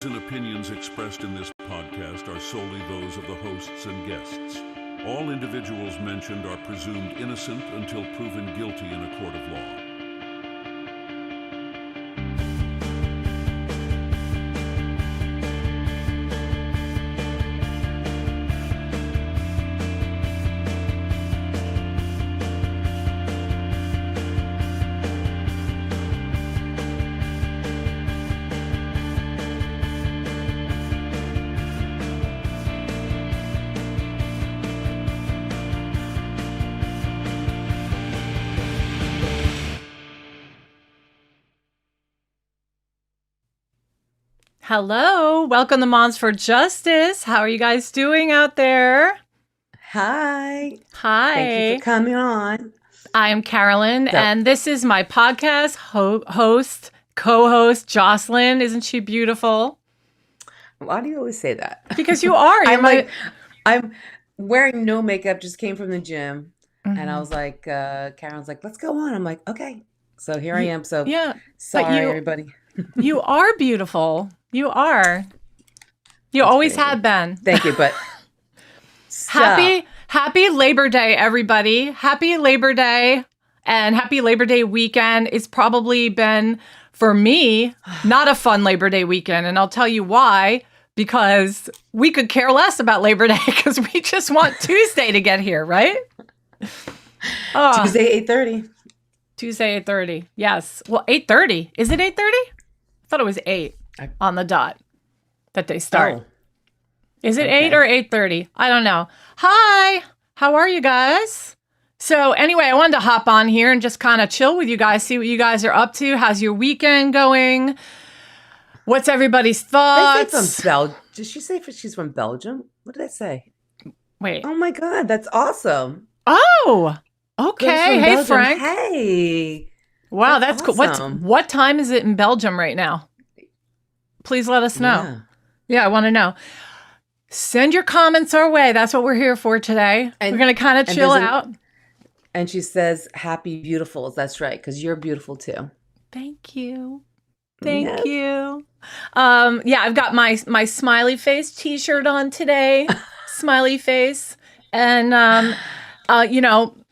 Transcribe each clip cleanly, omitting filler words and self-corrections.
and opinions expressed in this podcast are solely those of the hosts and guests. All individuals mentioned are presumed innocent until proven guilty in a court of law. Hello, welcome to Moms for Justice. How are you guys doing out there? Hi. Hi. Thank you for coming on. I am Carolyn, and this is my podcast co-host, Jocelyn. Isn't she beautiful? Why do you always say that? Because you are. I'm wearing no makeup, just came from the gym, and I was like, Carolyn's like, let's go on. I'm like, okay. So here I am. So yeah, sorry, everybody. You are beautiful. You are. You That's always crazy. have been. Thank you, but Happy Labor Day, everybody. Happy Labor Day and happy Labor Day weekend. It's probably been, for me, not a fun Labor Day weekend. And I'll tell you why. Because we could care less about Labor Day because we just want Tuesday to get here, right? Tuesday, 8:30. Tuesday, 8:30. Yes. Well, 8:30. Is it 8:30? I thought it was 8 on the dot that they start. Oh. Is it Okay. 8 or 8:30? I don't know. Hi. How are you guys? So anyway, I wanted to hop on here and just kind of chill with you guys, see what you guys are up to. How's your weekend going? What's everybody's thoughts? They say from Belgium. Did she say she's from Belgium? What did I say? Wait. Oh my God, that's awesome. Oh, Those okay. from Hey, Belgium. Frank. Hey. Wow, that's cool. awesome. What time is it in Belgium right now? Please let us know. Yeah, I want to know. Send your comments our way. That's what we're here for today. We're going to kind of chill out. And she says, happy beautifuls. That's right, because you're beautiful too. Thank you. Thank Yes. you. Yeah, I've got my smiley face t-shirt on today. Smiley face. And,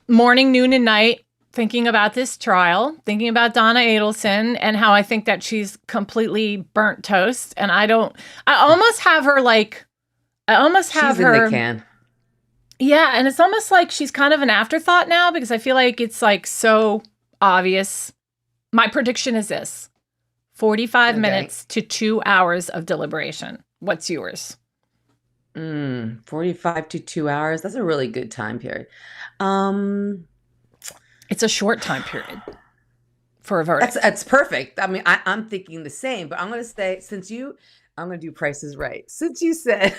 morning, noon, and night, thinking about this trial, thinking about Donna Adelson and how I think that she's completely burnt toast. And I almost have her She's in the can. Yeah, and it's almost like she's kind of an afterthought now because I feel like it's like so obvious. My prediction is this: 45 minutes to 2 hours of deliberation. What's yours? 45 to 2 hours. That's a really good time period. It's a short time period for a verdict. That's perfect. I mean, I'm thinking the same, but I'm going to say, I'm going to do Price is Right. Since you said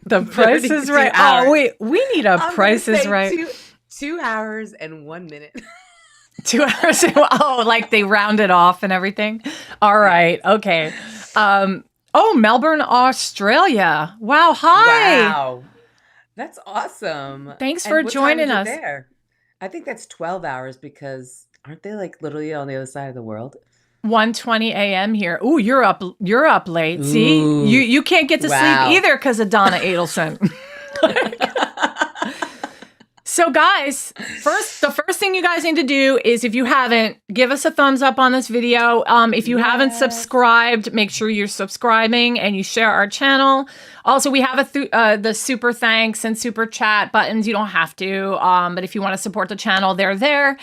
the Price is Right. Hours, Oh, wait, we need a I'm Price gonna is say Right. 2 hours and 1 minute. 2 hours. Oh, like they round it off and everything. All right. Okay. Melbourne, Australia. Wow. Hi. Wow. That's awesome. Thanks And for what time joining is it us. there? I think that's 12 hours because aren't they like literally on the other side of the world? 1:20 a.m. here. Ooh, you're up late. See, Ooh. you can't get to Wow. sleep either because of Donna Adelson. So guys, the first thing you guys need to do is, if you haven't, give us a thumbs up on this video. If you haven't subscribed, make sure you're subscribing and you share our channel. Also, we have the super thanks and super chat buttons. You don't have to, but if you want to support the channel, they're there.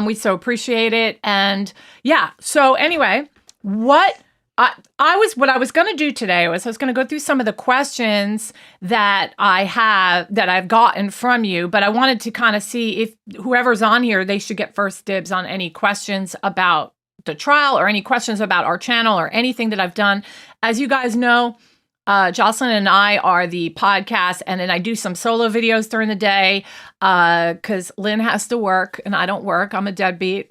We so appreciate it. And yeah, so anyway, what I was going to do today was I was going to go through some of the questions that I've gotten from you, but I wanted to kind of see if whoever's on here, they should get first dibs on any questions about the trial or any questions about our channel or anything that I've done. As you guys know, Jocelyn and I are the podcast, and then I do some solo videos during the day because Lynn has to work and I don't work. I'm a deadbeat.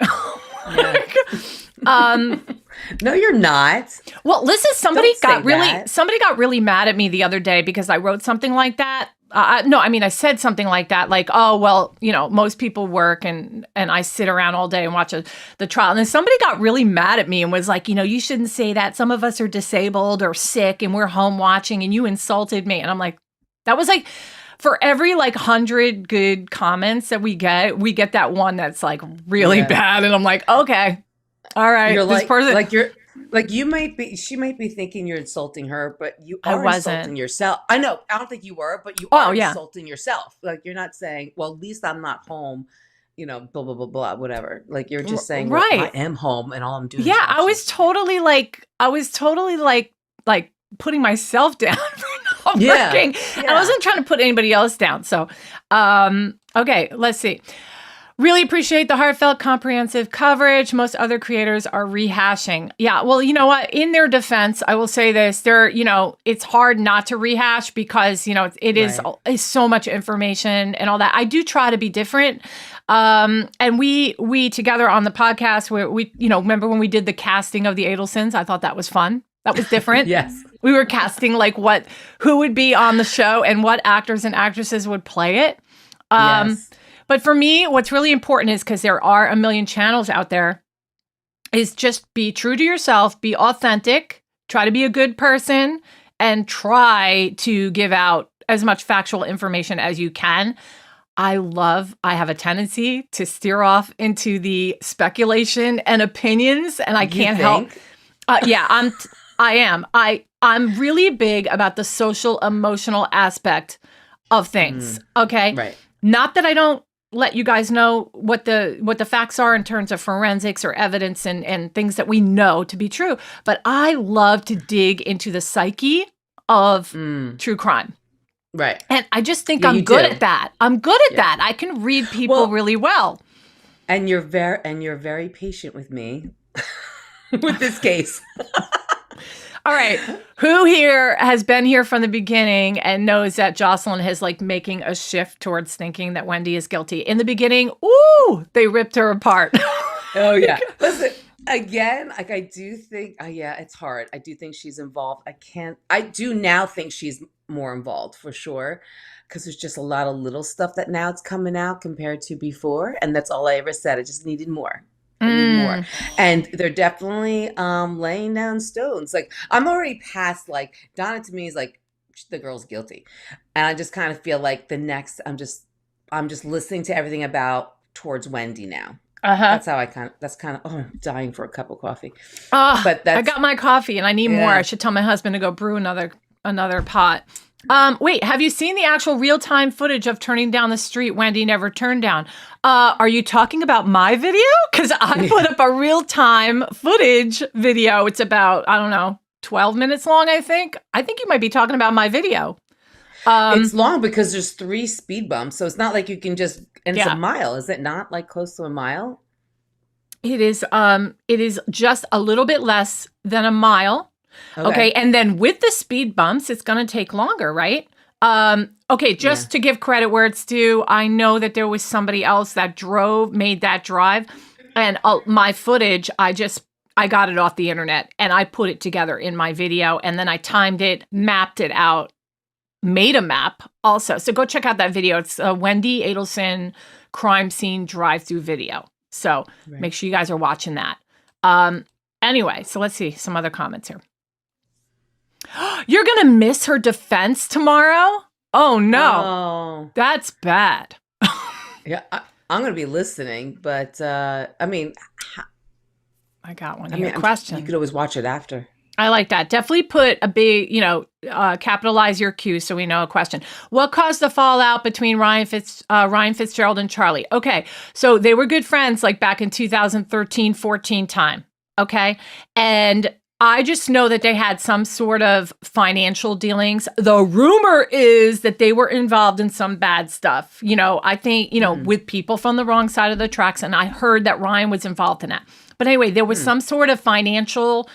No, you're not. Well, listen, somebody Don't say got really mad at me the other day because I wrote something like that. no, I mean, I said something like that, like, oh, well, most people work and I sit around all day and watch the trial. And then somebody got really mad at me and was like, you shouldn't say that. Some of us are disabled or sick and we're home watching and you insulted me. And I'm like, that was like, for every 100 good comments that we get that one that's like really bad. And I'm like, okay, all right. You're this person, she might be thinking you're insulting her, but you I are wasn't. insulting yourself. I know. I don't think you were, but you are insulting yourself. Like, you're not saying, well, at least I'm not home, blah, blah, blah, blah, whatever. Like, you're just saying, well, I am home and all I'm doing. Yeah. I was totally like putting myself down for not working. Yeah. I wasn't trying to put anybody else down. So, okay, let's see. Really appreciate the heartfelt, comprehensive coverage. Most other creators are rehashing. Yeah, well, you know what? In their defense, I will say this: it's hard not to rehash because it is so much information and all that. I do try to be different, and we together on the podcast we remember when we did the casting of the Adelsons? I thought that was fun. That was different. Yes, we were casting who would be on the show and what actors and actresses would play it. Yes. But for me, what's really important is, because there are a million channels out there, is just be true to yourself, be authentic, try to be a good person, and try to give out as much factual information as you can. I have a tendency to steer off into the speculation and opinions, and I can't help. I am. I'm really big about the social, emotional aspect of things. Okay. Right. Not that I don't let you guys know what the facts are in terms of forensics or evidence and things that we know to be true. But I love to dig into the psyche of true crime. Right. And I just think I'm good at that. I'm good at that. I can read people really well. And you're very patient with me with this case. All right. Who here has been here from the beginning and knows that Jocelyn is making a shift towards thinking that Wendy is guilty? In the beginning, they ripped her apart. Oh, yeah. Listen, again, I do think, it's hard. I do think she's involved. I do now think she's more involved for sure, because there's just a lot of little stuff that now it's coming out compared to before. And that's all I ever said. I just needed more. More. And they're definitely laying down stones. I'm already past Donna to me is the girl's guilty, and I just kind of feel like the next I'm just listening to everything about towards Wendy now. That's how I'm dying for a cup of coffee. But I got my coffee and I need more. I should tell my husband to go brew another pot. Wait, have you seen the actual real-time footage of turning down the street Wendy never turned down? Are you talking about my video? Because I put up a real-time footage video. It's about, 12 minutes long, I think. I think you might be talking about my video. It's long because there's 3 speed bumps. So it's not like you can just, and it's a mile. Is it not close to a mile? It is just a little bit less than a mile. Okay. And then with the speed bumps, it's going to take longer, right? To give credit where it's due, I know that there was somebody else that made that drive, and my footage, I got it off the internet and I put it together in my video, and then I timed it, mapped it out, made a map also. So go check out that video. It's a Wendy Adelson crime scene drive-through video. So make sure you guys are watching that. Anyway, so let's see some other comments here. You're going to miss her defense tomorrow? Oh, no. That's bad. Yeah, I'm going to be listening, but I got one here. Question. You could always watch it after. I like that. Definitely put a big, capitalize your Q so we know a question. What caused the fallout between Ryan Fitzgerald and Charlie? Okay, so they were good friends back in 2013-14 time. Okay, and I just know that they had some sort of financial dealings. The rumor is that they were involved in some bad stuff. I think, with people from the wrong side of the tracks. And I heard that Ryan was involved in that. But anyway, there was some sort of financial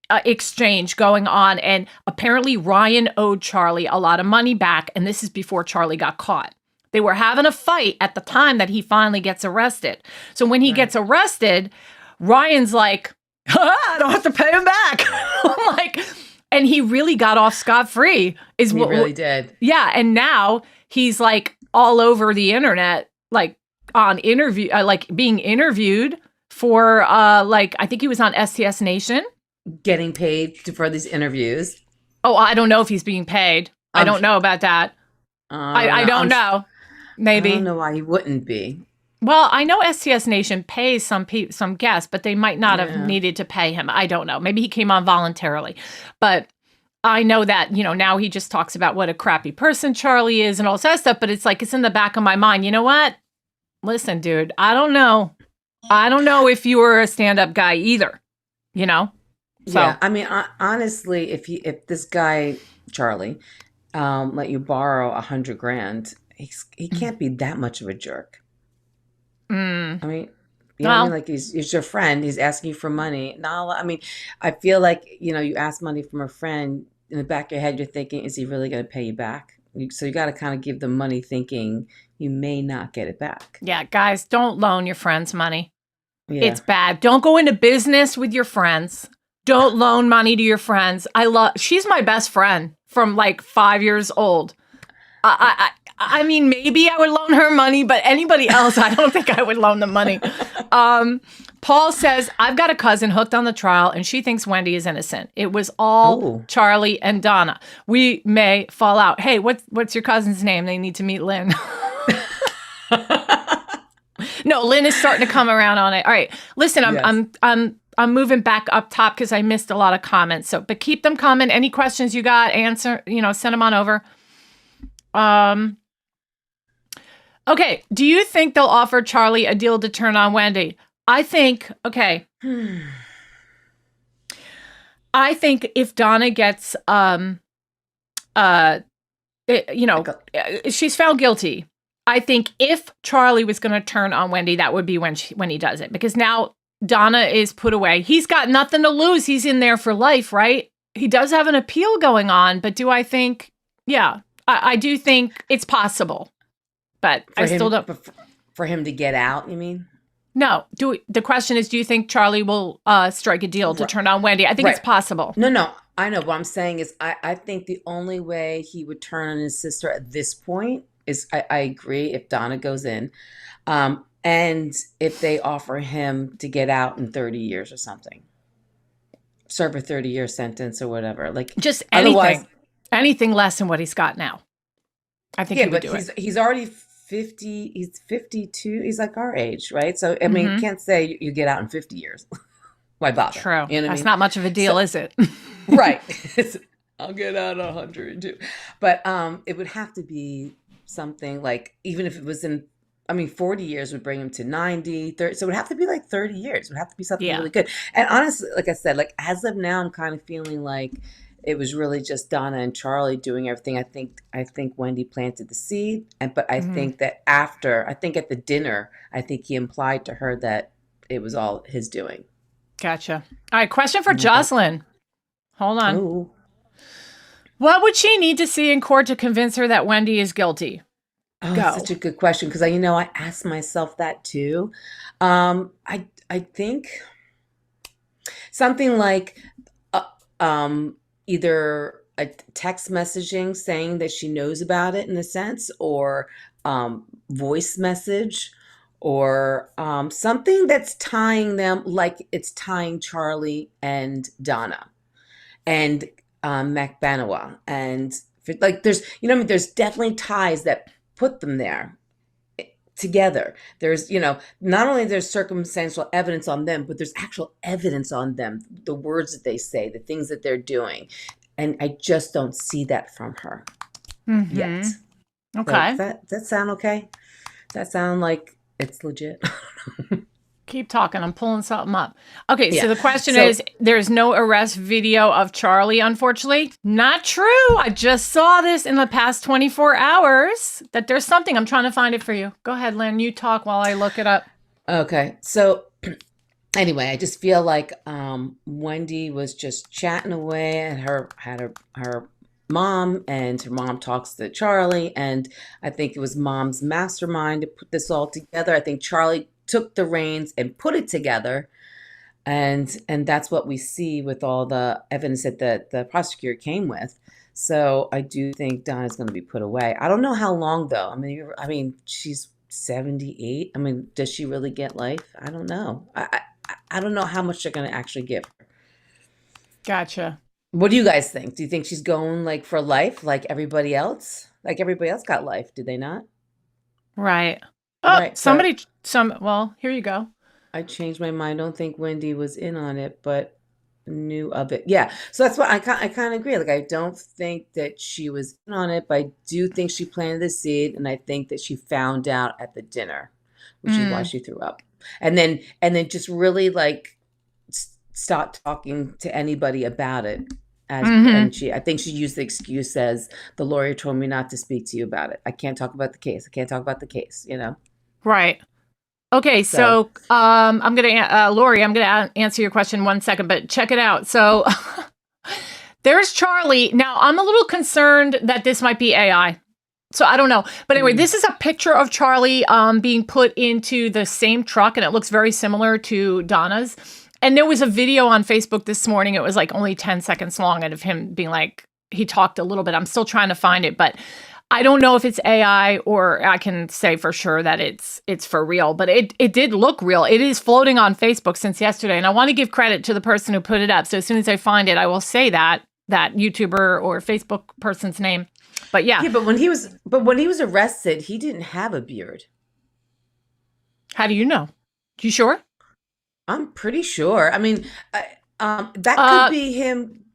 exchange going on. And apparently Ryan owed Charlie a lot of money back. And this is before Charlie got caught. They were having a fight at the time that he finally gets arrested. So when he gets arrested, Ryan's like, I don't have to pay him back. I'm like, And he really got off scot-free. He really did. Yeah, and now he's like all over the internet, like on interview, like being interviewed for like I think he was on STS Nation, getting paid for these interviews. Oh, I don't know if he's being paid. I don't know about that. I don't know. Maybe. I don't know why he wouldn't be. Well, I know STS Nation pays some guests, but they might not have needed to pay him. I don't know. Maybe he came on voluntarily. But I know that, now he just talks about what a crappy person Charlie is and all that stuff. But it's like, it's in the back of my mind. You know what? Listen, dude, I don't know. I don't know if you were a stand-up guy either, So. Yeah, I mean, honestly, if this guy, Charlie, let you borrow $100,000, he can't be that much of a jerk. I mean, what I mean? Like he's your friend. He's asking you for money. No, I mean, I feel like, you ask money from a friend, in the back of your head, you're thinking, is he really going to pay you back? So you got to kind of give them money thinking you may not get it back. Yeah, guys, don't loan your friends money. Yeah. It's bad. Don't go into business with your friends. Don't loan money to your friends. She's my best friend from like 5 years old. I mean, maybe I would loan her money, but anybody else, I don't think I would loan them money. Paul says, I've got a cousin hooked on the trial and she thinks Wendy is innocent. It was all Charlie and Donna. We may fall out. Hey, what's your cousin's name? They need to meet Lynn. No, Lynn is starting to come around on it. All right. Listen, I'm moving back up top because I missed a lot of comments. But keep them coming. Any questions you got, answer, send them on over. Okay. Do you think they'll offer Charlie a deal to turn on Wendy? I think, I think if Donna gets, she's found guilty. I think if Charlie was going to turn on Wendy, that would be when he does it. Because now Donna is put away. He's got nothing to lose. He's in there for life, right? He does have an appeal going on. But do I think, I do think it's possible. But still don't. For him to get out, you mean? No. The question is, do you think Charlie will strike a deal to turn on Wendy? I think it's possible. No. I know. What I'm saying is I think the only way he would turn on his sister at this point is I agree if Donna goes in. And if they offer him to get out in 30 years or something. Serve a 30-year sentence or whatever. Like just anything less than what he's got now. I think he would do it. He's already 50. He's 52. He's like our age, right? So, I mean, you can't say you get out in 50 years. Why bother? True. You know That's not much of a deal, is it? Right. I'll get out 102. But it would have to be something like, even if it was 40 years would bring him to 90, 30. So it would have to be like 30 years. It would have to be something really good. And honestly, like I said, like as of now, I'm kind of feeling like it was really just Donna and Charlie doing everything. I think Wendy planted the seed. But I think that at the dinner, I think he implied to her that it was all his doing. Gotcha. All right. Question for Jocelyn. Hold on. Ooh. What would she need to see in court to convince her that Wendy is guilty? Oh, that's such a good question because I asked myself that too. I think something like either a text messaging saying that she knows about it in a sense, or voice message, or something that's tying them, like it's tying Charlie and Donna and McBanoa, and like there's definitely ties that put them there together. There's, not only there's circumstantial evidence on them, but there's actual evidence on them, the words that they say, the things that they're doing. And I just don't see that from her yet. Okay. So does that sound okay? Does that sound like it's legit? Keep talking. I'm pulling something up. Okay, so the question is, there's no arrest video of Charlie, unfortunately. Not true. I just saw this in the past 24 hours that there's something. I'm trying to find it for you. Go ahead, Lynn. You talk while I look it up. Okay. So anyway, I just feel like Wendy was just chatting away and had her mom, and her mom talks to Charlie. And I think it was mom's mastermind to put this all together. I think Charlie took the reins and put it together. And that's what we see with all the evidence that the prosecutor came with. So I do think Donna's going to be put away. I don't know how long though. I mean, she's 78. I mean, does she really get life? I don't know. I don't know how much they're going to actually give her. Gotcha. What do you guys think? Do you think she's going like for life, like everybody else? Like everybody else got life, did they not? Right. Oh, Right. well, here you go. I changed my mind. I don't think Wendy was in on it, but knew of it. Yeah. So that's what I kind of agree. Like, I don't think that she was in on it, but I do think she planted the seed, and I think that she found out at the dinner, which is why she threw up. And then just really like stopped talking to anybody about it. And I think she used the excuse as the lawyer told me not to speak to you about it. I can't talk about the case. I can't talk about the case, you know? Right. Okay, so I'm gonna, Lori, I'm gonna answer your question in 1 second, but check it out. So there's Charlie. Now I'm a little concerned that this might be AI. So I don't know, but anyway, this is a picture of Charlie being put into the same truck, and it looks very similar to Donna's. And there was a video on Facebook this morning. It was like only 10 seconds long, and of him being like, he talked a little bit. I'm still trying to find it, but I don't know if it's AI, or I can say for sure that it's for real, but it did look real. It is floating on Facebook since yesterday, and I want to give credit to the person who put it up. So as soon as I find it, I will say that YouTuber or Facebook person's name. But yeah. Yeah, but when he was arrested, he didn't have a beard. How do you know? You sure? I'm pretty sure. I mean, that could be him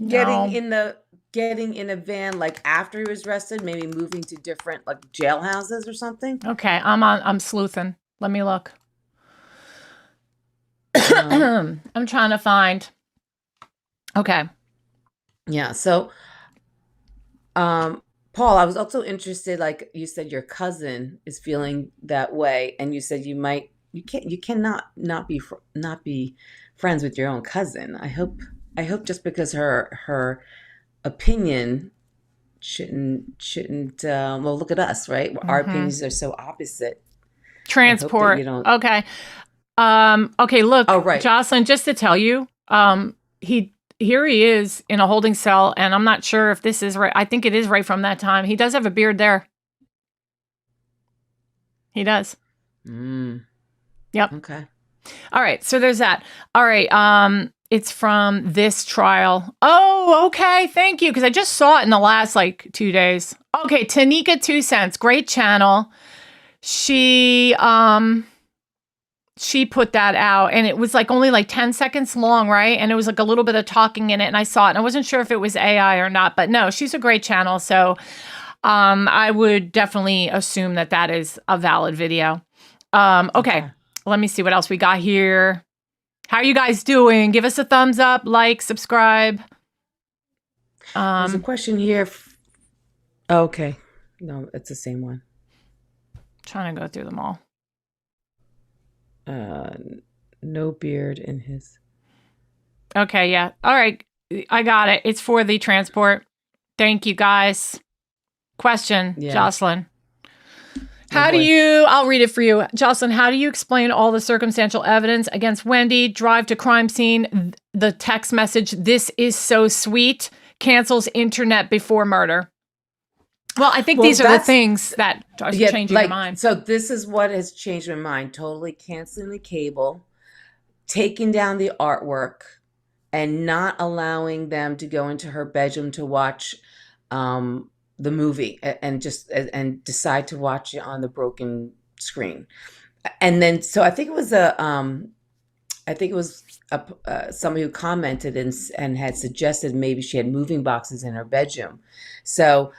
getting in a van like after he was arrested, maybe moving to different like jailhouses or something. Okay, I'm sleuthing. Let me look. I'm trying to find. Okay. Yeah. So, Paul, I was also interested. Like you said, your cousin is feeling that way, and you said you cannot not be friends with your own cousin. I hope just because her opinion shouldn't well, look at us, right? Our opinions are so opposite. Transport. Okay. Okay, look, oh, right. Jocelyn, just to tell you, here he is in a holding cell, and I'm not sure if this is right. I think it is right from that time. He does have a beard there. He does. Yep. Okay. All right, so there's that. All right, it's from this trial. Oh, okay, thank you, because I just saw it in the last, 2 days. Okay, Tanika 2 Cents, great channel. She put that out, and it was only 10 seconds long, right? And it was a little bit of talking in it, and I saw it, and I wasn't sure if it was AI or not, but no, she's a great channel, so I would definitely assume that is a valid video. Okay. Let me see what else we got here. How are you guys doing? Give us a thumbs up, like, subscribe. There's a question here. Okay. No, it's the same one. Trying to go through them all. No beard in his. Okay, yeah. All right. I got it. It's for the transport. Thank you, guys. Question, yeah. Jocelyn. I'll read it for you. Jocelyn, how do you explain all the circumstantial evidence against Wendy? Drive to crime scene, the text message, "This is so sweet," cancels internet before murder. Well, I think these are the things that are changing your mind. So this is what has changed my mind. Totally canceling the cable, taking down the artwork, and not allowing them to go into her bedroom to watch the movie and decide to watch it on the broken screen. And then, so I think it was somebody who commented and had suggested maybe she had moving boxes in her bedroom. So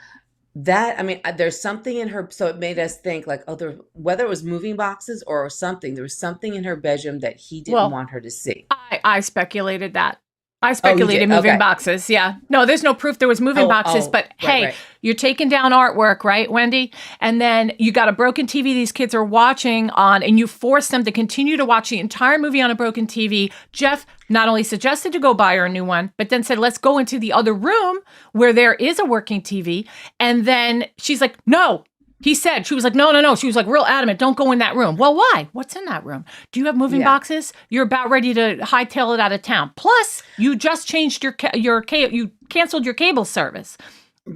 there's something in her, so it made us think whether it was moving boxes or something, there was something in her bedroom that he didn't want her to see. I speculated that. I speculated moving boxes. Yeah. No, there's no proof there was moving boxes, but hey, you're taking down artwork, right, Wendy? And then you got a broken TV these kids are watching on, and you force them to continue to watch the entire movie on a broken TV. Jeff not only suggested to go buy her a new one, but then said, let's go into the other room where there is a working TV. And then she's like, no, He said, she was like, no. She was like real adamant. Don't go in that room. Well, why? What's in that room? Do you have moving boxes? You're about ready to hightail it out of town. Plus, you just changed you canceled your cable service.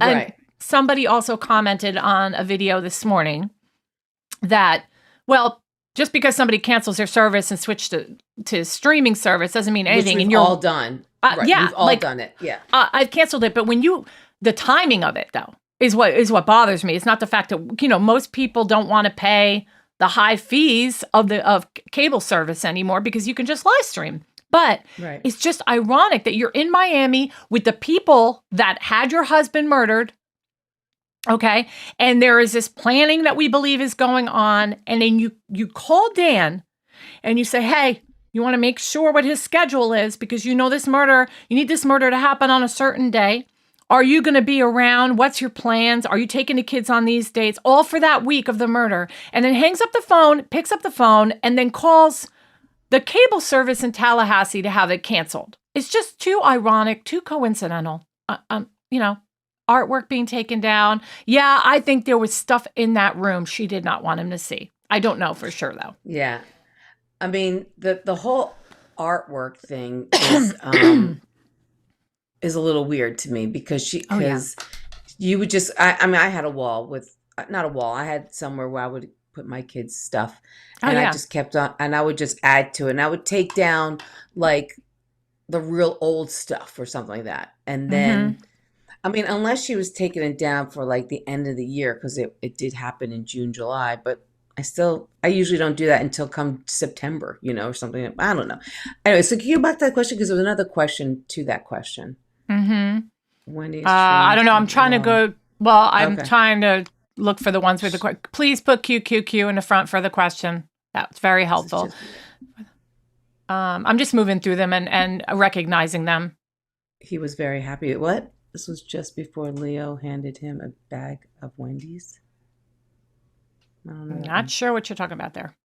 And Right. somebody also commented on a video this morning that, well, just because somebody cancels their service and switch to streaming service doesn't mean anything. Which and we've all done. Right. Yeah. We've all done it. Yeah. I've canceled it. But the timing of it, though, is what bothers me. It's not the fact that, most people don't want to pay the high fees of cable service anymore because you can just live stream. But it's just ironic that you're in Miami with the people that had your husband murdered. Okay. And there is this planning that we believe is going on. And then you call Dan and you say, hey, you want to make sure what his schedule is because you need this murder to happen on a certain day. Are you going to be around? What's your plans? Are you taking the kids on these dates? All for that week of the murder. And then hangs up the phone, picks up the phone, and then calls the cable service in Tallahassee to have it canceled. It's just too ironic, too coincidental. Artwork being taken down. Yeah, I think there was stuff in that room she did not want him to see. I don't know for sure, though. Yeah. I mean, the whole artwork thing is a little weird to me because you would just, I had a wall with, not a wall, I had somewhere where I would put my kids' stuff and I just kept on, and I would just add to it and I would take down like the real old stuff or something like that. And then, I mean, unless she was taking it down for like the end of the year, because it did happen in June, July, but I usually don't do that until come September, or something. I don't know. Anyway, so can you go back to that question? Because there was another question to that question. Wendy, I don't know. I'm trying to go. Well, I'm trying to look for the ones with the question. Please put QQQ in the front for the question. That's very helpful. I'm just moving through them and recognizing them. He was very happy. What? This was just before Leo handed him a bag of Wendy's. I don't know. Not sure what you're talking about there.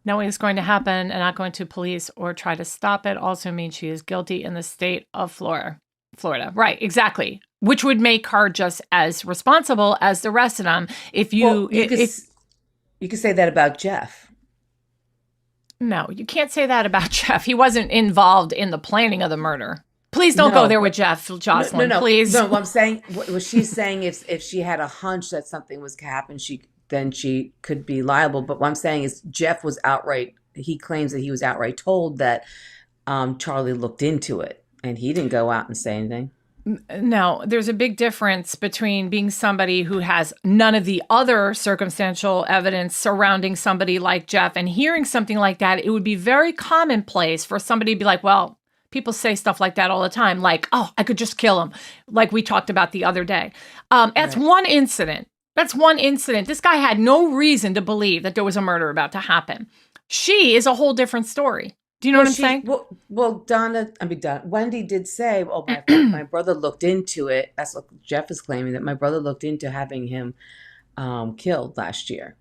Knowing it's going to happen and not going to police or try to stop it also means she is guilty in the state of Florida. Right, exactly. Which would make her just as responsible as the rest of them. You could say that about Jeff. No, you can't say that about Jeff. He wasn't involved in the planning of the murder. Please don't go there with Jeff Jocelyn. No, please. No, what I'm saying, what she's saying, if she had a hunch that something was going to happen, then she could be liable. But what I'm saying is Jeff was he claims that he was outright told that Charlie looked into it and he didn't go out and say anything. No, there's a big difference between being somebody who has none of the other circumstantial evidence surrounding somebody like Jeff and hearing something like that. It would be very commonplace for somebody to be like, well, people say stuff like that all the time, like, oh, I could just kill him, like we talked about the other day. That's one incident. That's one incident. This guy had no reason to believe that there was a murder about to happen. She is a whole different story. Do you know what I'm saying? Well, Wendy did say, oh, my brother looked into it. That's what Jeff is claiming, that my brother looked into having him killed last year.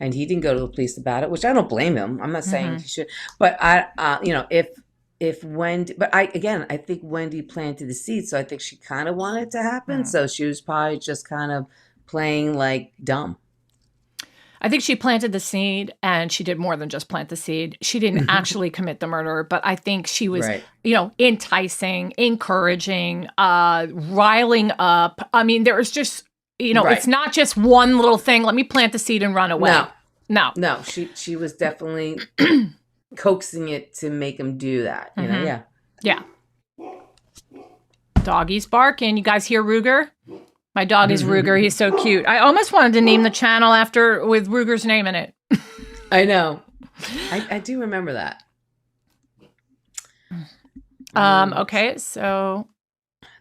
And he didn't go to the police about it, which I don't blame him. I'm not saying he should. But if Wendy, but I think Wendy planted the seed, so I think she kind of wanted it to happen. So she was probably just kind of playing like dumb. I think she planted the seed, and she did more than just plant the seed. She didn't actually commit the murder, but I think she was, enticing, encouraging, riling up. I mean, there was just, it's not just one little thing. Let me plant the seed and run away. No. She was definitely coaxing it to make him do that. Yeah. Doggy's barking. You guys hear Ruger? My dog is Ruger. He's so cute. I almost wanted to name the channel with Ruger's name in it. I know. I do remember that. Okay, so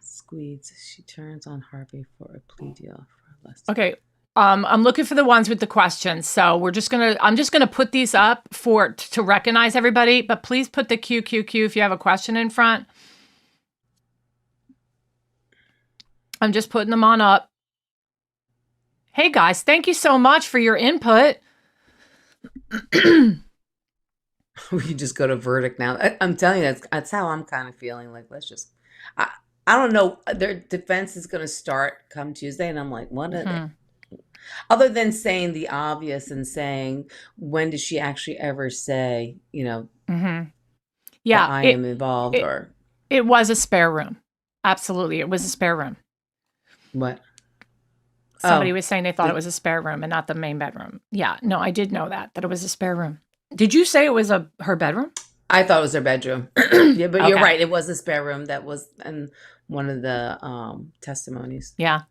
Squeeds. She turns on Harvey for a plea deal for less. Okay. I'm looking for the ones with the questions. So I'm just gonna put these up to recognize everybody, but please put the QQQ if you have a question in front. I'm just putting them on up. Hey guys, thank you so much for your input. We can just go to verdict now. I'm telling you, that's how I'm kind of feeling. Like, let's just, I don't know. Their defense is going to start come Tuesday, and I'm like, what are they? Other than saying the obvious and saying, when did she actually ever say, Mm-hmm. that Yeah, I am involved it or it was a spare room. Absolutely, it was a spare room. what? Somebody Oh, was saying they thought it the, was a spare room and not the main bedroom. Yeah, no, I did know that it was a spare room. Did you say it was her bedroom? I thought it was her bedroom. Yeah, but you're Okay. right. It was a spare room that was in one of the testimonies. Yeah.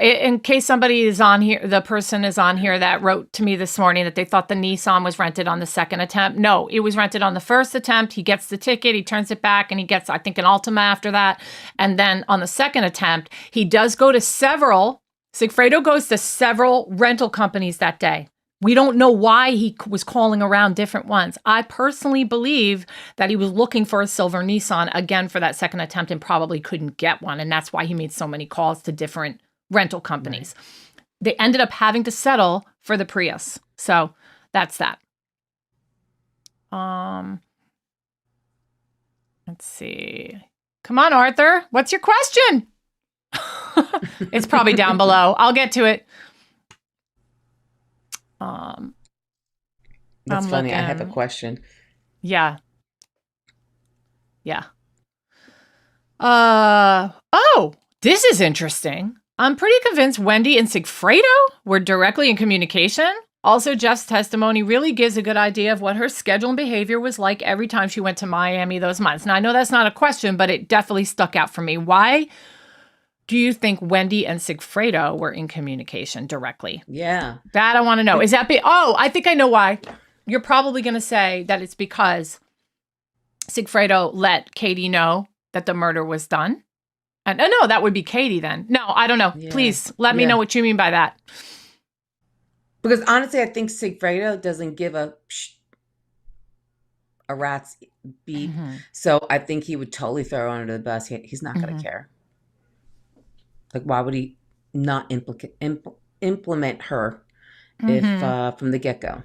In case somebody is on here, the person is on here that wrote to me this morning that they thought the Nissan was rented on the second attempt. No, it was rented on the first attempt. He gets the ticket, he turns it back, and he gets, I think, an Altima after that. And then on the second attempt, he does go to Sigfredo goes to several rental companies that day. We don't know why he was calling around different ones. I personally believe that he was looking for a silver Nissan again for that second attempt and probably couldn't get one. And that's why he made so many calls to different rental companies. Right. They ended up having to settle for the Prius. So that's that. Let's see. Come on, Arthur. What's your question? It's probably down below. I'll get to it. That's funny. I have a question. Yeah. Oh, this is interesting. I'm pretty convinced Wendy and Sigfredo were directly in communication. Also, Jeff's testimony really gives a good idea of what her schedule and behavior was like every time she went to Miami those months. Now, I know that's not a question, but it definitely stuck out for me. Why do you think Wendy and Sigfredo were in communication directly? Yeah. That I want to know. Is that I think I know why. You're probably going to say that it's because Sigfredo let Katie know that the murder was done. And no, that would be Katie then. No, I don't know. Yeah. Please let me know what you mean by that. Because honestly, I think Sigfredo doesn't give a rat's beat. Mm-hmm. So I think he would totally throw her under the bus. He's not going to care. Like, why would he not implement her if from the get-go?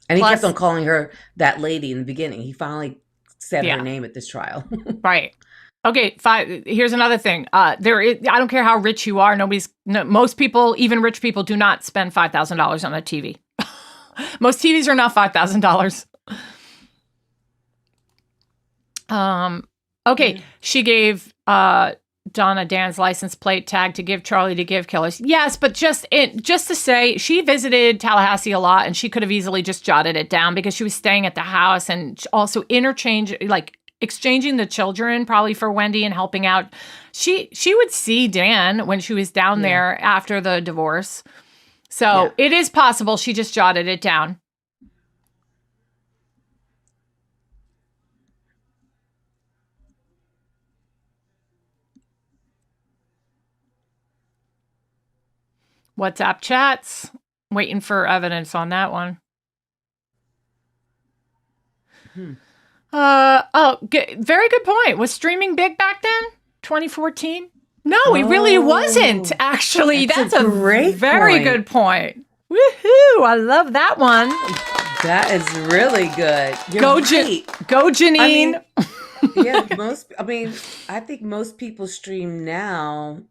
And he kept on calling her that lady in the beginning. He finally said her name at this trial. Right. Okay, here's another thing. I don't care how rich you are. Most people, even rich people, do not spend $5,000 on a TV. Most TVs are not $5,000. Okay, she gave Donna Dan's license plate tag to give Charlie to give killers. Yes, but just to say, she visited Tallahassee a lot, and she could have easily just jotted it down because she was staying at the house and also exchanging the children probably for Wendy and helping out. She would see Dan when she was down there after the divorce. So it is possible she just jotted it down. WhatsApp chats. Waiting for evidence on that one. Very good point. Was streaming big back then? 2014? No, it really wasn't, actually. That's a very good point. Woohoo! I love that one. That is really good. Go, Janine. I think most people stream now,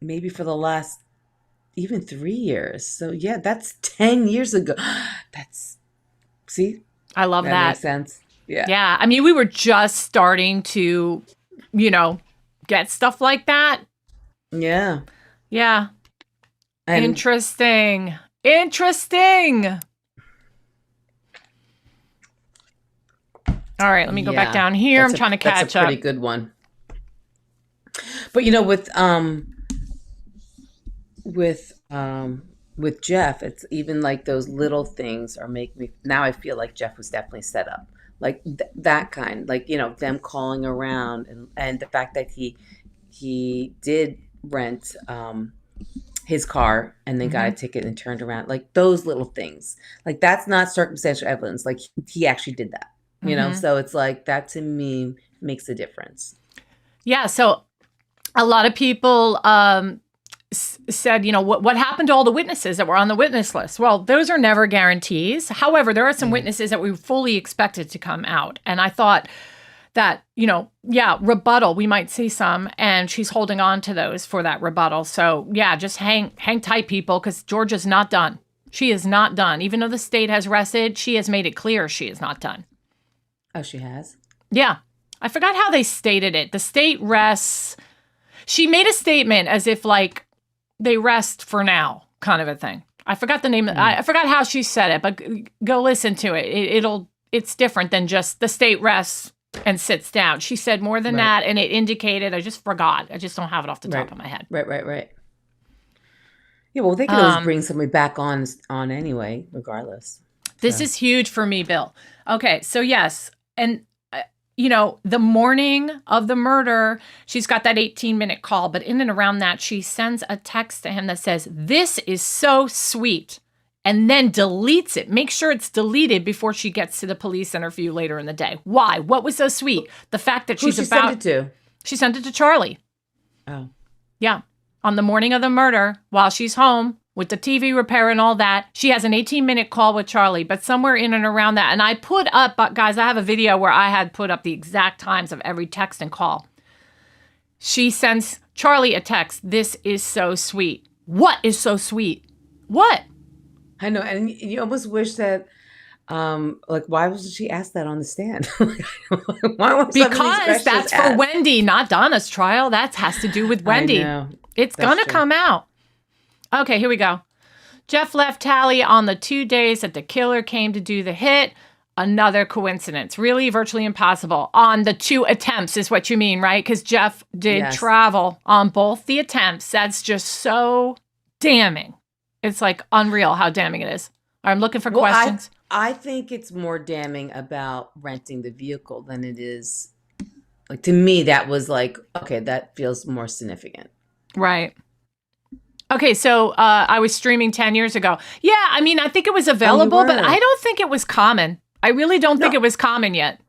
maybe for the last even 3 years. So yeah, that's 10 years ago. I love that. Makes sense. Yeah. Yeah. I mean, we were just starting to, get stuff like that. Yeah. Yeah. And Interesting. All right, let me go back down here. I'm trying to catch up. That's a pretty good one. But with Jeff, it's even like those little things make me, now I feel like Jeff was definitely set up. Like that kind, them calling around and the fact that he did rent his car and then got a ticket and turned around. Like those little things, like that's not circumstantial evidence. Like he actually did that, you know? So it's like that to me makes a difference. Yeah. So a lot of people, said, what happened to all the witnesses that were on the witness list? Well, those are never guarantees. However, there are some witnesses that we fully expected to come out. And I thought that, rebuttal. We might see some, and she's holding on to those for that rebuttal. So yeah, just hang tight, people, because Georgia's not done. She is not done. Even though the state has rested, she has made it clear she is not done. Oh, she has? Yeah. I forgot how they stated it. The state rests. She made a statement as if like they rest for now, kind of a thing. I forgot the name. I forgot how she said it, but go listen to it. It's different than just the state rests and sits down. She said more than that, and it indicated, I just forgot. I just don't have it off the top of my head. Right. Yeah, well, they can always bring somebody back on anyway, regardless. This is huge for me, Bill. Okay, so yes, and the morning of the murder, she's got that 18-minute call, but in and around that, she sends a text to him that says, "This is so sweet," and then deletes it. Make sure it's deleted before she gets to the police interview later in the day. Why? What was so sweet? The fact that Who she sent it to? She sent it to Charlie. Oh. Yeah. On the morning of the murder, while she's home with the TV repair and all that, she has an 18-minute call with Charlie, but somewhere in and around that. And I put up, guys, I have a video where I had put up the exact times of every text and call. She sends Charlie a text. "This is so sweet." What is so sweet? What? I know. And you almost wish that, why wasn't she asked that on the stand? Because that's for Wendy, not Donna's trial. That has to do with Wendy. I know. It's going to come out. Okay, here we go. Jeff left Tally on the 2 days that the killer came to do the hit. Another coincidence. Really virtually impossible. On the 2 attempts is what you mean, right? Because Jeff did travel on both the attempts. That's just so damning. It's like unreal how damning it is. I'm looking for questions. I think it's more damning about renting the vehicle than it is. Like, to me, that was like, okay, that feels more significant. Right. Okay, so I was streaming 10 years ago. Yeah, I mean, I think it was available, but I don't think it was common. I really don't think it was common yet.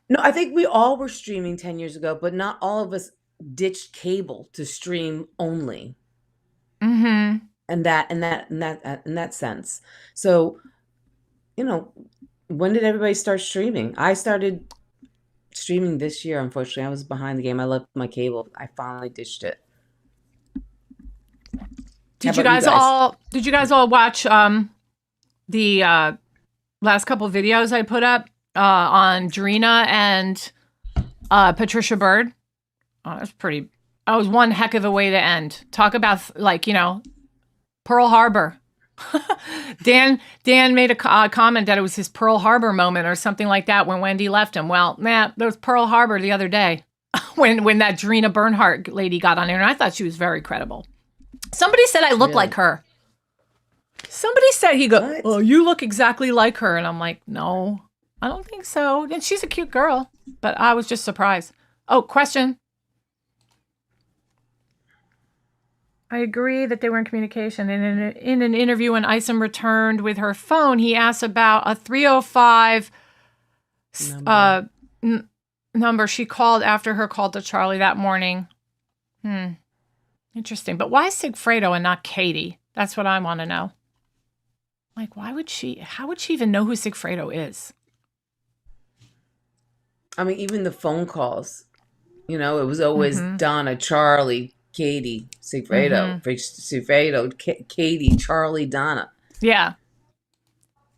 No, I think we all were streaming 10 years ago, but not all of us ditched cable to stream only. Mm-hmm. In that sense. So, when did everybody start streaming? I started streaming this year, unfortunately. I was behind the game. I left my cable. I finally ditched it. Did you guys all watch the last couple of videos I put up on Drina and Patricia Bird? Oh, that was one heck of a way to end. Talk about Pearl Harbor. Dan made a comment that it was his Pearl Harbor moment or something like that when Wendy left him. Well, there was Pearl Harbor the other day when that Drina Bernhardt lady got on there, and I thought she was very credible. Somebody said I look like her. Somebody said "Oh, you look exactly like her," and I'm like, no, I don't think so. And she's a cute girl, but I was just surprised. Oh, question. I agree that they were in communication. And in an interview when Isom returned with her phone, he asked about a 305 number she called after her call to Charlie that morning. Interesting. But why Sigfredo and not Katie? That's what I want to know. Like, how would she even know who Sigfredo is? I mean, even the phone calls, it was always Donna, Charlie, Katie, Sigfredo, Katie, Charlie, Donna. Yeah.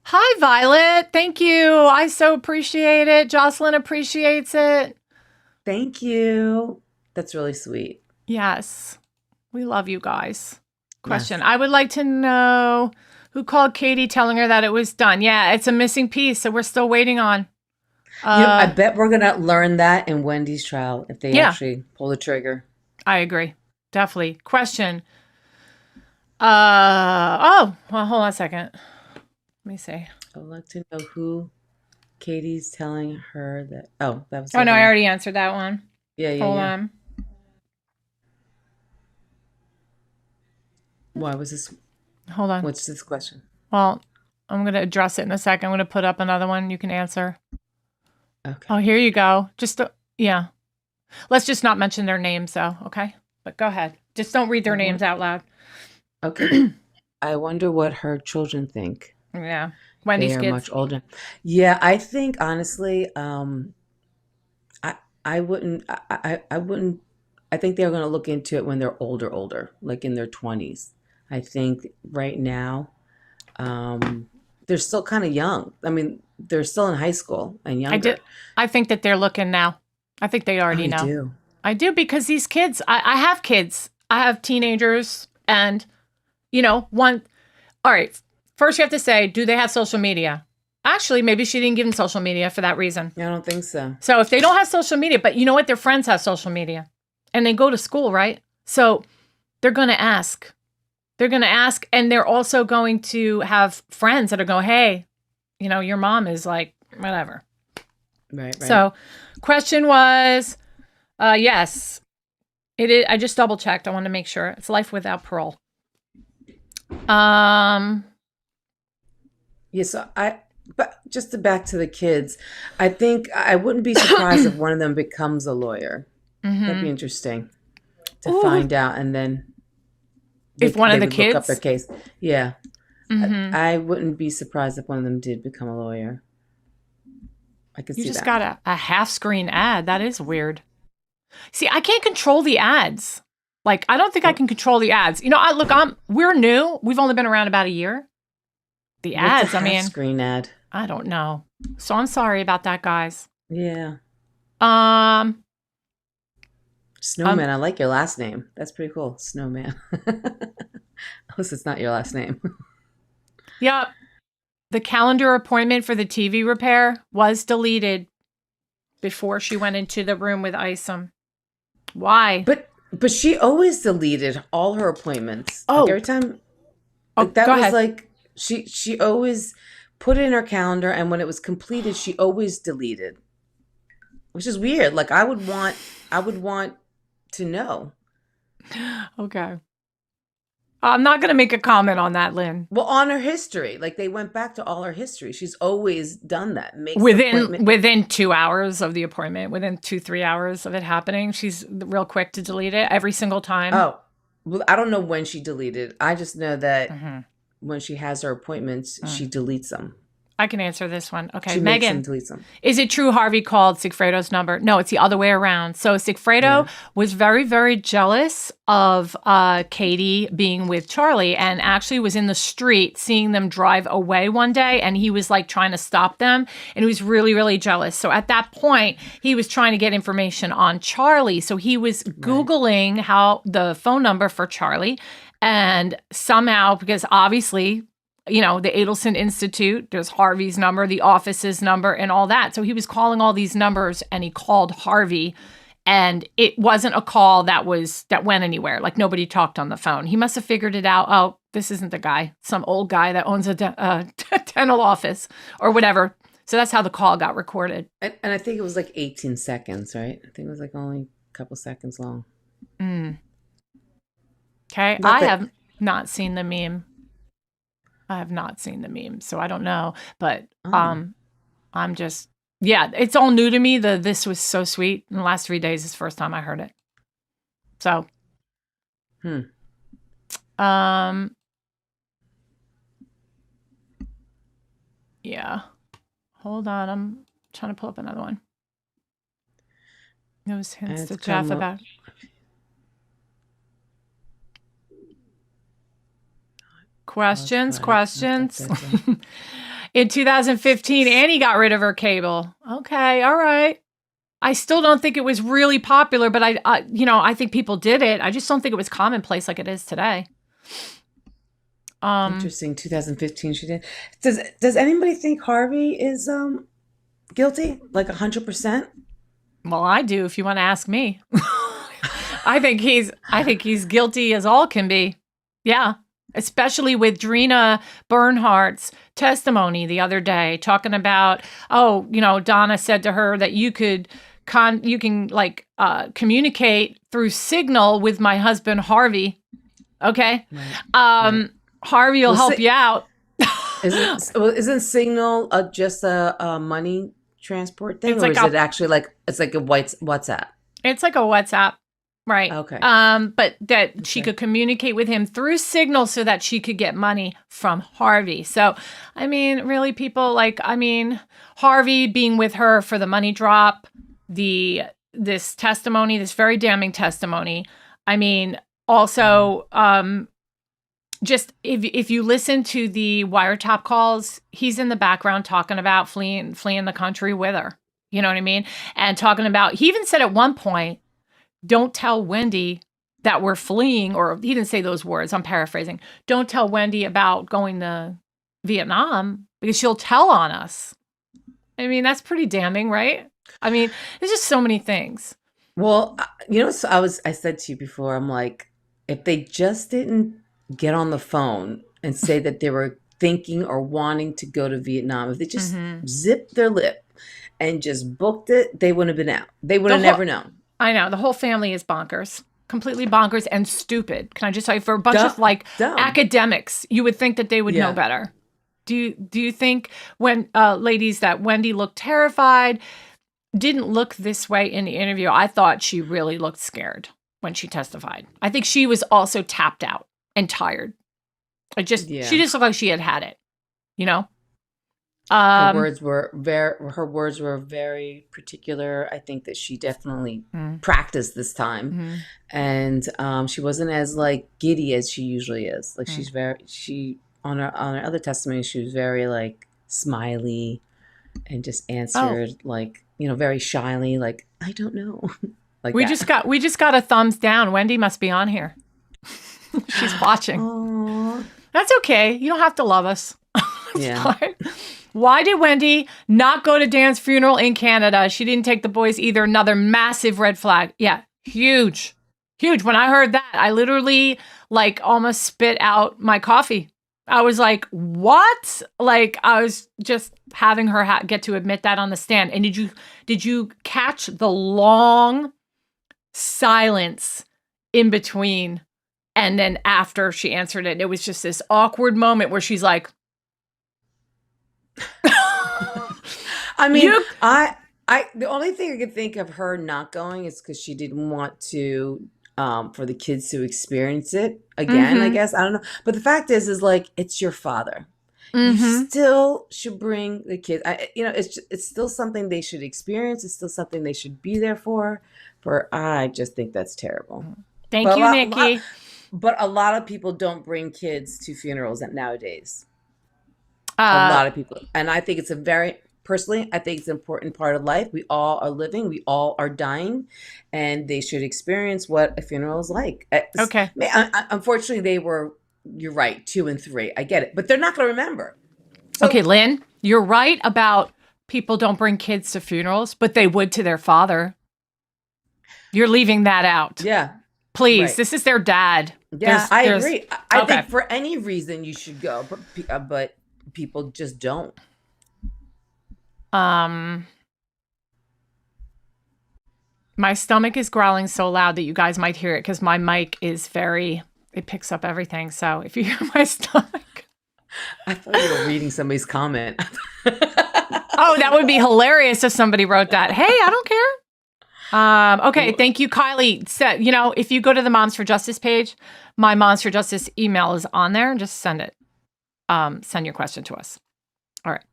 Hi, Violet. Thank you. I so appreciate it. Jocelyn appreciates it. Thank you. That's really sweet. Yes. We love you guys. Question. Yes. I would like to know who called Katie telling her that it was done. Yeah, it's a missing piece, so we're still waiting on. I bet we're going to learn that in Wendy's trial if they actually pull the trigger. I agree. Definitely. Question. Well, hold on a second. Let me see. I'd like to know who Katie's telling her that. Oh, that was. Oh, no, I already answered that one. Yeah. Hold on. Why was this? Hold on. What's this question? Well, I'm going to address it in a second. I'm going to put up another one you can answer. Okay. Oh, here you go. Yeah. Let's just not mention their names, though, okay? But go ahead. Just don't read their names out loud. Okay. I wonder what her children think. Yeah. Wendy's they are kids. Much older. Yeah, I think, honestly, I I wouldn't. I wouldn't. I think they're going to look into it when they're older, like in their 20s. I think right now, they're still kind of young. I mean, they're still in high school and younger. I think that they're looking now. I think they already know. Do. I do, because these kids, I have kids. I have teenagers, and, you know, all right, first you have to say, do they have social media? Actually, maybe she didn't give them social media for that reason. I don't think so. So if they don't have social media, but you know what? Their friends have social media, and they go to school, right? So they're going to ask. They're going to ask, and they're also going to have friends that are going, hey, you know, your mom is like, whatever. Right. So question was, yes, it is. I just double checked. I want to make sure it's life without parole. Yeah. So but just back to the kids, I think I wouldn't be surprised if one of them becomes a lawyer. Mm-hmm. That'd be interesting to find out, and then if one of the kids look up their case. Yeah. Mm-hmm. I wouldn't be surprised if one of them did become a lawyer. I could see that. You just got a half-screen ad. That is weird. See, I can't control the ads. Like, I don't think I can control the ads. You know, we're new. We've only been around about a year. The ads, What's a half-screen ad? I don't know. So I'm sorry about that, guys. Yeah. Snowman. I like your last name. That's pretty cool. Snowman. Unless it's not your last name. Yep. The calendar appointment for the TV repair was deleted before she went into the room with Isom. Why? But she always deleted all her appointments. Oh. Like every time. Like that go was ahead. like she always put it in her calendar, and when it was completed, she always deleted. Which is weird. Like I would want to know. Okay. I'm not going to make a comment on that, Lynn. Well, on her history, like they went back to all her history. She's always done that. Within 2 hours of the appointment, within 2-3 hours of it happening, she's real quick to delete it every single time. Oh, well, I don't know when she deleted. I just know that when she has her appointments, she deletes them. I can answer this one. Okay, she Megan, deletes them. Is it true Harvey called Sigfredo's number? No, it's the other way around. So Sigfredo was very, very jealous of Katie being with Charlie, and actually was in the street seeing them drive away one day, and he was like trying to stop them, and he was really, really jealous. So at that point, he was trying to get information on Charlie. So he was Googling how the phone number for Charlie, and somehow, because obviously, you know, the Adelson Institute, there's Harvey's number, the office's number, and all that. So he was calling all these numbers, and he called Harvey, and it wasn't a call that went anywhere. Like nobody talked on the phone. He must have figured it out. Oh, this isn't the guy, some old guy that owns a dental office or whatever. So that's how the call got recorded. And I think it was like 18 seconds, right? I think it was like only a couple seconds long. Okay. I have not seen the meme. So I don't know. But I'm just, it's all new to me. This was so sweet. In the last 3 days is the first time I heard it. So, yeah. Hold on. I'm trying to pull up another one. There was hints to Jeff about... Questions. In 2015, Annie got rid of her cable. Okay, all right. I still don't think it was really popular, but I think people did it. I just don't think it was commonplace like it is today. Interesting. 2015, she did. Does anybody think Harvey is guilty? Like 100%? Well, I do. If you want to ask me, I think he's guilty as all can be. Yeah. Especially with Drina Bernhardt's testimony the other day, talking about, Donna said to her that you can communicate through Signal with my husband Harvey. Okay, right. Harvey will help you out. Isn't Signal just a money transport thing, or is it actually it's like a WhatsApp? It's like a WhatsApp. Right. Okay. But that she could communicate with him through Signal so that she could get money from Harvey. So, I mean, really, people Harvey being with her for the money drop, the this testimony, this very damning testimony. I mean, also, just if you listen to the wiretap calls, he's in the background talking about fleeing the country with her. You know what I mean? And talking about, he even said at one point, don't tell Wendy that we're fleeing, or he didn't say those words, I'm paraphrasing. Don't tell Wendy about going to Vietnam because she'll tell on us. I mean, that's pretty damning, right? I mean, there's just so many things. Well, so I said to you before, I'm like, if they just didn't get on the phone and say that they were thinking or wanting to go to Vietnam, if they just zipped their lip and just booked it, they wouldn't have been out. They would have never known. I know. The whole family is bonkers. Completely bonkers and stupid. Can I just tell you, for a bunch of dumb academics, you would think that they would know better. Do you think, when ladies, that Wendy looked terrified, didn't look this way in the interview? I thought she really looked scared when she testified. I think she was also tapped out and tired. She just looked like she had it, you know? Her words were very particular. I think that she definitely practiced this time, and she wasn't as like giddy as she usually is. Like she on her other testimony, she was very like smiley, and just answered like, very shyly, like, I don't know. Like we just got a thumbs down. Wendy must be on here. She's watching. Aww. That's okay. You don't have to love us. Yeah. Why did Wendy not go to Dan's funeral in Canada? She didn't take the boys either. Another massive red flag. Yeah, huge. Huge. When I heard that, I literally like almost spit out my coffee. I was like, what? Like, I was just having her get to admit that on the stand. And did you catch the long silence in between? And then after she answered it, it was just this awkward moment where she's like, I mean, the only thing I could think of her not going is because she didn't want to, for the kids to experience it again, I guess. I don't know. But the fact is like, it's your father. You still should bring the kids. It's still something they should experience. It's still something they should be there for. I just think that's terrible. Thank you, Nikki. But a lot of people don't bring kids to funerals nowadays. A lot of people. And I think it's personally, I think it's an important part of life. We all are living. We all are dying. And they should experience what a funeral is like. Okay. Unfortunately, you're right, 2 and 3. I get it. But they're not going to remember. So, okay, Lynn, you're right about people don't bring kids to funerals, but they would to their father. You're leaving that out. Yeah. Please, right. This is their dad. Yeah, I agree. I think for any reason you should go, but people just don't. My stomach is growling so loud that you guys might hear it because my mic is it picks up everything. So if you hear my stomach. I thought you were reading somebody's comment. Oh, that would be hilarious if somebody wrote that. Hey, I don't care. Okay, thank you, Kylie. Said, if you go to the Moms for Justice page, my Moms for Justice email is on there, and just send it. Send your question to us. All right.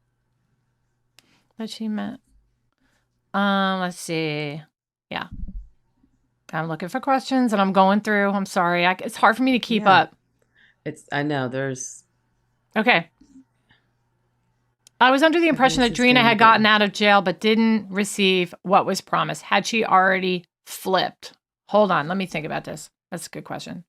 What she meant? Let's see. Yeah, I'm looking for questions, and I'm going through. I'm sorry, it's hard for me to keep up. I know there's. Okay. I was under the impression that Drina had gotten out of jail but didn't receive what was promised. Had she already flipped? Hold on. Let me think about this. That's a good question.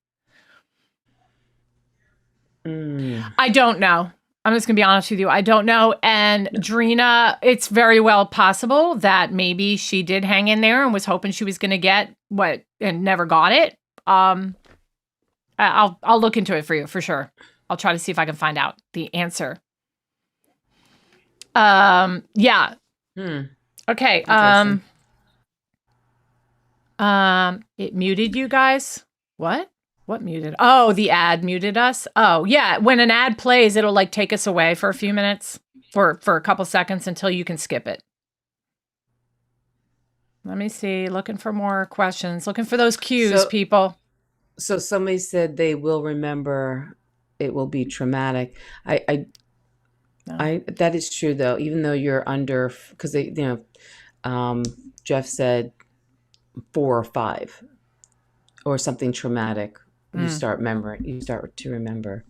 I don't know. I'm just going to be honest with you. I don't know. And Drina, it's very well possible that maybe she did hang in there and was hoping she was going to get what and never got it. I'll look into it for you for sure. I'll try to see if I can find out the answer. Yeah. Okay. It muted you guys. What muted? Oh, the ad muted us. Oh, yeah. When an ad plays, it'll like take us away for a few minutes for a couple seconds until you can skip it. Let me see. Looking for more questions. Looking for those cues, people. So somebody said they will remember. It will be traumatic. That is true though. Even though you're under, because Jeff said 4 or 5, or something traumatic. You start to remember,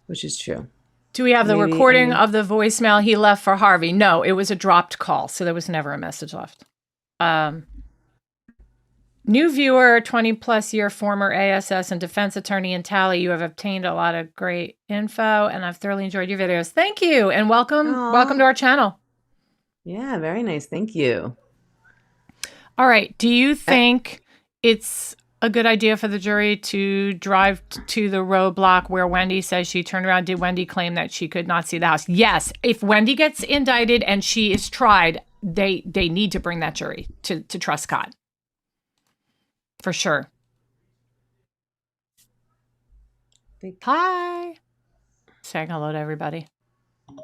which is true. Do we have the Maybe, recording of the voicemail he left for Harvey? No, it was a dropped call, so there was never a message left. New viewer, 20-plus year former ASS and defense attorney in Tally. You have obtained a lot of great info, and I've thoroughly enjoyed your videos. Thank you, and welcome to our channel. Yeah, very nice. Thank you. All right. Do you think it's a good idea for the jury to drive to the roadblock where Wendy says she turned around? Did Wendy claim that she could not see the house? Yes. If Wendy gets indicted and she is tried, they need to bring that jury to trust Scott. For sure. Hi. Saying hello to everybody.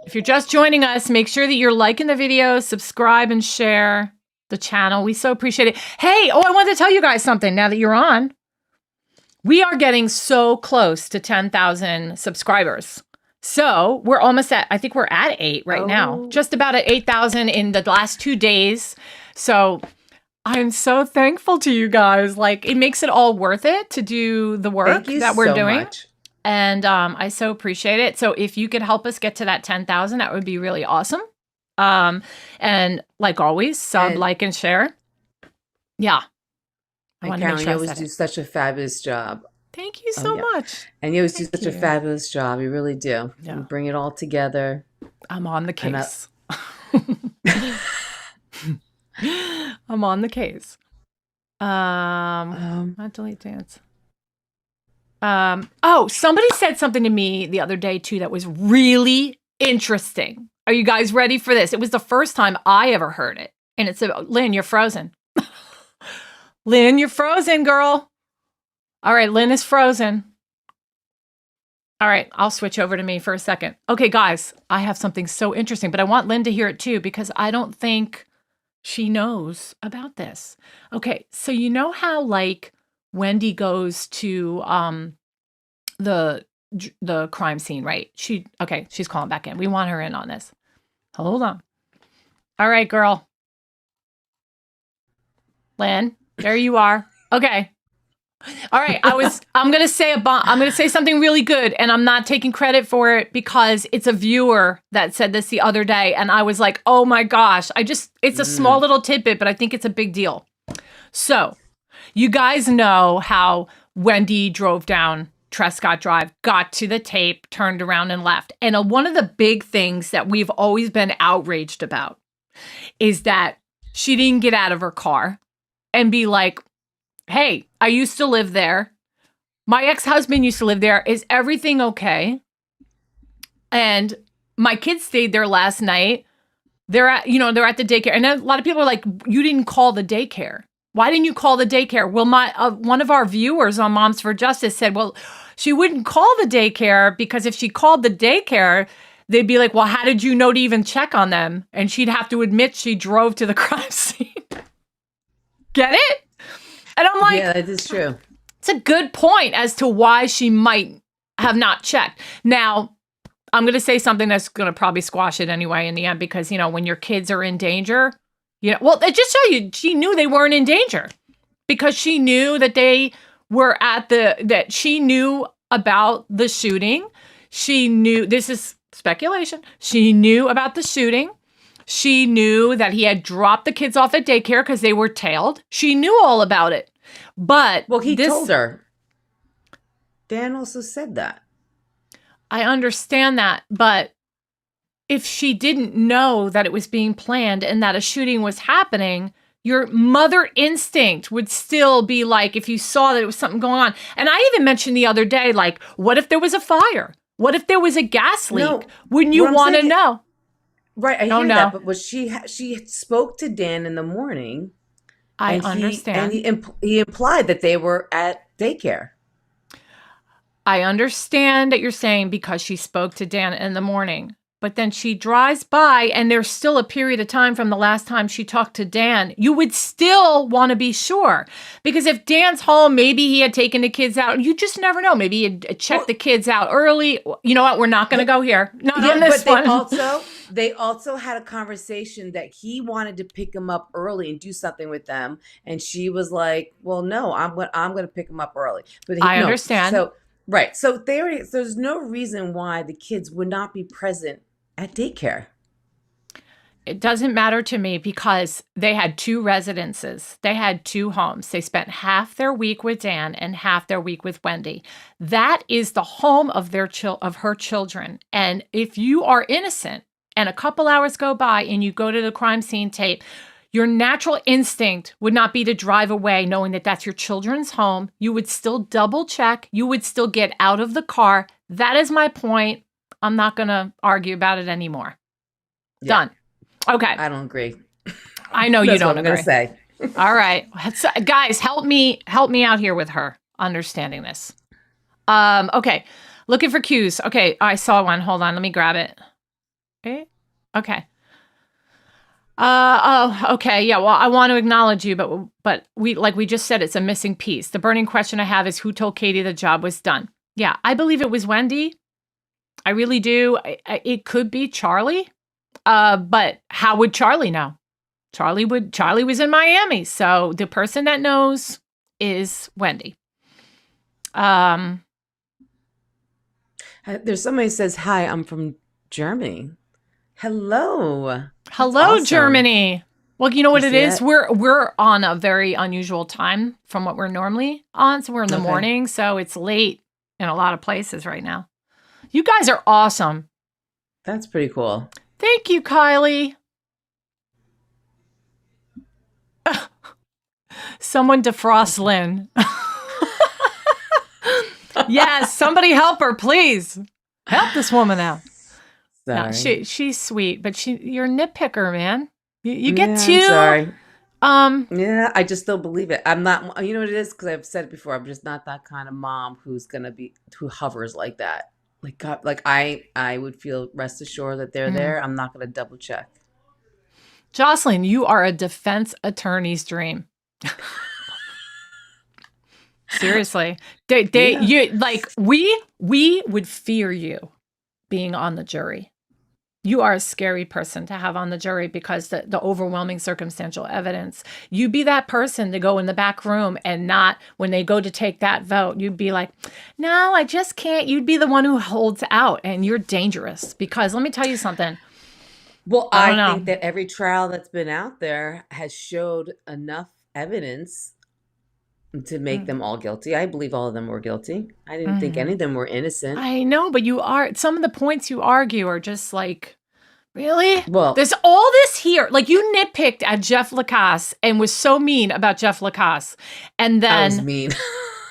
If you're just joining us, make sure that you're liking the video, subscribe, and share the channel. We so appreciate it. Hey, I wanted to tell you guys something now that you're on. We are getting so close to 10,000 subscribers. So we're almost at, I think we're at 8 right now. Just about at 8,000 in the last 2 days. So I'm so thankful to you guys. Like, it makes it all worth it to do the work that we're doing. Much. And I so appreciate it. So if you could help us get to that 10,000, that would be really awesome. And like always, like, and share. Yeah. Carolyn, you always do such a fabulous job. Thank you so much. And you always do such a fabulous job. You really do. Yeah. You bring it all together. I'm on the case. I'm on the case. Not delete dance. Somebody said something to me the other day too that was really interesting. Are you guys ready for this? It was the first time I ever heard it. And it said, Lynn, you're frozen. Lynn, you're frozen, girl. All right, Lynn is frozen. All right, I'll switch over to me for a second. Okay, guys, I have something so interesting, but I want Lynn to hear it too because I don't think she knows about this. Okay, so you know how like Wendy goes to the crime scene, right? She's calling back in. We want her in on this. Hold on. All right, girl. Lynn, there you are. Okay. All right. I'm going to say something really good, and I'm not taking credit for it because it's a viewer that said this the other day, and I was like, oh my gosh. It's a small little tidbit, but I think it's a big deal. So, you guys know how Wendy drove down Trescott Drive, got to the tape, turned around and left. And one of the big things that we've always been outraged about is that she didn't get out of her car and be like, hey, I used to live there. My ex-husband used to live there. Is everything okay? And my kids stayed there last night. They're at the daycare. And a lot of people are like, you didn't call the daycare. Why didn't you call the daycare? Well, one of our viewers on Moms for Justice said, well, she wouldn't call the daycare because if she called the daycare, they'd be like, well, how did you know to even check on them? And she'd have to admit she drove to the crime scene. Get it? And I'm like, yeah, that is true. It's a good point as to why she might have not checked. Now, I'm going to say something that's going to probably squash it anyway in the end because, when your kids are in danger, well, it just show you she knew they weren't in danger because she knew that they were that she knew about the shooting. She knew, this is speculation. She knew about the shooting. She knew that he had dropped the kids off at daycare because they were tailed. She knew all about it. But he told her. Dan also said that. I understand that, but if she didn't know that it was being planned and that a shooting was happening, your mother instinct would still be like, if you saw that there was something going on. And I even mentioned the other day, like, what if there was a fire? What if there was a gas leak? No, wouldn't you want to know? Right, I hear that, but she spoke to Dan in the morning. I understand. He implied that they were at daycare. I understand that you're saying because she spoke to Dan in the morning. but then she drives by and there's still a period of time from the last time she talked to Dan, you would still want to be sure. Because if Dan's home, maybe he had taken the kids out. You just never know. Maybe he had checked the kids out early. You know what? We're not going to go here. Not on this one. They also had a conversation that he wanted to pick him up early and do something with them. And she was like, well, no, I'm going to pick him up early. But I understand. So, right. So there's no reason why the kids would not be present at daycare. It doesn't matter to me because they had 2 residences. They had 2 homes. They spent half their week with Dan and half their week with Wendy. That is the home of her children. And if you are innocent and a couple hours go by and you go to the crime scene tape, your natural instinct would not be to drive away knowing that that's your children's home. You would still double check. You would still get out of the car. That is my point. I'm not going to argue about it anymore. Yeah. Done. Okay. I don't agree. I know you don't agree. That's what I'm going to say. All right. Guys, help me out here with her understanding this. Okay. Looking for cues. Okay. I saw one. Hold on. Let me grab it. Okay. Okay. Yeah. Well, I want to acknowledge you, but we just said, it's a missing piece. The burning question I have is who told Katie the job was done? Yeah. I believe it was Wendy. I really do. It could be Charlie. But how would Charlie know? Charlie was in Miami. So the person that knows is Wendy. There's somebody who says, hi, I'm from Germany. Hello, awesome. Germany. Well, you know what it is? We're on a very unusual time from what we're normally on. So we're in the morning. So it's late in a lot of places right now. You guys are awesome. That's pretty cool. Thank you, Kylie. Someone defrost Lynn. Yes, somebody help her, please. Help this woman out. No, she's sweet, but you're a nitpicker, man. You get too. I'm sorry. Yeah, I just don't believe it. I'm not. You know what it is? Because I've said it before. I'm just not that kind of mom who hovers like that. Like God, like I would feel rest assured that they're there. I'm not going to double check. Jocelyn, you are a defense attorney's dream. Seriously, we would fear you being on the jury. You are a scary person to have on the jury because the overwhelming circumstantial evidence. You be that person to go in the back room and not, when they go to take that vote, you'd be like, no, I just can't. You'd be the one who holds out, and you're dangerous because let me tell you something. Well, I think that every trial that's been out there has showed enough evidence to make them all guilty. I believe all of them were guilty. I didn't think any of them were innocent. I know, but some of the points you argue are just like, really? Well, there's all this here. Like you nitpicked at Jeff Lacasse and was so mean about Jeff Lacasse. And then I was mean.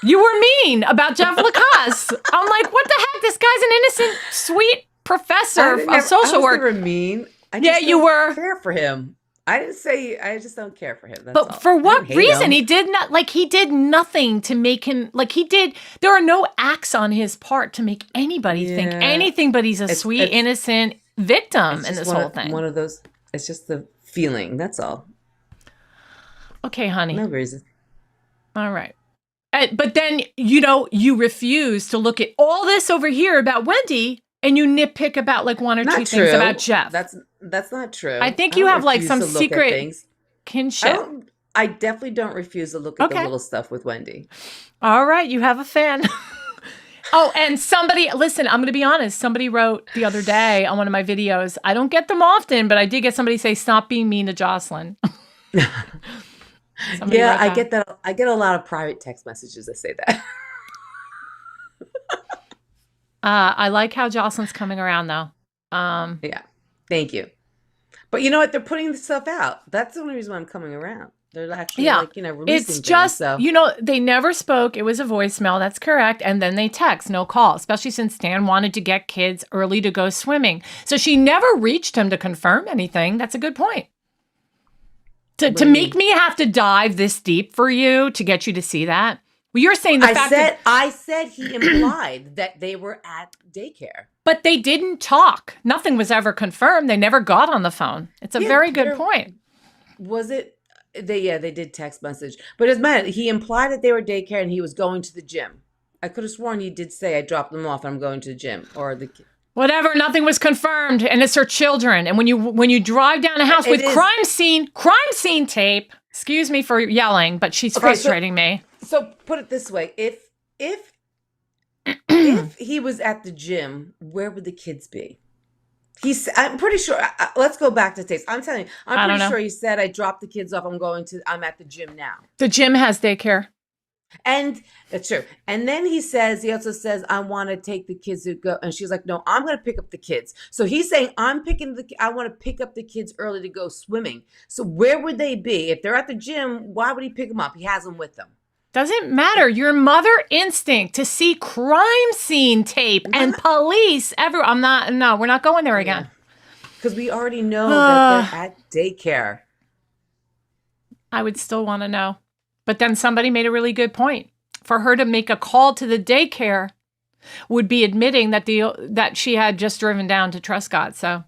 You were mean about Jeff Lacasse. I'm like, what the heck? This guy's an innocent, sweet professor of social work. I was never mean. You were. Care for him. I didn't say. I just don't care for him. That's but all. For what reason? He did nothing to make him there are no acts on his part to make anybody think anything. But he's a sweet, innocent victim in this whole thing. One of those. It's just the feeling. That's all. Okay, honey. No reason. All right. But then you refuse to look at all this over here about Wendy. And you nitpick about like one or two things about Jeff. That's not true. I think you have like some secret kinship. I definitely don't refuse to look at the little stuff with Wendy. All right. You have a fan. Oh, and listen, I'm going to be honest. Somebody wrote the other day on one of my videos. I don't get them often, but I did get somebody say, stop being mean to Jocelyn. Yeah, I get that. I get a lot of private text messages that say that. I like how Jocelyn's coming around, though. Yeah, thank you. But you know what? They're putting the stuff out. That's the only reason why I'm coming around. They're actually releasing it's just, things, they never spoke. It was a voicemail. That's correct. And then they text, no call, especially since Stan wanted to get kids early to go swimming. So she never reached him to confirm anything. That's a good point. To make me have to dive this deep for you to get you to see that. Well, you're saying I said he implied that they were at daycare. But they didn't talk. Nothing was ever confirmed. They never got on the phone. It's a very good point. Was it? They did text message. But it doesn't matter. He implied that they were daycare and he was going to the gym. I could have sworn he did say, I dropped them off and I'm going to the gym. Or the whatever, nothing was confirmed. And it's her children. And when you drive down a house with crime scene tape, excuse me for yelling, but she's frustrating me. So put it this way. If he was at the gym, where would the kids be? I'm pretty sure. Let's go back to tapes. I'm telling you, I'm pretty sure he said, I dropped the kids off. I'm at the gym now. The gym has daycare. And that's true. And then he also says, I want to take the kids to go. And she's like, no, I'm going to pick up the kids. So he's saying, I want to pick up the kids early to go swimming. So where would they be? If they're at the gym, why would he pick them up? He has them with them. Doesn't matter. Your mother instinct to see crime scene tape and police everywhere. We're not going there again. Because we already know that they're at daycare. I would still want to know. But then somebody made a really good point. For her to make a call to the daycare would be admitting that she had just driven down to Truscott. So,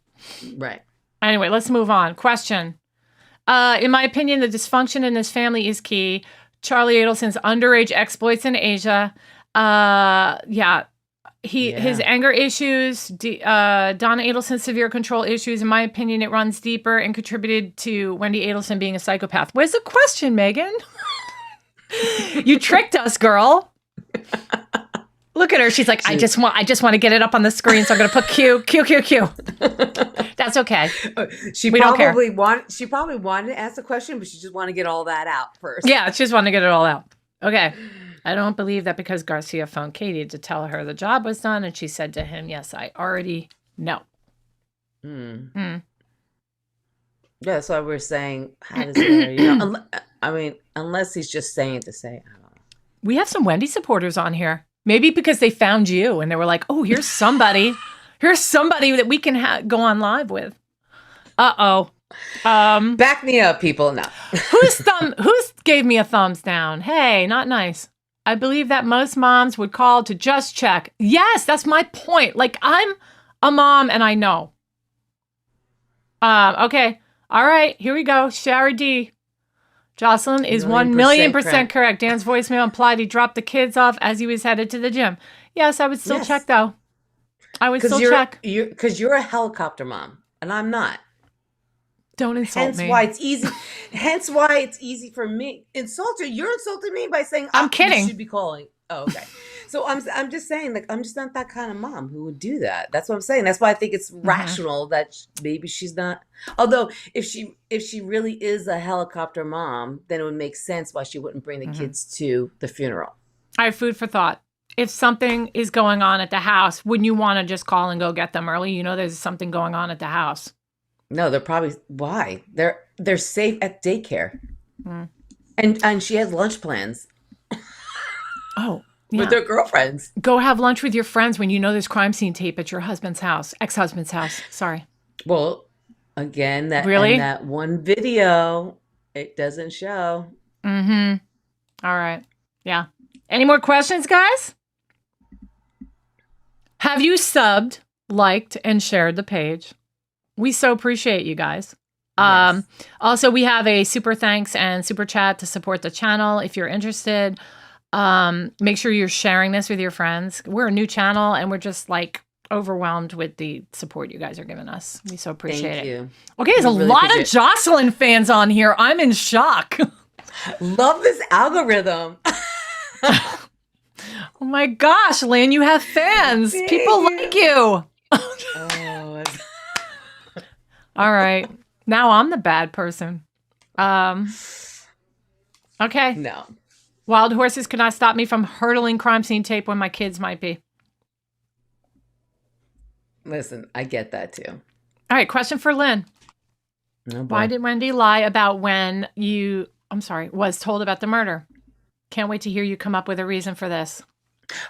right. Anyway, let's move on. Question. In my opinion, the dysfunction in this family is key. Charlie Adelson's underage exploits in Asia. His anger issues, Donna Adelson's severe control issues. In my opinion, it runs deeper and contributed to Wendy Adelson being a psychopath. Where's the question, Megan? You tricked us, girl. Look at her. She's like, I just want to get it up on the screen, so I'm going to put Q. That's okay. She probably wanted to ask the question, but she just wanted to get all that out first. Yeah, she just wanted to get it all out. Okay. I don't believe that because Garcia phoned Katie to tell her the job was done, and she said to him, yes, I already know. Yeah, that's why we're saying, how does it, unless he's just saying it to say, I don't know. We have some Wendy supporters on here. Maybe because they found you and they were like, oh, here's somebody that we can go on live with. Uh-oh. Back me up, people. No. Who's gave me a thumbs down? Hey, not nice. I believe that most moms would call to just check. Yes, that's my point. Like, I'm a mom and I know. Okay. All right. Here we go. Shari D. Jocelyn is 1,000,000% correct. Dan's voicemail implied he dropped the kids off as he was headed to the gym. Yes, I would still check, though. I would still check. Because you're a helicopter mom, and I'm not. Don't insult me. Hence why it's easy for me. You're insulting me by saying, I'm kidding. You should be calling. Oh, okay. So I'm just saying, like, I'm just not that kind of mom who would do that. That's what I'm saying. That's why I think it's rational that maybe she's not. Although if she really is a helicopter mom, then it would make sense why she wouldn't bring the kids to the funeral. I have food for thought. If something is going on at the house, wouldn't you want to just call and go get them early? You know, there's something going on at the house. No, they're probably why they're safe at daycare, and she has lunch plans. Oh. Yeah. With their girlfriends. Go have lunch with your friends when you know there's crime scene tape at your husband's house, ex-husband's house. Sorry. Well, again, really? That one video, it doesn't show. All right. Yeah. Any more questions, guys? Have you subbed, liked, and shared the page? We so appreciate you guys. Yes. Also, we have a super thanks and super chat to support the channel if you're interested. Make sure you're sharing this with your friends. We're a new channel and we're just like overwhelmed with the support you guys are giving us. We so appreciate Thank you. Okay, there's a lot of Jocelyn fans on here. I'm in shock. Love this algorithm. Oh my gosh, Lynn, you have fans. People like you. All right. Now I'm the bad person. Okay. No. Wild horses could not stop me from hurdling crime scene tape when my kids might be. Listen, I get that too. All right, question for Lynn. Oh, why did Wendy lie about when was told about the murder? Can't wait to hear you come up with a reason for this.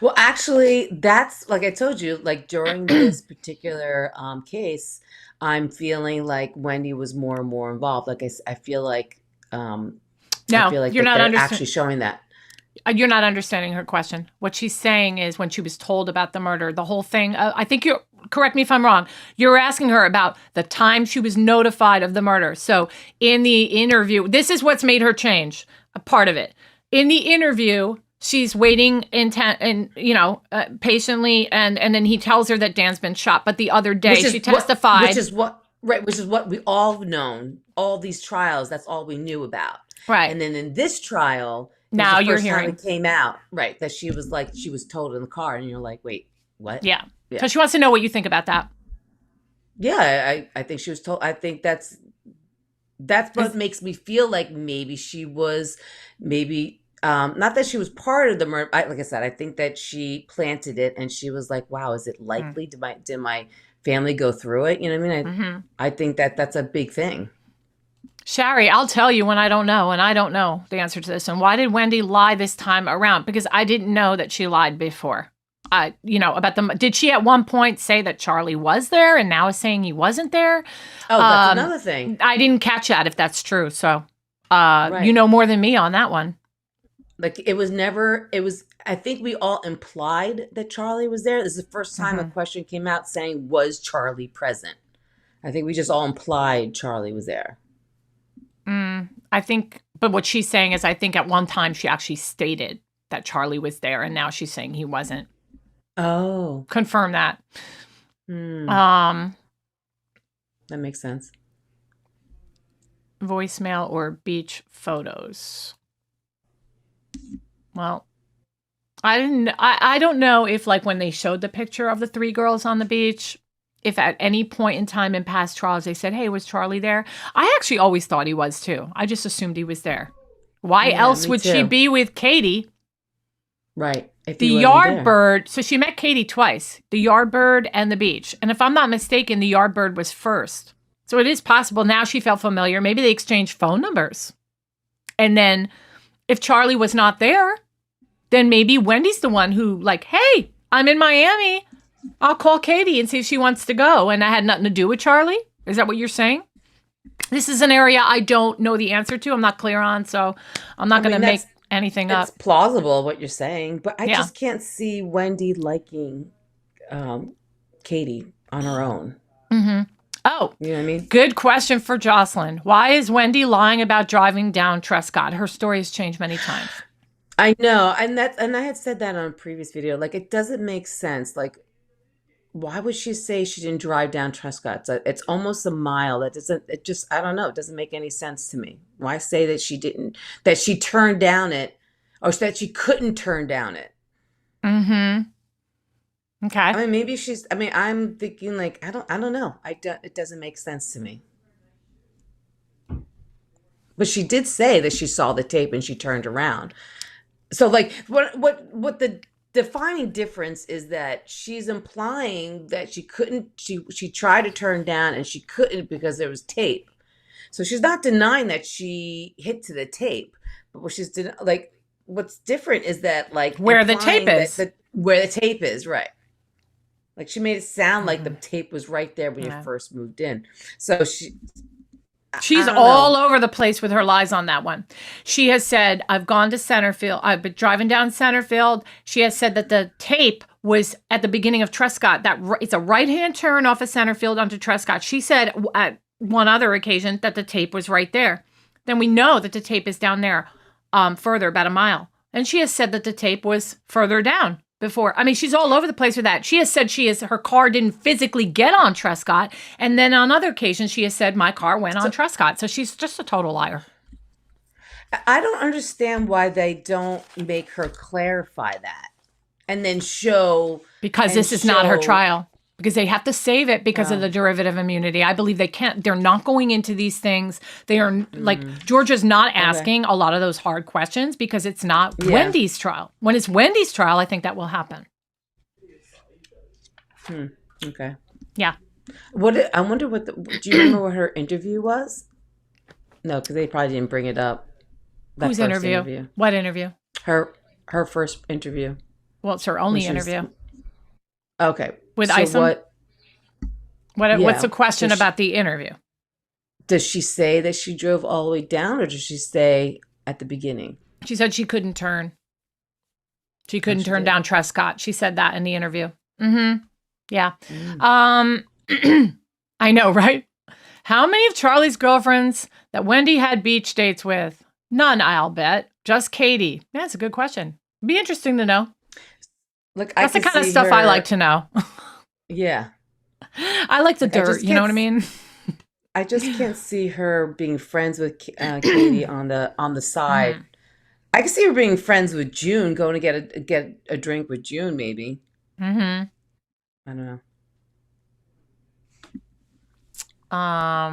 Well, actually, that's like I told you, like during this particular case, I'm feeling like Wendy was more and more involved. Like I feel like, no, you're not actually showing that. You're not understanding her question. What she's saying is when she was told about the murder, the whole thing, I think you're, correct me if I'm wrong, you're asking her about the time she was notified of the murder. So in the interview, this is what's made her change, a part of it. In the interview, she's waiting patiently, and then he tells her that Dan's been shot. But the other day she testified. Which is what we all known. All these trials, that's all we knew about. Right. And then in this trial, now you're first hearing time it came out, right, that she was told in the car, and you're like, wait, what? Yeah. So she wants to know what you think about that. Yeah, I think she was told. I think that's what makes me feel like maybe she was, not that she was part of the murder. Like I said, I think that she planted it, and she was like, wow, is it likely? Did my family go through it? You know what I mean? I think that's a big thing. Shari, I'll tell you when I don't know, and I don't know the answer to this. And why did Wendy lie this time around? Because I didn't know that she lied before. About did she at one point say that Charlie was there and now is saying he wasn't there? Oh, that's another thing. I didn't catch that if that's true. So, you know more than me on that one. Like I think we all implied that Charlie was there. This is the first time a question came out saying, was Charlie present? I think we just all implied Charlie was there. I think, but what she's saying is, I think at one time she actually stated that Charlie was there, and now she's saying he wasn't. Oh. Confirm that. That makes sense. Voicemail or beach photos. Well, I don't know if, like, when they showed the picture of the three girls on the beach, if at any point in time in past trials they said, hey, was Charlie there? I actually always thought he was too. I just assumed he was there. Why else would she be with Katie? Right. The Yardbird. So she met Katie twice, the Yardbird and the beach. And if I'm not mistaken, the Yardbird was first. So it is possible now she felt familiar. Maybe they exchanged phone numbers. And then if Charlie was not there, then maybe Wendy's the one who, like, hey, I'm in Miami. I'll call Katie and see if she wants to go. And I had nothing to do with Charlie. Is that what you're saying? This is an area I don't know the answer to. I'm not clear on, so I'm not going to make anything up. It's plausible what you're saying, but I just can't see Wendy liking Katie on her own. Oh, you know what I mean? Good question for Jocelyn. Why is Wendy lying about driving down Trescott? Her story has changed many times. I know, and I had said that on a previous video. Like, it doesn't make sense. Like, why would she say she didn't drive down Trescott? It's almost a mile. I don't know. It doesn't make any sense to me. Why say that she didn't, that she turned down it, or that she couldn't turn down it? Okay. I mean, maybe I'm thinking, like, I don't know. It doesn't make sense to me. But she did say that she saw the tape and she turned around. So, like, what the defining difference is that she's implying that she couldn't, she tried to turn down and she couldn't because there was tape. So she's not denying that she hit to the tape, but what's different is that, like, where the tape is, where the tape is, right? Like, she made it sound like the tape was right there when you first moved in. So she's all over the place with her lies on that one. She has said, I've gone to Centerfield. I've been driving down Centerfield. She has said that the tape was at the beginning of Trescott. That it's a right-hand turn off of Centerfield onto Trescott. She said at one other occasion that the tape was right there. Then we know that the tape is down there further, about a mile. And she has said that the tape was further down before. I mean, she's all over the place with that. She has said her car didn't physically get on Trescott. And then on other occasions, she has said, my car went on Trescott. So she's just a total liar. I don't understand why they don't make her clarify that and then show. Because this is not her trial. Because they have to save it because of the derivative immunity. I believe they can't. They're not going into these things. They are like, Georgia's not asking a lot of those hard questions because it's not Wendy's trial. When it's Wendy's trial, I think that will happen. Okay. Yeah. I wonder do you remember what her interview was? No, because they probably didn't bring it up. Whose interview? What interview? Her first interview. Well, it's her only interview. Okay. With Isom? What's the question about the interview? Does she say that she drove all the way down, or does she say at the beginning? She said she couldn't turn. She couldn't turn did. down Trescott. She said that in the interview. Mm-hmm. Yeah. I know, right? How many of Charlie's girlfriends that Wendy had beach dates with? None, I'll bet. Just Katie. Yeah, that's a good question. Be interesting to know. Look, That's the kind of stuff I like to know. Yeah. I like the dirt, you know what I mean? I just can't see her being friends with Katie on the side. I can see her being friends with June, going to get a drink with June, maybe. I don't know.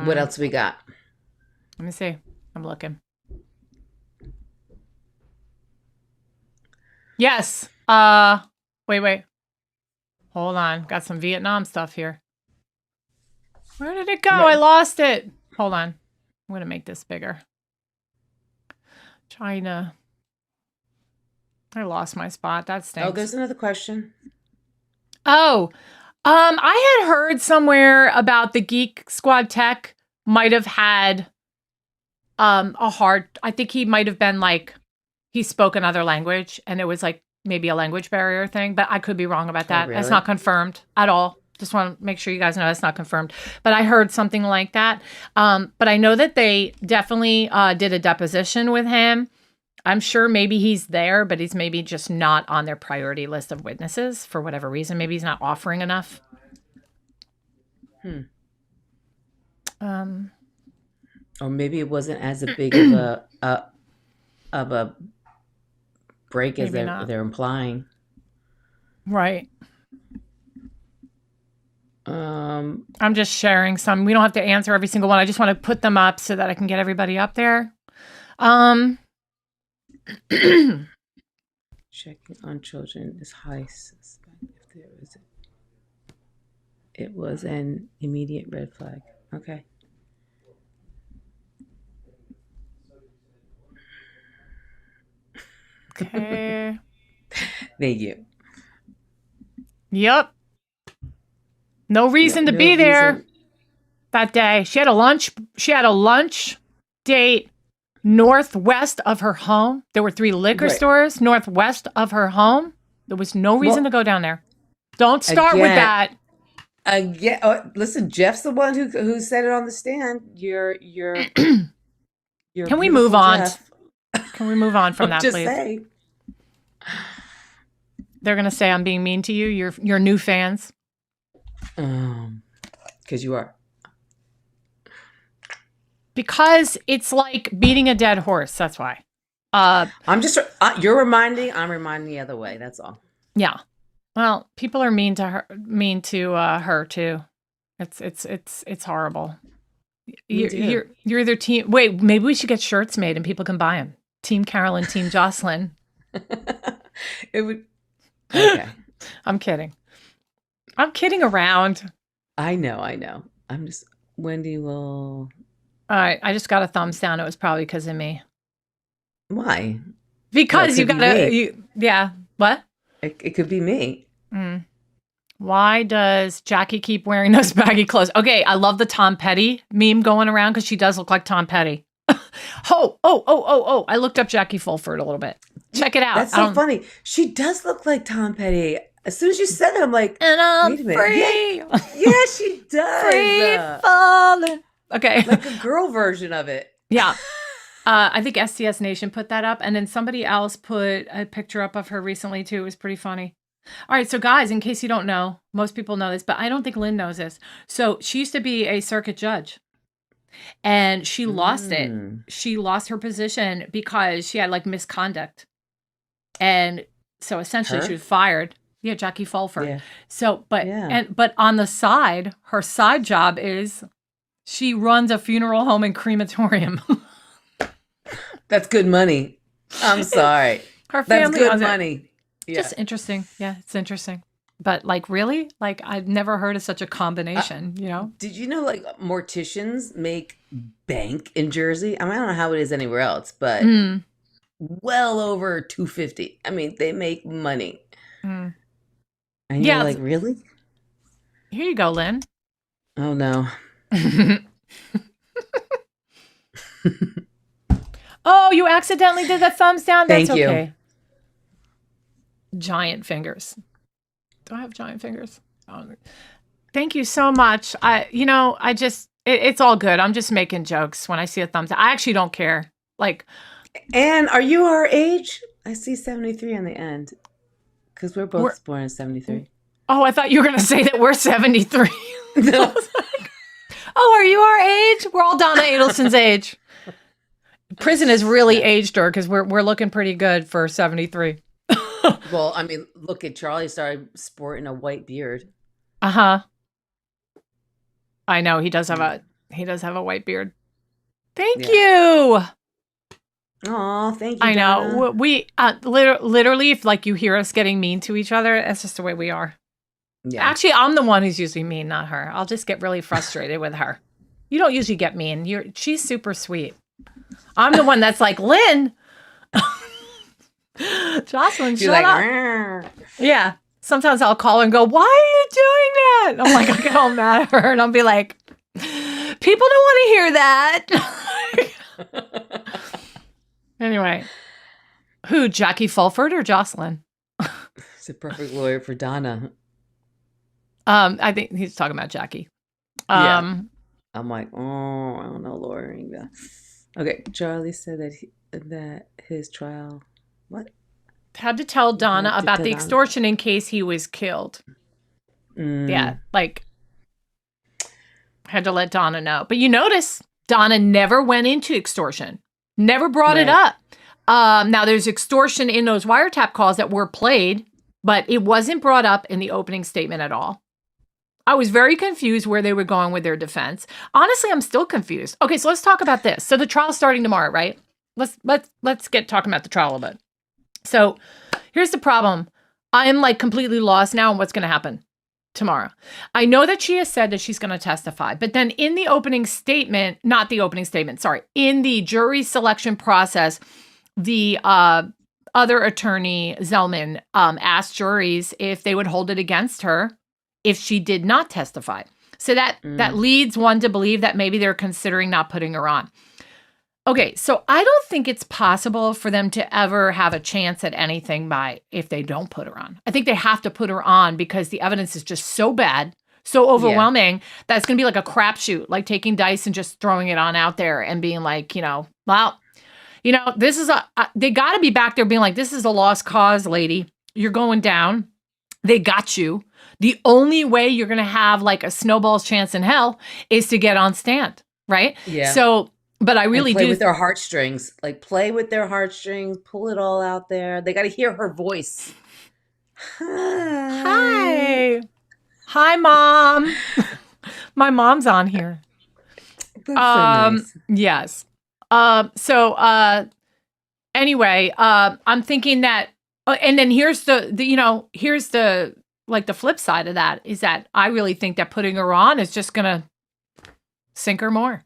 What else we got? Let me see. I'm looking. Yes. Wait. Hold on. Got some Vietnam stuff here. Where did it go? I lost it. Hold on. I'm going to make this bigger. China. I lost my spot. That stinks. Oh, there's another question. Oh, I had heard somewhere about the Geek Squad tech might have had I think he might have been like, he spoke another language and it was like maybe a language barrier thing, but I could be wrong about that. Really? That's not confirmed at all. Just want to make sure you guys know that's not confirmed. But I heard something like that. But I know that they definitely did a deposition with him. I'm sure maybe he's there, but he's maybe just not on their priority list of witnesses for whatever reason. Maybe he's not offering enough. Or maybe it wasn't as big of a break as they're implying. Right. I'm just sharing some. We don't have to answer every single one. I just want to put them up so that I can get everybody up there. Checking on children is high suspect if there was it was an immediate red flag. Okay. Okay. Thank you. Yep. No reason to be there that day. She had a lunch date northwest of her home. There were 3 liquor stores northwest of her home. There was no reason to go down there. Don't start with that. Listen, Jeff's the one who said it on the stand. You're Can we move on? Jeff. Can we move on from that, just please? Say. They're gonna say I'm being mean to you. Your new fans. Because you are. Because it's like beating a dead horse. That's why. I'm reminding the other way. That's all. Yeah. Well, people are mean to her too. It's horrible. You're either team. Wait, maybe we should get shirts made and people can buy them. Team Carolyn, Team Jocelyn. It would. Okay. I'm kidding. I'm kidding around. I know. I'm just. Wendy will. All right. I just got a thumbs down. It was probably because of me. Why? Because you gotta. Yeah. What? It could be me. Why does Jackie keep wearing those baggy clothes? Okay, I love the Tom Petty meme going around because she does look like Tom Petty. Oh. I looked up Jackie Fulford a little bit. Check it out. That's so funny. She does look like Tom Petty. As soon as you said it, I'm like, and I'm wait a minute. free. Yeah, she does. Free falling. Okay. Like a girl version of it. Yeah. I think STS Nation put that up. And then somebody else put a picture up of her recently, too. It was pretty funny. All right. So, guys, in case you don't know, most people know this, but I don't think Lynn knows this. So she used to be a circuit judge. And she lost it. She lost her position because she had like misconduct. And so essentially she was fired. Yeah, Jackie Fulford. Yeah. So, but on the side, her side job is she runs a funeral home and crematorium. That's good money. I'm sorry. Her family. That's good money. Yeah. Just interesting. Yeah, it's interesting. But like, really? Like, I've never heard of such a combination, you know? Did you know, like, morticians make bank in Jersey? I mean, I don't know how it is anywhere else, but well over $250. I mean, they make money. And you're like, really? Here you go, Lynn. Oh, no. Oh, you accidentally did the thumbs down? That's Thank you. Okay. giant fingers. Do I have giant fingers? Oh, thank you so much. It's all good. I'm just making jokes when I see a thumbs up. I actually don't care. Like, and are you our age? I see 73 on the end. Because we're both born in 73. Oh, I thought you were going to say that we're 73. No. Oh, are you our age? We're all Donna Adelson's age. Prison has really aged her because we're looking pretty good for 73. Well, I mean, look at Charlie started sporting a white beard. Uh-huh. I know he does have a white beard. Thank you. Oh, thank you. I Donna. know. We literally, if like you hear us getting mean to each other, that's just the way we are. Yeah. Actually, I'm the one who's usually mean, not her. I'll just get really frustrated with her. You don't usually get mean. She's super sweet. I'm the one that's like, Lynn. Jocelyn, shut up. Yeah. Sometimes I'll call and go, why are you doing that? I'm like, I get all mad at her and I'll be like, people don't want to hear that. Anyway, who, Jackie Fulford or Jocelyn? He's a perfect lawyer for Donna. I think he's talking about Jackie. Yeah. I'm like, oh, I don't know, lawyering. Okay, Charlie said that his trial, had to tell Donna about the extortion in case he was killed. Yeah, like, had to let Donna know. But you notice, Donna never went into extortion. Never brought it up. Now, there's extortion in those wiretap calls that were played, but it wasn't brought up in the opening statement at all. I was very confused where they were going with their defense. Honestly, I'm still confused. Okay, so let's talk about this. So the trial's starting tomorrow, right? Let's get talking about the trial a bit. So here's the problem. I am like completely lost now on what's going to happen tomorrow. I know that she has said that she's going to testify, but then in the opening statement, in the jury selection process, the other attorney, Zellman, asked juries if they would hold it against her if she did not testify. So that leads one to believe that maybe they're considering not putting her on. Okay, so I don't think it's possible for them to ever have a chance at anything if they don't put her on. I think they have to put her on because the evidence is just so bad, so overwhelming, that it's going to be like a crapshoot, like taking dice and just throwing it on out there and being like, this is they got to be back there being like, this is a lost cause, lady. You're going down. They got you. The only way you're going to have like a snowball's chance in hell is to get on stand, right? Yeah. So, but I really play with their heartstrings. Like play with their heartstrings, pull it all out there. They got to hear her voice. Hi, Mom. My mom's on here. That's so nice. Yes. Anyway, I'm thinking that, and then here's the like the flip side of that is that I really think that putting her on is just gonna sink her more.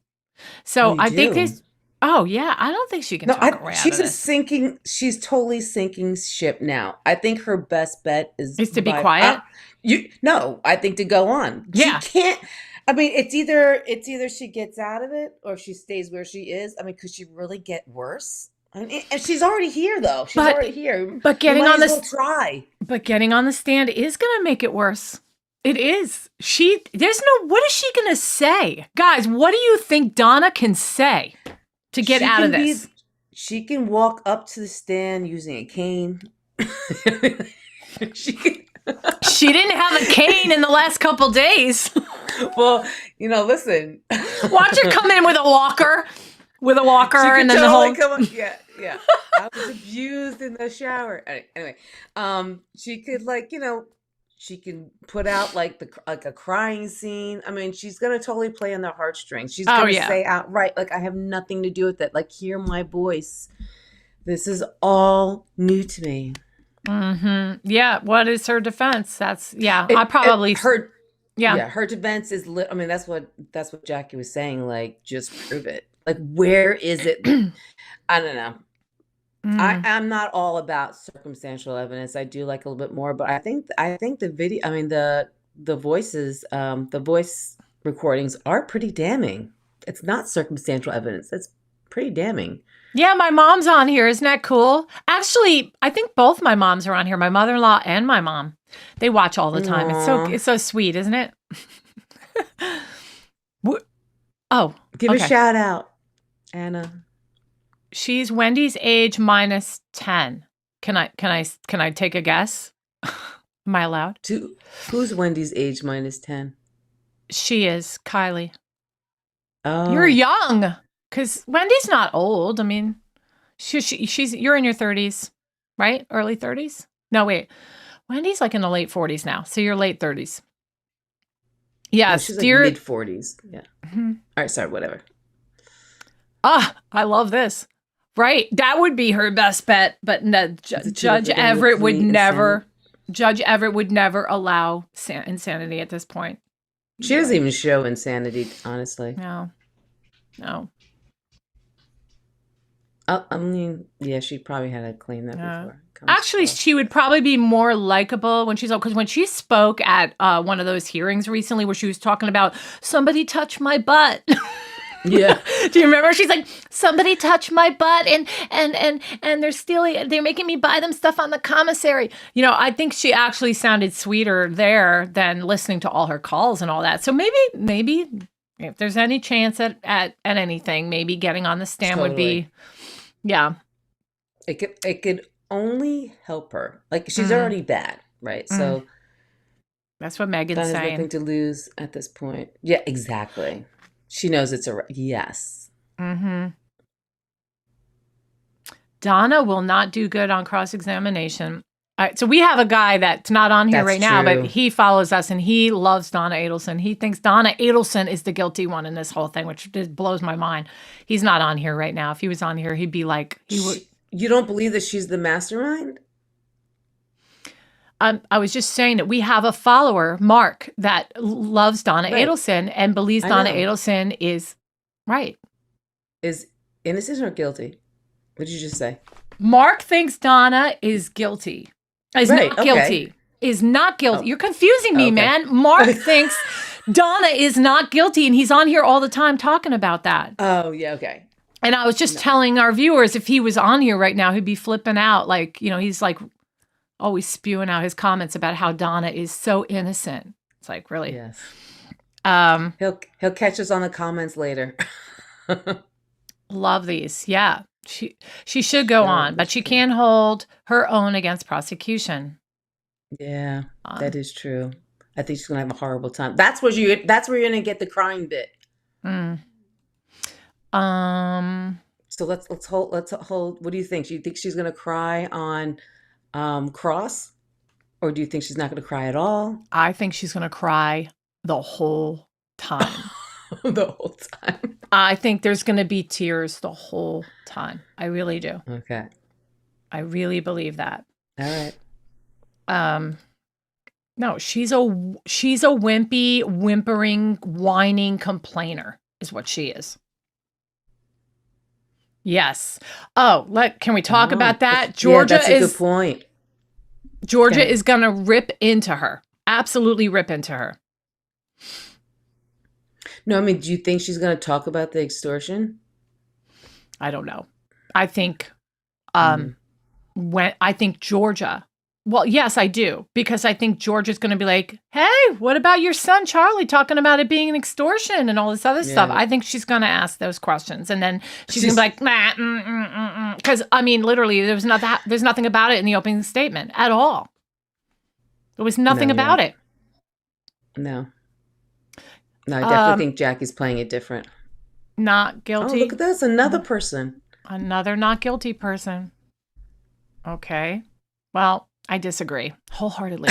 So I think this. Oh yeah, I don't think she can. Talk her way out of this. Sinking. She's totally sinking ship now. I think her best bet is to be quiet. I think to go on. Yeah. She can't. I mean, it's either she gets out of it or she stays where she is. I mean, could she really get worse? And she's already here, though. She's already here. But getting on the try. But getting on the stand is going to make it worse. It is. What is she going to say? Guys, what do you think Donna can say to get out of this? She can walk up to the stand using a cane. She didn't have a cane in the last couple days. Well, listen. Watch her come in with a walker. And then totally come on. Yeah. I was abused in the shower. Anyway, she could she can put out like a crying scene. I mean, she's gonna totally play on the heartstrings. She's gonna say outright, like, I have nothing to do with it. Like, hear my voice. This is all new to me. Mm-hmm. Yeah. What is her defense? I probably heard. Yeah. Her defense is. I mean, that's what Jackie was saying. Like, just prove it. Like, where is it? I don't know. I'm not all about circumstantial evidence. I do like a little bit more, but I think the video. I mean, the voices, the voice recordings are pretty damning. It's not circumstantial evidence. It's pretty damning. Yeah, my mom's on here. Isn't that cool? Actually, I think both my moms are on here. My mother-in-law and my mom. They watch all the time. Aw. It's so sweet, isn't it? Oh, Give a okay. shout out, Anna. She's Wendy's age minus 10. Can I take a guess? Am I allowed? Who's Wendy's age minus 10? She is Kylie. Oh, You're young, because Wendy's not old. I mean, she's you're in your 30s, right? Early 30s? No, wait. Wendy's like in the late 40s now, so you're late 30s. Yes, she's dear. like mid 40s. Yeah. Mhm. All right, sorry, whatever. I love this. Right, that would be her best bet, but no, Judge Everett would never. Judge Everett would never allow insanity at this point. She doesn't even show insanity, honestly. No. I mean, yeah, she probably had to claim that before. Actually, she would probably be more likable when she's old, because when she spoke at one of those hearings recently where she was talking about somebody touched my butt. Yeah. Do you remember? She's like, somebody touched my butt and they're making me buy them stuff on the commissary. You know, I think she actually sounded sweeter there than listening to all her calls and all that. So maybe if there's any chance at anything, maybe getting on the stand would be, yeah. It could only help her. Like, she's already bad, right? So that's what Megan's Donna's saying. nothing to lose at this point. Yeah, exactly. She knows it's yes. Mm-hmm. Donna will not do good on cross-examination. All right, so we have a guy that's not on here right now, but he follows us and he loves Donna Adelson. He thinks Donna Adelson is the guilty one in this whole thing, which just blows my mind. He's not on here right now. If he was on here, he'd be like, You don't believe that she's the mastermind? I was just saying that we have a follower, Mark, that loves Donna Adelson and believes Donna Adelson is right. Is innocent or guilty? What did you just say? Mark thinks Donna is guilty. Is not guilty. Is not guilty. You're confusing me, man. Mark thinks Donna is not guilty, and he's on here all the time talking about that. Oh, yeah, okay. And I was just telling our viewers, if he was on here right now, he'd be flipping out. Like, you know, he's like always spewing out his comments about how Donna is so innocent. It's like, really? Yes. He'll catch us on the comments later. Love these. Yeah. She should go on, but she can hold her own against prosecution. Yeah, that is true. I think she's gonna have a horrible time. That's where you're gonna get the crying bit. So let's hold. What do you think? Do you think she's gonna cry on cross, or do you think she's not gonna cry at all? I think she's gonna cry the whole time. The whole time. I think there's gonna be tears the whole time. I really do. Okay. I really believe that. All right. No, she's a wimpy, whimpering, whining complainer is what she is. Yes. Oh, can we talk about that? Georgia that's a good point. Georgia is going to rip into her. Absolutely rip into her. No, I mean, do you think she's going to talk about the extortion? I don't know. I think I think Georgia. Well, yes, I do, because I think Georgia's going to be like, "Hey, what about your son Charlie talking about it being an extortion and all this other stuff?" I think she's going to ask those questions, and then she's going to be like, because I mean, literally, there's nothing about it in the opening statement at all. There was nothing about it. No, I definitely think Jackie's playing it different. Not guilty. Oh, look at this, another person. Another not guilty person. Okay, well. I disagree wholeheartedly.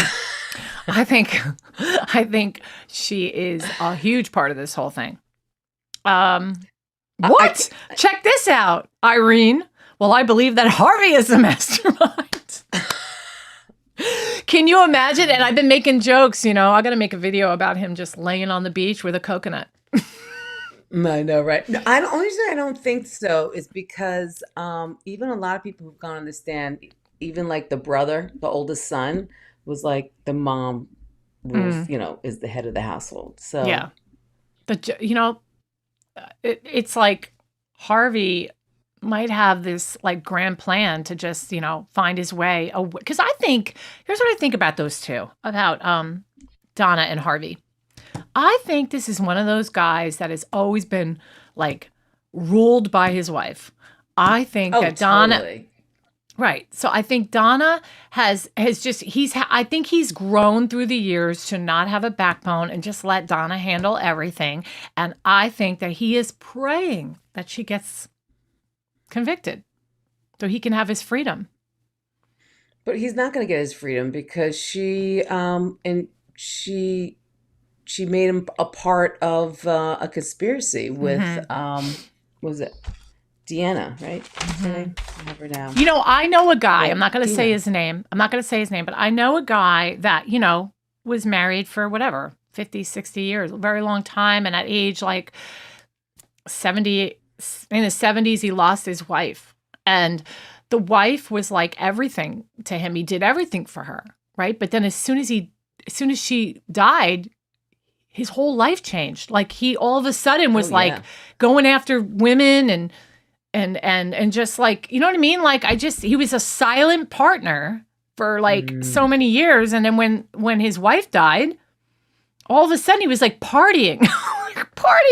I think she is a huge part of this whole thing. What? Check this out, Irene. Well, I believe that Harvey is the mastermind. Can you imagine? And I've been making jokes, I got to make a video about him just laying on the beach with a coconut. I know, right? No, the only reason I don't think so is because even a lot of people who've gone on the stand, even like the brother, the oldest son, was like the mom was, is the head of the household. So yeah, it's like Harvey might have this like grand plan to just, find his way away. Because here's what I think about those two, about Donna and Harvey. I think this is one of those guys that has always been like ruled by his wife. I think that Donna, totally. right. So I think Donna has just, I think he's grown through the years to not have a backbone and just let Donna handle everything. And I think that he is praying that she gets convicted so he can have his freedom. But he's not going to get his freedom because she made him a part of a conspiracy with what was it? Deanna, right? I have her now. I know a guy. I'm not going to say his name. But I know a guy that, was married for whatever, 50, 60 years, a very long time. And at age like 70, in his 70s, he lost his wife. And the wife was like everything to him. He did everything for her, right? But then as soon as she died, his whole life changed. Like he all of a sudden was going after women and just like, you know what I mean? Like he was a silent partner for like so many years. And then when his wife died, all of a sudden he was like partying,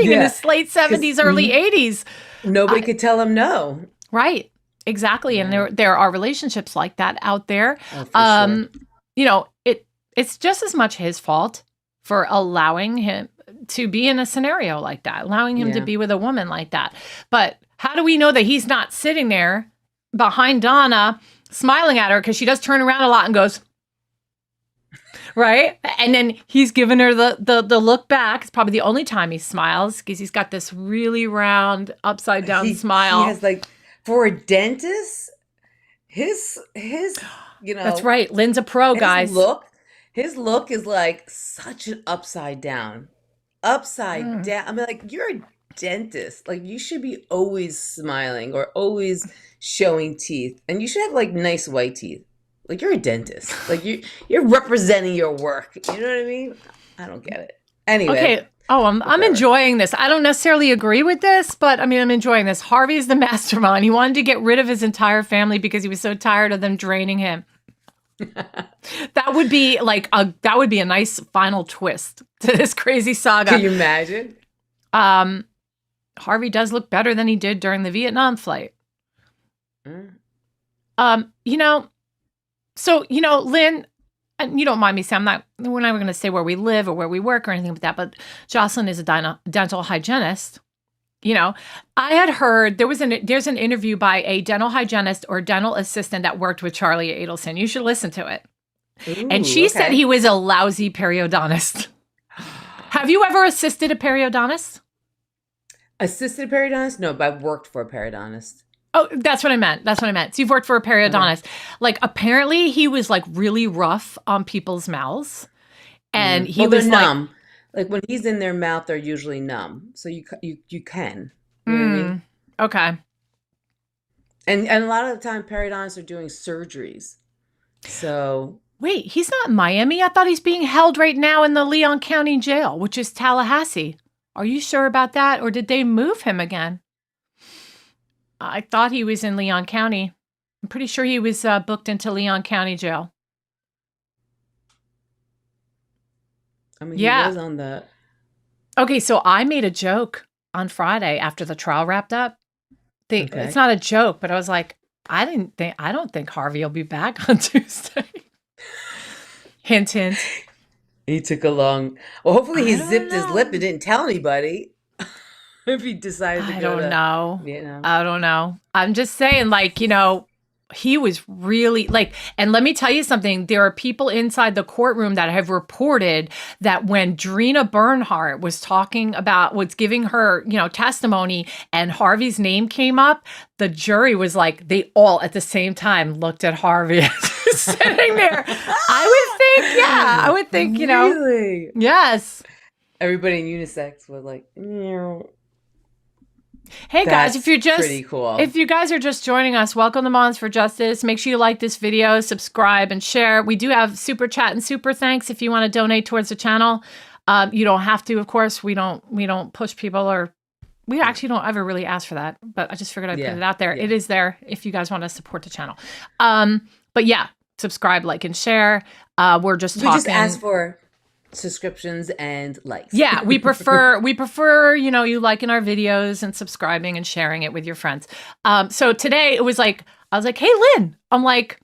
in his late 70s, early 80s. Nobody could tell him no. Right. Exactly. Yeah. And there are relationships like that out there. Oh, for sure. It's just as much his fault for allowing him to be in a scenario like that, allowing him to be with a woman like that. But how do we know that he's not sitting there behind Donna smiling at her, because she does turn around a lot and goes, right? And then he's giving her the look back. It's probably the only time he smiles, because he's got this really round upside down smile. He has like, for a dentist, his That's right. Lynn's a pro, guys. His look is like such an upside down. I mean, like, you're a dentist. Like, you should be always smiling or always showing teeth. And you should have like nice white teeth. Like, you're a dentist. Like, you're representing your work. You know what I mean? I don't get it. Anyway. Okay. Oh, I'm enjoying this. I don't necessarily agree with this, but I mean, I'm enjoying this. Harvey's the mastermind. He wanted to get rid of his entire family because he was so tired of them draining him. That would be a nice final twist to this crazy saga. Can you imagine? Harvey does look better than he did during the Vietnam flight. So, Lynn, and you don't mind me saying, we're not going to say where we live or where we work or anything like that, but Jocelyn is a dental hygienist. I had heard there's an interview by a dental hygienist or dental assistant that worked with Charlie Adelson. You should listen to it. Ooh, and she said he was a lousy periodontist. Have you ever assisted a periodontist? Assisted a periodontist? No, but I've worked for a periodontist. Oh, that's what I meant. So you've worked for a periodontist. Like, apparently he was like really rough on people's mouths. And he was numb. Like, when he's in their mouth, they're usually numb. So you can. You know what I mean? Okay. And a lot of the time, periodontists are doing surgeries. So. Wait, he's not in Miami? I thought he's being held right now in the Leon County Jail, which is Tallahassee. Are you sure about that? Or did they move him again? I thought he was in Leon County. I'm pretty sure he was booked into Leon County Jail. I mean, he was on the... Okay, so I made a joke on Friday after the trial wrapped up. It's not a joke, but I was like, I don't think Harvey will be back on Tuesday. Hint, hint. He took a long... Well, hopefully he zipped his lip and didn't tell anybody. If he decided to go to... I don't know. I'm just saying, he was really and let me tell you something. There are people inside the courtroom that have reported that when Drina Bernhardt was giving her, testimony and Harvey's name came up, the jury was like, they all at the same time looked at Harvey sitting there. I would think, Really? Yes. Everybody in unisex was like, Hey guys, pretty cool. If you guys are just joining us, welcome to Moms for Justice. Make sure you like this video, subscribe, and share. We do have super chat and super thanks if you want to donate towards the channel. You don't have to, of course. We don't push people or We actually don't ever really ask for that, but I just figured I'd put it out there. Yeah. It is there if you guys want to support the channel. But yeah, subscribe, like, and share. We're just talking. We just ask for subscriptions and likes. Yeah, we prefer, you liking our videos and subscribing and sharing it with your friends. So today it was like, I was like, hey, Lynn, I'm like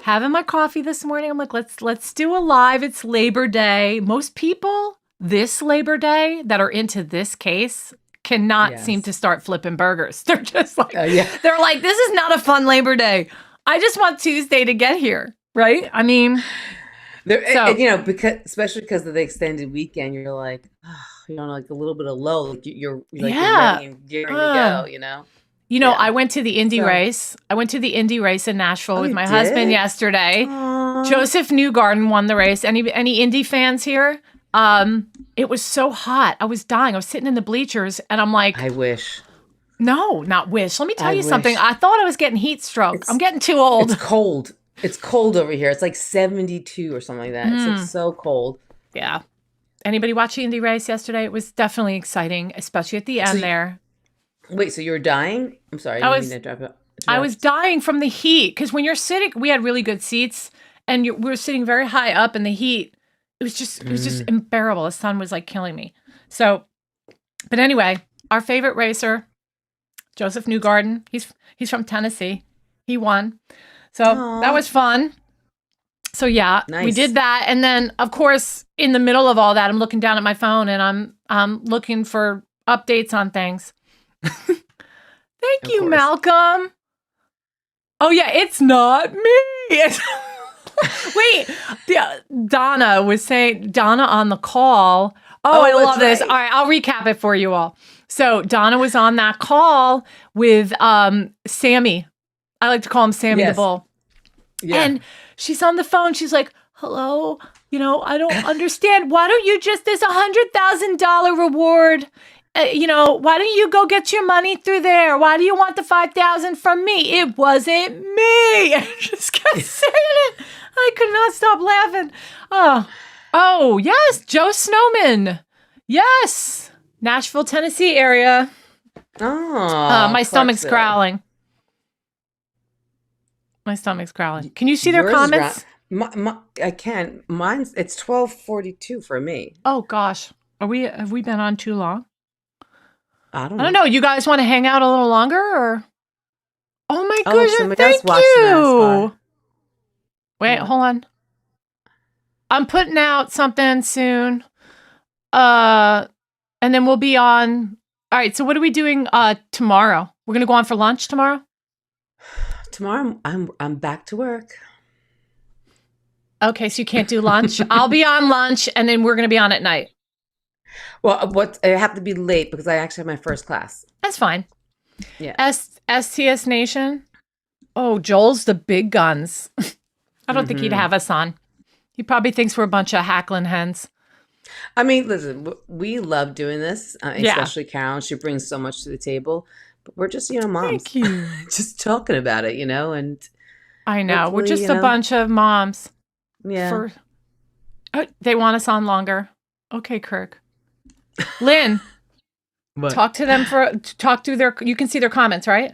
having my coffee this morning. I'm like, let's do a live. It's Labor Day. Most people this Labor Day that are into this case cannot seem to start flipping burgers. They're just like, they're like, this is not a fun Labor Day. I just want Tuesday to get here. Right. I mean, because especially because of the extended weekend, you're like, like a little bit of low. Like you're like you're ready and gearing to go. I went to the Indy race. I went to the Indy race in Nashville with my husband yesterday. Aww. Joseph Newgarden won the race. Any Indy fans here? It was so hot. I was dying. I was sitting in the bleachers, and I'm like, I wish. No, not wish. Let me tell you something. I thought I was getting heat stroke. I'm getting too old. It's cold. It's cold over here. It's like 72 or something like that. It's like so cold. Yeah. Anybody watch the Indy race yesterday? It was definitely exciting, especially at the end there. Wait, so you were dying? I'm sorry. I was dying from the heat because when you're sitting, we had really good seats, and we were sitting very high up in the heat. It was just unbearable. The sun was like killing me. So, but anyway, our favorite racer, Joseph Newgarden. He's from Tennessee. He won. So that was fun. So yeah, we did that. And then of course, in the middle of all that, I'm looking down at my phone and I'm looking for updates on things. Thank you, Malcolm. Oh yeah, it's not me. Wait, Donna was saying, Donna on the call. Oh, I love this. All right, I'll recap it for you all. So Donna was on that call with Sammy. I like to call him Sammy the Bull. Yeah. And she's on the phone. She's like, hello, I don't understand. Why don't you just, there's $100,000 reward. Why don't you go get your money through there? Why do you want the $5,000 from me? It wasn't me. I just kept saying it. I could not stop laughing. Oh, yes. Joe Snowman. Yes. Nashville, Tennessee area. Oh, my stomach's growling. My stomach's growling. Can you see their comments? I can. It's 12:42 for me. Oh gosh, have we been on too long? I don't know. You guys want to hang out a little longer, or? Oh my goodness! Thank you. Wait, hold on. I'm putting out something soon. And then we'll be on. All right. So what are we doing tomorrow? We're gonna go on for lunch tomorrow. Tomorrow I'm back to work. Okay, so you can't do lunch. I'll be on lunch, and then we're going to be on at night. Well, I have to be late because I actually have my first class. That's fine. Yeah. STS Nation. Oh, Joel's the big guns. I don't think he'd have us on. He probably thinks we're a bunch of hackling hens. I mean, listen, we love doing this, especially Carolyn. She brings so much to the table. But we're just, moms. Thank you. Just talking about it, and I know. We're just a bunch of moms. Yeah. They want us on longer. Okay, Kirk. Lynn, talk to them talk through you can see their comments, right?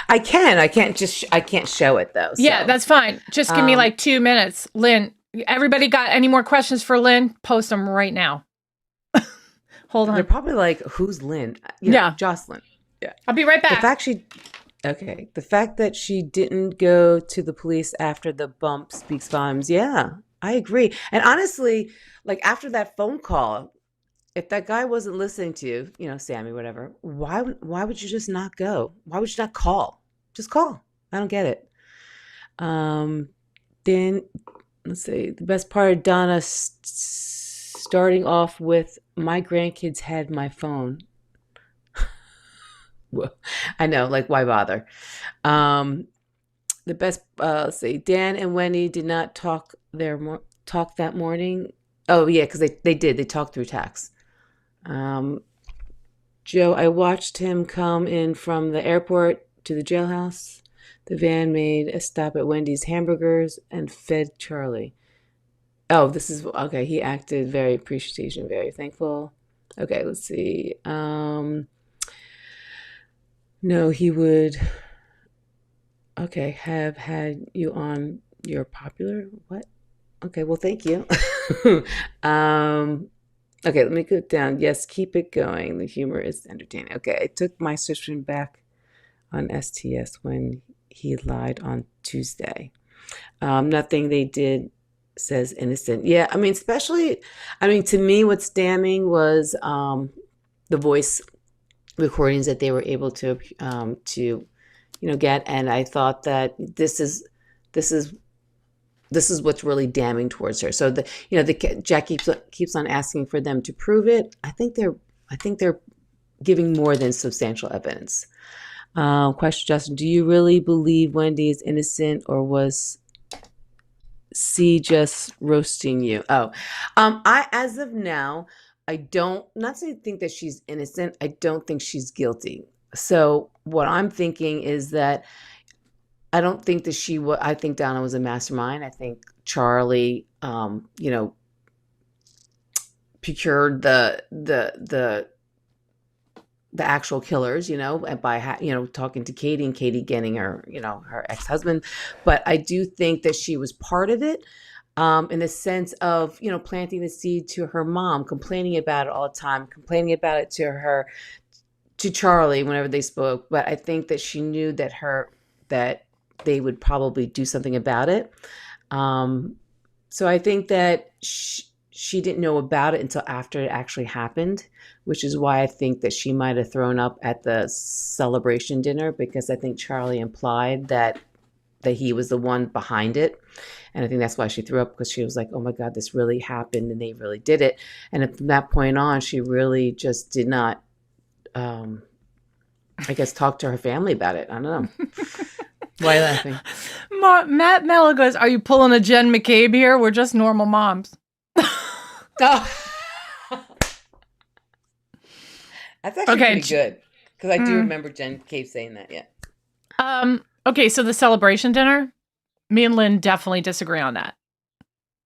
I can. I can't show it though. So. Yeah, that's fine. Just give me like 2 minutes. Lynn, everybody got any more questions for Lynn? Post them right now. Hold on. They're probably like, who's Lynn? Jocelyn. Yeah. I'll be right back. The fact that she didn't go to the police after the bump speaks volumes. Yeah, I agree. And honestly, like after that phone call, if that guy wasn't listening to you, Sammy, whatever, why would you just not go? Why would you not call? Just call. I don't get it. Then let's see. The best part of Donna starting off with, my grandkids had my phone. Well, I know, like, why bother? The best, let's see, Dan and Wendy did not talk that morning. Oh, yeah, because they did. They talked through text. Joe, I watched him come in from the airport to the jailhouse. The van made a stop at Wendy's Hamburgers and fed Charlie. Oh, this is, okay, he acted very appreciative, very thankful. Okay, let's see. No, he would, okay, have had you on your popular, what? Okay, well, thank you. Okay, let me go down. Yes, keep it going. The humor is entertaining. Okay, I took my subscription back on STS when he lied on Tuesday. Nothing they did says innocent. Yeah, I mean, to me, what's damning was the voice recordings that they were able to get, and I thought that this is what's really damning towards her. So Jack keeps on asking for them to prove it. I think they're giving more than substantial evidence. Question, Justin: do you really believe Wendy is innocent, or was C just roasting you? I as of now, I don't. Not to think that she's innocent. I don't think she's guilty. So what I'm thinking is that I don't think that I think Donna was a mastermind. I think Charlie, procured the actual killers, by talking to Katie and Katie getting her, her ex-husband. But I do think that she was part of it, in the sense of, planting the seed to her mom, complaining about it all the time, complaining about it to Charlie whenever they spoke. But I think that she knew that they would probably do something about it. So I think that she didn't know about it until after it actually happened, which is why I think that she might have thrown up at the celebration dinner, because I think Charlie implied that he was the one behind it. And I think that's why she threw up, because she was like, oh my God, this really happened and they really did it. And from that point on, she really just did not, talk to her family about it. I don't know. Why are you laughing? Matt Mello goes, are you pulling a Jen McCabe here? We're just normal moms. Oh. That's actually pretty good, because I do remember Jen McCabe saying that. Yeah. Okay, so the celebration dinner, me and Lynn definitely disagree on that,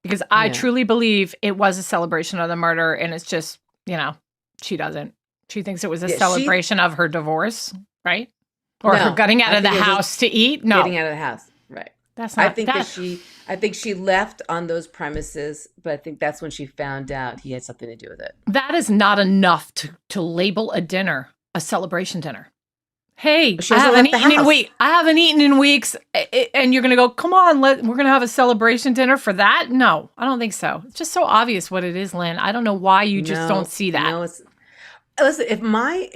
because I truly believe it was a celebration of the murder, and it's just, she doesn't. She thinks it was a celebration of her divorce, right? Or her getting out of the house to eat. No, getting out of the house, right? That's not. I think she left on those premises, but I think that's when she found out he had something to do with it. That is not enough to label a dinner a celebration dinner. Hey, I haven't eaten in weeks, and you're gonna go, come on, we're gonna have a celebration dinner for that? No, I don't think so. It's just so obvious what it is, Lynn. I don't know why you just don't see that. No, listen, if my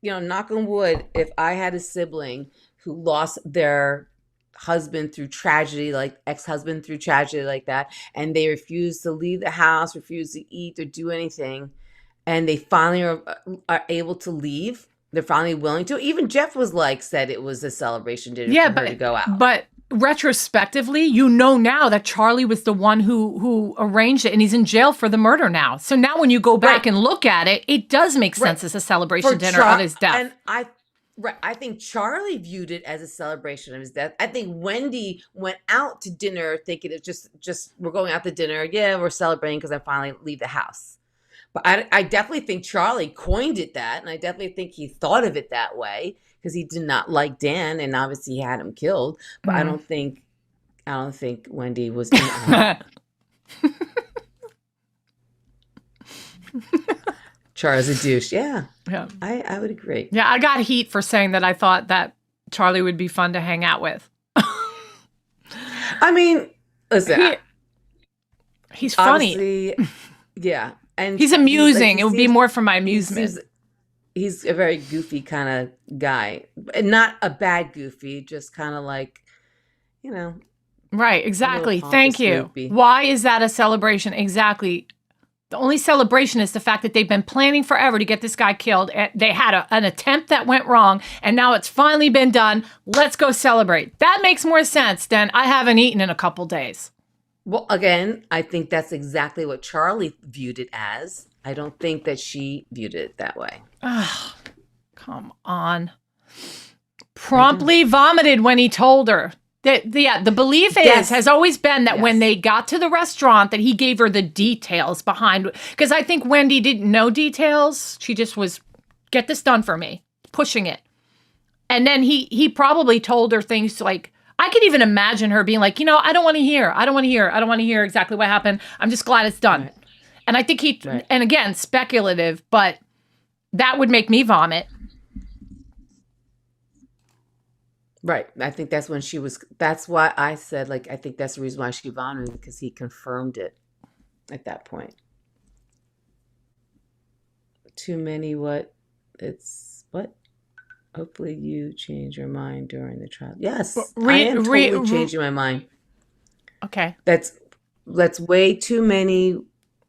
knock on wood, if I had a sibling who lost their husband through tragedy, like ex-husband through tragedy like that, and they refuse to leave the house, refuse to eat or do anything, and they finally are able to leave, they're finally willing to. Even Jeff said it was a celebration dinner for her to go out. But retrospectively, now that Charlie was the one who arranged it, and he's in jail for the murder now. So now when you go back and look at it, it does make sense as a celebration dinner of his death. And I think Charlie viewed it as a celebration of his death. I think Wendy went out to dinner thinking it's just we're going out to dinner. Yeah, we're celebrating because I finally leave the house. But I definitely think Charlie coined it that, and I definitely think he thought of it that way, because he did not like Dan, and obviously he had him killed. But I don't think Wendy was in on it. Charlie's a douche. Yeah. I would agree. Yeah, I got heat for saying that I thought that Charlie would be fun to hang out with. I mean, listen. He's funny. Yeah. And he's amusing. It would be more for my amusement. He's a very goofy kind of guy. And not a bad goofy, just kind of like, Right, exactly. Thank you. Goofy. Why is that a celebration? Exactly. The only celebration is the fact that they've been planning forever to get this guy killed. They had an attempt that went wrong, and now it's finally been done. Let's go celebrate. That makes more sense than I haven't eaten in a couple days. Well, again, I think that's exactly what Charlie viewed it as. I don't think that she viewed it that way. Oh, come on. Promptly vomited when he told her. The belief has always been that when they got to the restaurant that he gave her the details behind. Because I think Wendy didn't know details. She just was, get this done for me, pushing it. And then he probably told her things like, I could even imagine her being like, I don't want to hear. I don't want to hear. I don't want to hear exactly what happened. I'm just glad it's done. Right. And I think and again, speculative, but that would make me vomit. Right. I think that's when that's why I said, like, I think that's the reason why she vomited, because he confirmed it at that point. Too many what? Hopefully you change your mind during the trial. Yes, I am totally changing my mind. Okay. That's way too many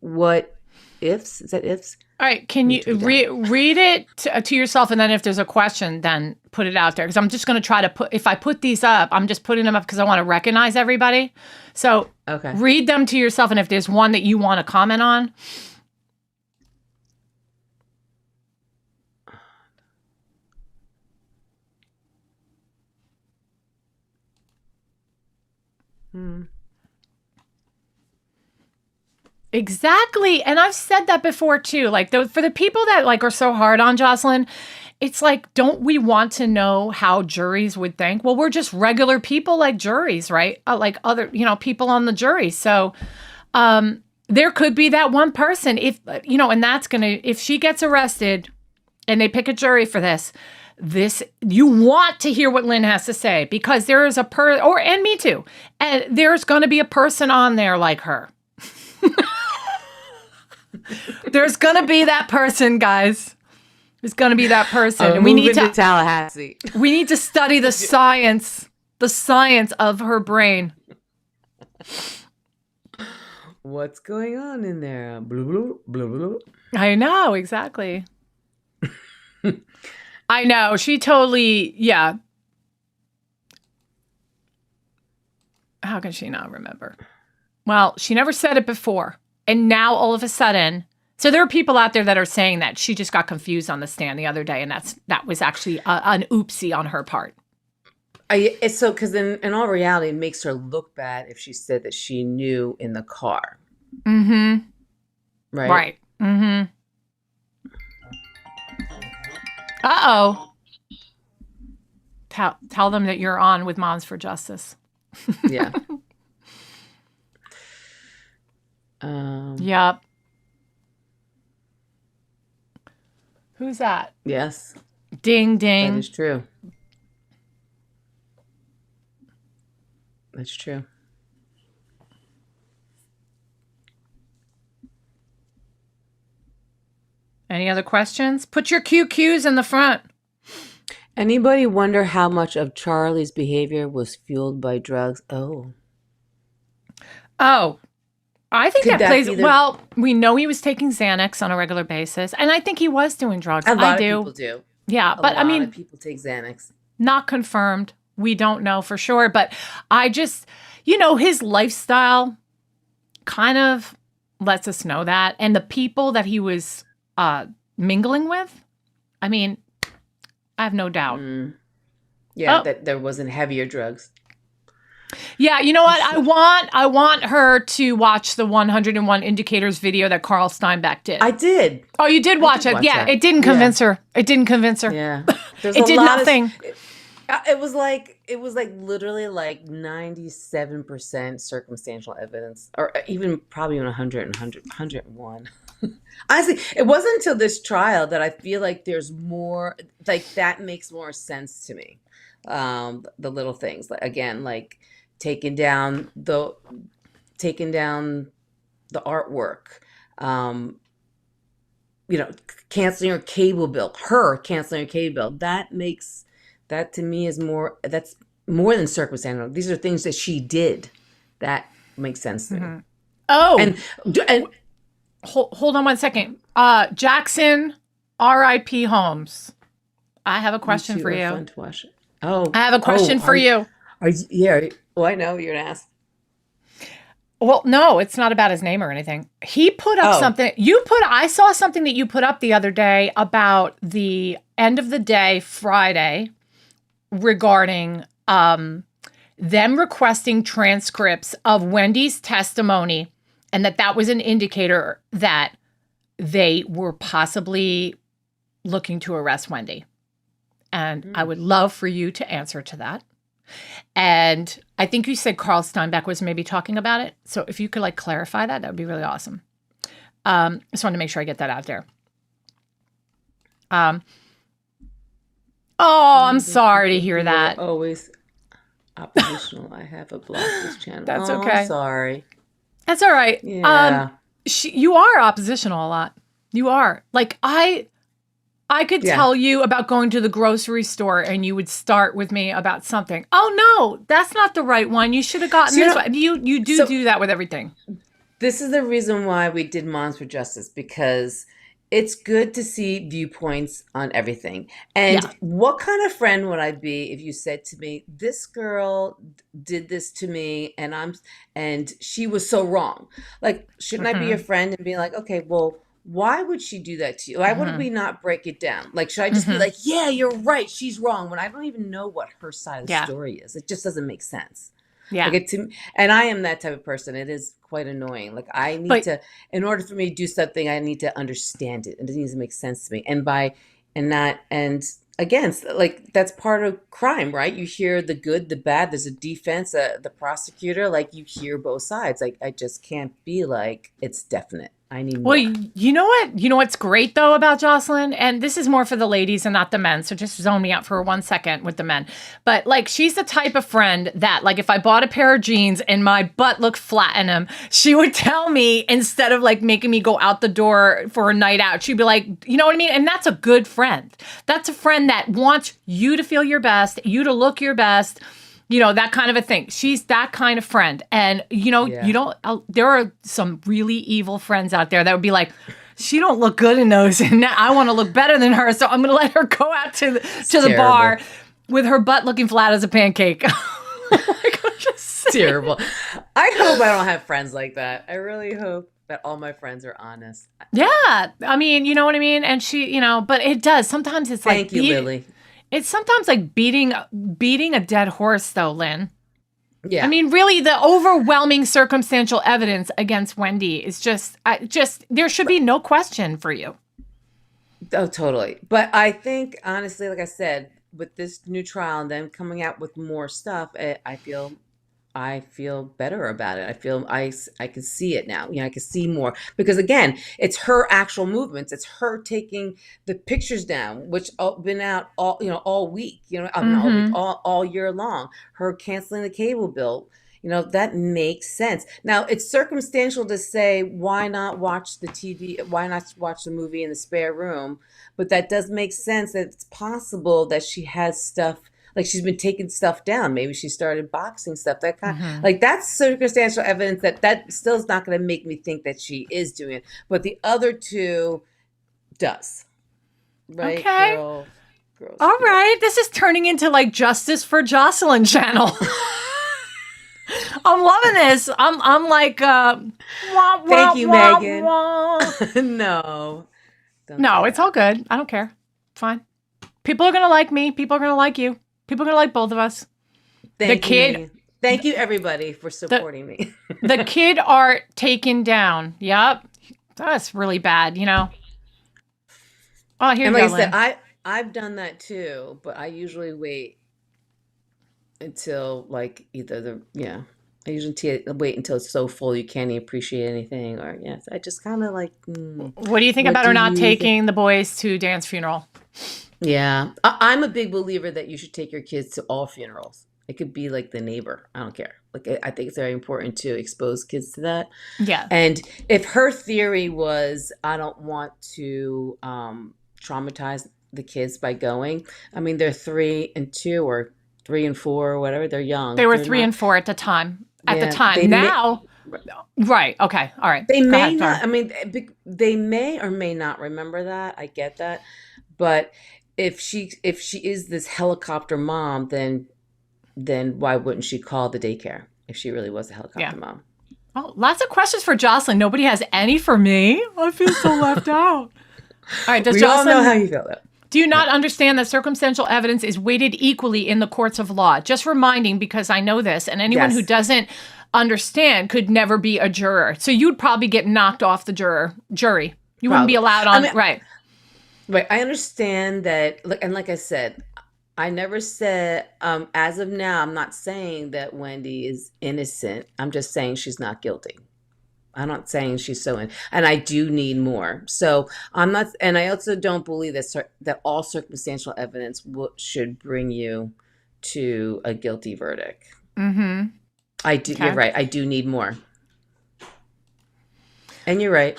what ifs. Is that ifs? All right. Can you read it to yourself, and then if there's a question, then put it out there. Because I'm just going to try to if I put these up, I'm just putting them up because I want to recognize everybody. So read them to yourself, and if there's one that you want to comment on. Exactly. And I've said that before too. Like for the people that like are so hard on Jocelyn, it's like, don't we want to know how juries would think? Well, we're just regular people like juries, right? Like other, people on the jury. So there could be that one person and that's if she gets arrested and they pick a jury for this, you want to hear what Lynn has to say, because there is and me too. And there's going to be a person on there like her. There's going to be that person, guys. There's going to be that person. And we need to Tallahassee. We need to study the science of her brain. What's going on in there? Blah, blah, blah, blah. I know, exactly. I know. She totally, yeah. How can she not remember? Well, she never said it before. And now all of a sudden, so there are people out there that are saying that she just got confused on the stand the other day, and that was actually an oopsie on her part. So, because in all reality, it makes her look bad if she said that she knew in the car. Mm-hmm. Right? Right. Mm-hmm. Uh-oh. Tell them that you're on with Moms for Justice. Yeah. Yep. Who's that? Yes. Ding, ding. That is true. That's true. Any other questions? Put your QQs in the front. Anybody wonder how much of Charlie's behavior was fueled by drugs? Oh, I think that plays. Well, we know he was taking Xanax on a regular basis, and I think he was doing drugs. A lot of people do. Yeah, but I mean, a lot of people take Xanax. Not confirmed. We don't know for sure, but I just, his lifestyle kind of lets us know that, and the people that he was mingling with. I mean, I have no doubt. Yeah, that there wasn't heavier drugs. Yeah, you know what? I want her to watch the 101 Indicators video that Carl Steinbeck did. I did. Oh, you did watch it? Yeah, it didn't convince her. It didn't convince her. Yeah, it did nothing. It was like literally like 97% circumstantial evidence, or even probably 101. Honestly, it wasn't until this trial that I feel like there's more, like that makes more sense to me. The little things, like again, like taking down the artwork, canceling her cable bill, that to me that's more than circumstantial. These are things that she did that makes sense to me. Oh, and hold on one second. Jackson, R.I.P. Holmes. I have a question for you. Fun to watch. Oh, I have a question for you. Well, I know you're gonna ask. Well, no, it's not about his name or anything. He put up something. I saw something that you put up the other day about the end of the day Friday regarding them requesting transcripts of Wendy's testimony, and that was an indicator that they were possibly looking to arrest Wendy. And I would love for you to answer to that. And I think you said Carl Steinbeck was maybe talking about it. So if you could like clarify that, that would be really awesome. Just wanted to make sure I get that out there. I'm sorry to hear that. Always oppositional. I have a block this channel. That's okay. I'm sorry. That's all right. Yeah. You are oppositional a lot. You are. Like I could tell you about going to the grocery store and you would start with me about something. Oh no, that's not the right one. You should have gotten this one. You do that with everything. This is the reason why we did Moms for Justice, because it's good to see viewpoints on everything. And what kind of friend would I be if you said to me, this girl did this to me and she was so wrong? Like, shouldn't I be your friend and be like, okay, well, why would she do that to you? Why would we not break it down? Like, should I just be like, yeah, you're right, she's wrong, when I don't even know what her side of the story is? It just doesn't make sense. Yeah. Like and I am that type of person. It is quite annoying. Like I need to, in order for me to do something, I need to understand it. It needs to make sense to me. And again, like that's part of crime, right? You hear the good, the bad, there's a defense, the prosecutor, like you hear both sides. Like I just can't be like, it's definite. I need more. Well, you know what? You know what's great though about Jocelyn, and this is more for the ladies and not the men. So just zone me out for 1 second with the men. But like, she's the type of friend that, like, if I bought a pair of jeans and my butt looked flat in them, she would tell me instead of like making me go out the door for a night out. She'd be like, you know what I mean? And that's a good friend. That's a friend that wants you to feel your best, you to look your best. You know, that kind of a thing. She's that kind of friend. And, you know, there are some really evil friends out there that would be like, she don't look good in those. And I want to look better than her. So I'm going to let her go out to the bar with her butt looking flat as a pancake. Like, I'm just terrible. I hope I don't have friends like that. I really hope that all my friends are honest. Yeah. I mean, you know what I mean? And she, you know, but it does. Sometimes it's Thank you, Lily. It's sometimes like beating a dead horse, though, Lynn. Yeah. I mean, really, the overwhelming circumstantial evidence against Wendy is just there should be no question for you. Oh, totally. But I think, honestly, like I said, with this new trial and then coming out with more stuff, I feel better about it. I feel I can see it now. You know, I can see more because again, it's her actual movements. It's her taking the pictures down, which been out all week. You know, all year long. Her canceling the cable bill. You know, that makes sense. Now it's circumstantial to say why not watch the TV? Why not watch the movie in the spare room? But that does make sense that it's possible that she has stuff. Like she's been taking stuff down. Maybe she started boxing stuff. That kind like that's circumstantial evidence that still is not going to make me think that she is doing it. But the other two does. Right? Okay. All right. This is turning into like Justice for Jocelyn channel. I'm loving this. I'm like thank you, Megan. No. It's all good. I don't care. It's fine. People are going to like me. People are going to like you. People are going to like both of us. Thank you, everybody, for supporting me. The kid art taken down. Yep. That's really bad, you know. Oh, here you go, like I said, I've done that too, but I usually wait until like I usually wait until it's so full you can't even appreciate anything. Or I just kind of like. What do you think about her not taking the boys to Dan's funeral? Yeah, I'm a big believer that you should take your kids to all funerals. It could be like the neighbor. I don't care. Like I think it's very important to expose kids to that. Yeah. And if her theory was, I don't want to traumatize the kids by going. I mean, they're 3 and 2 or 3 and 4 or whatever. They're young. They were 3 and 4 at the time. Now. Right. Okay. All right. They may not. I mean, they may or may not remember that. I get that. But if she is this helicopter mom, then why wouldn't she call the daycare if she really was a helicopter mom? Oh, lots of questions for Jocelyn. Nobody has any for me. I feel so left out. All right, we all know how you feel. Do you not understand that circumstantial evidence is weighted equally in the courts of law? Just reminding, because I know this, and anyone who doesn't understand could never be a juror. So you'd probably get knocked off the jury. You wouldn't be allowed on, right. Right. I understand that. And like I said, I never said, as of now, I'm not saying that Wendy is innocent. I'm just saying she's not guilty. I'm not saying she's so in, and I do need more. So I'm not, and I also don't believe that all circumstantial evidence should bring you to a guilty verdict. Mm-hmm. I do. Okay. You're right. I do need more. And you're right.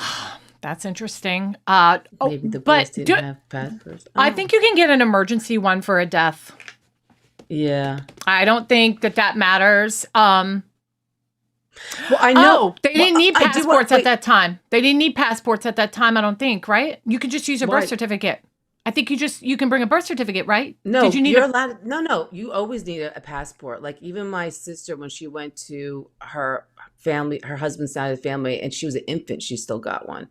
That's interesting. Maybe the boys didn't have passports. I think you can get an emergency one for a death. Yeah. I don't think that matters. Well, I know they didn't need passports at that time. They didn't need passports at that time, I don't think, right? You could just use a birth certificate. I think you can bring a birth certificate, right? No, did you need you're allowed. No, you always need a passport. Like even my sister, when she went to her family, her husband's side of the family, and she was an infant, she still got one.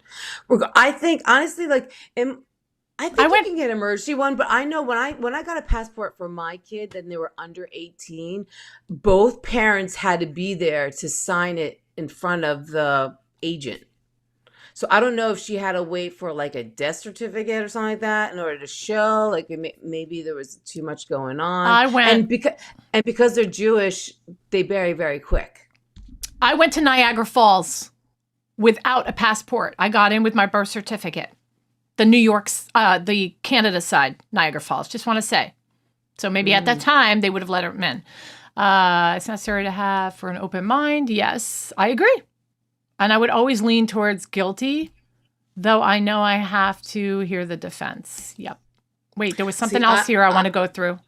I think honestly, like, I think you can get an emergency one, but I know when I got a passport for my kid, then they were under 18. Both parents had to be there to sign it in front of the agent. So I don't know if she had to wait for like a death certificate or something like that in order to show like maybe there was too much going on. I went and because they're Jewish, they bury very quick. I went to Niagara Falls without a passport. I got in with my birth certificate. The Canada side, Niagara Falls. Just want to say. So maybe at that time they would have let her in. It's necessary to have for an open mind. Yes, I agree. And I would always lean towards guilty, though I know I have to hear the defense. Yep. Wait, there was something else here I want to go through.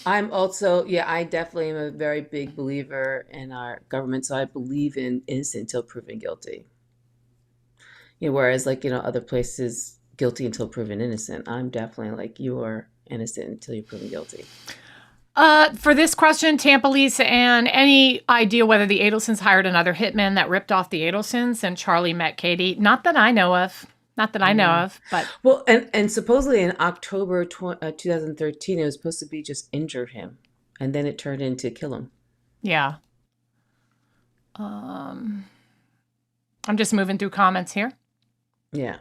I'm also, I definitely am a very big believer in our government. So I believe in innocent until proven guilty. Whereas like, other places, guilty until proven innocent. I'm definitely like, you are innocent until you're proven guilty. For this question, Tampa Lisa Ann, any idea whether the Adelsons hired another hitman that ripped off the Adelsons and Charlie met Katie? Not that I know of. But well, and supposedly in October 2013, it was supposed to be just injure him, and then it turned into kill him. Yeah. I'm just moving through comments here. Yeah.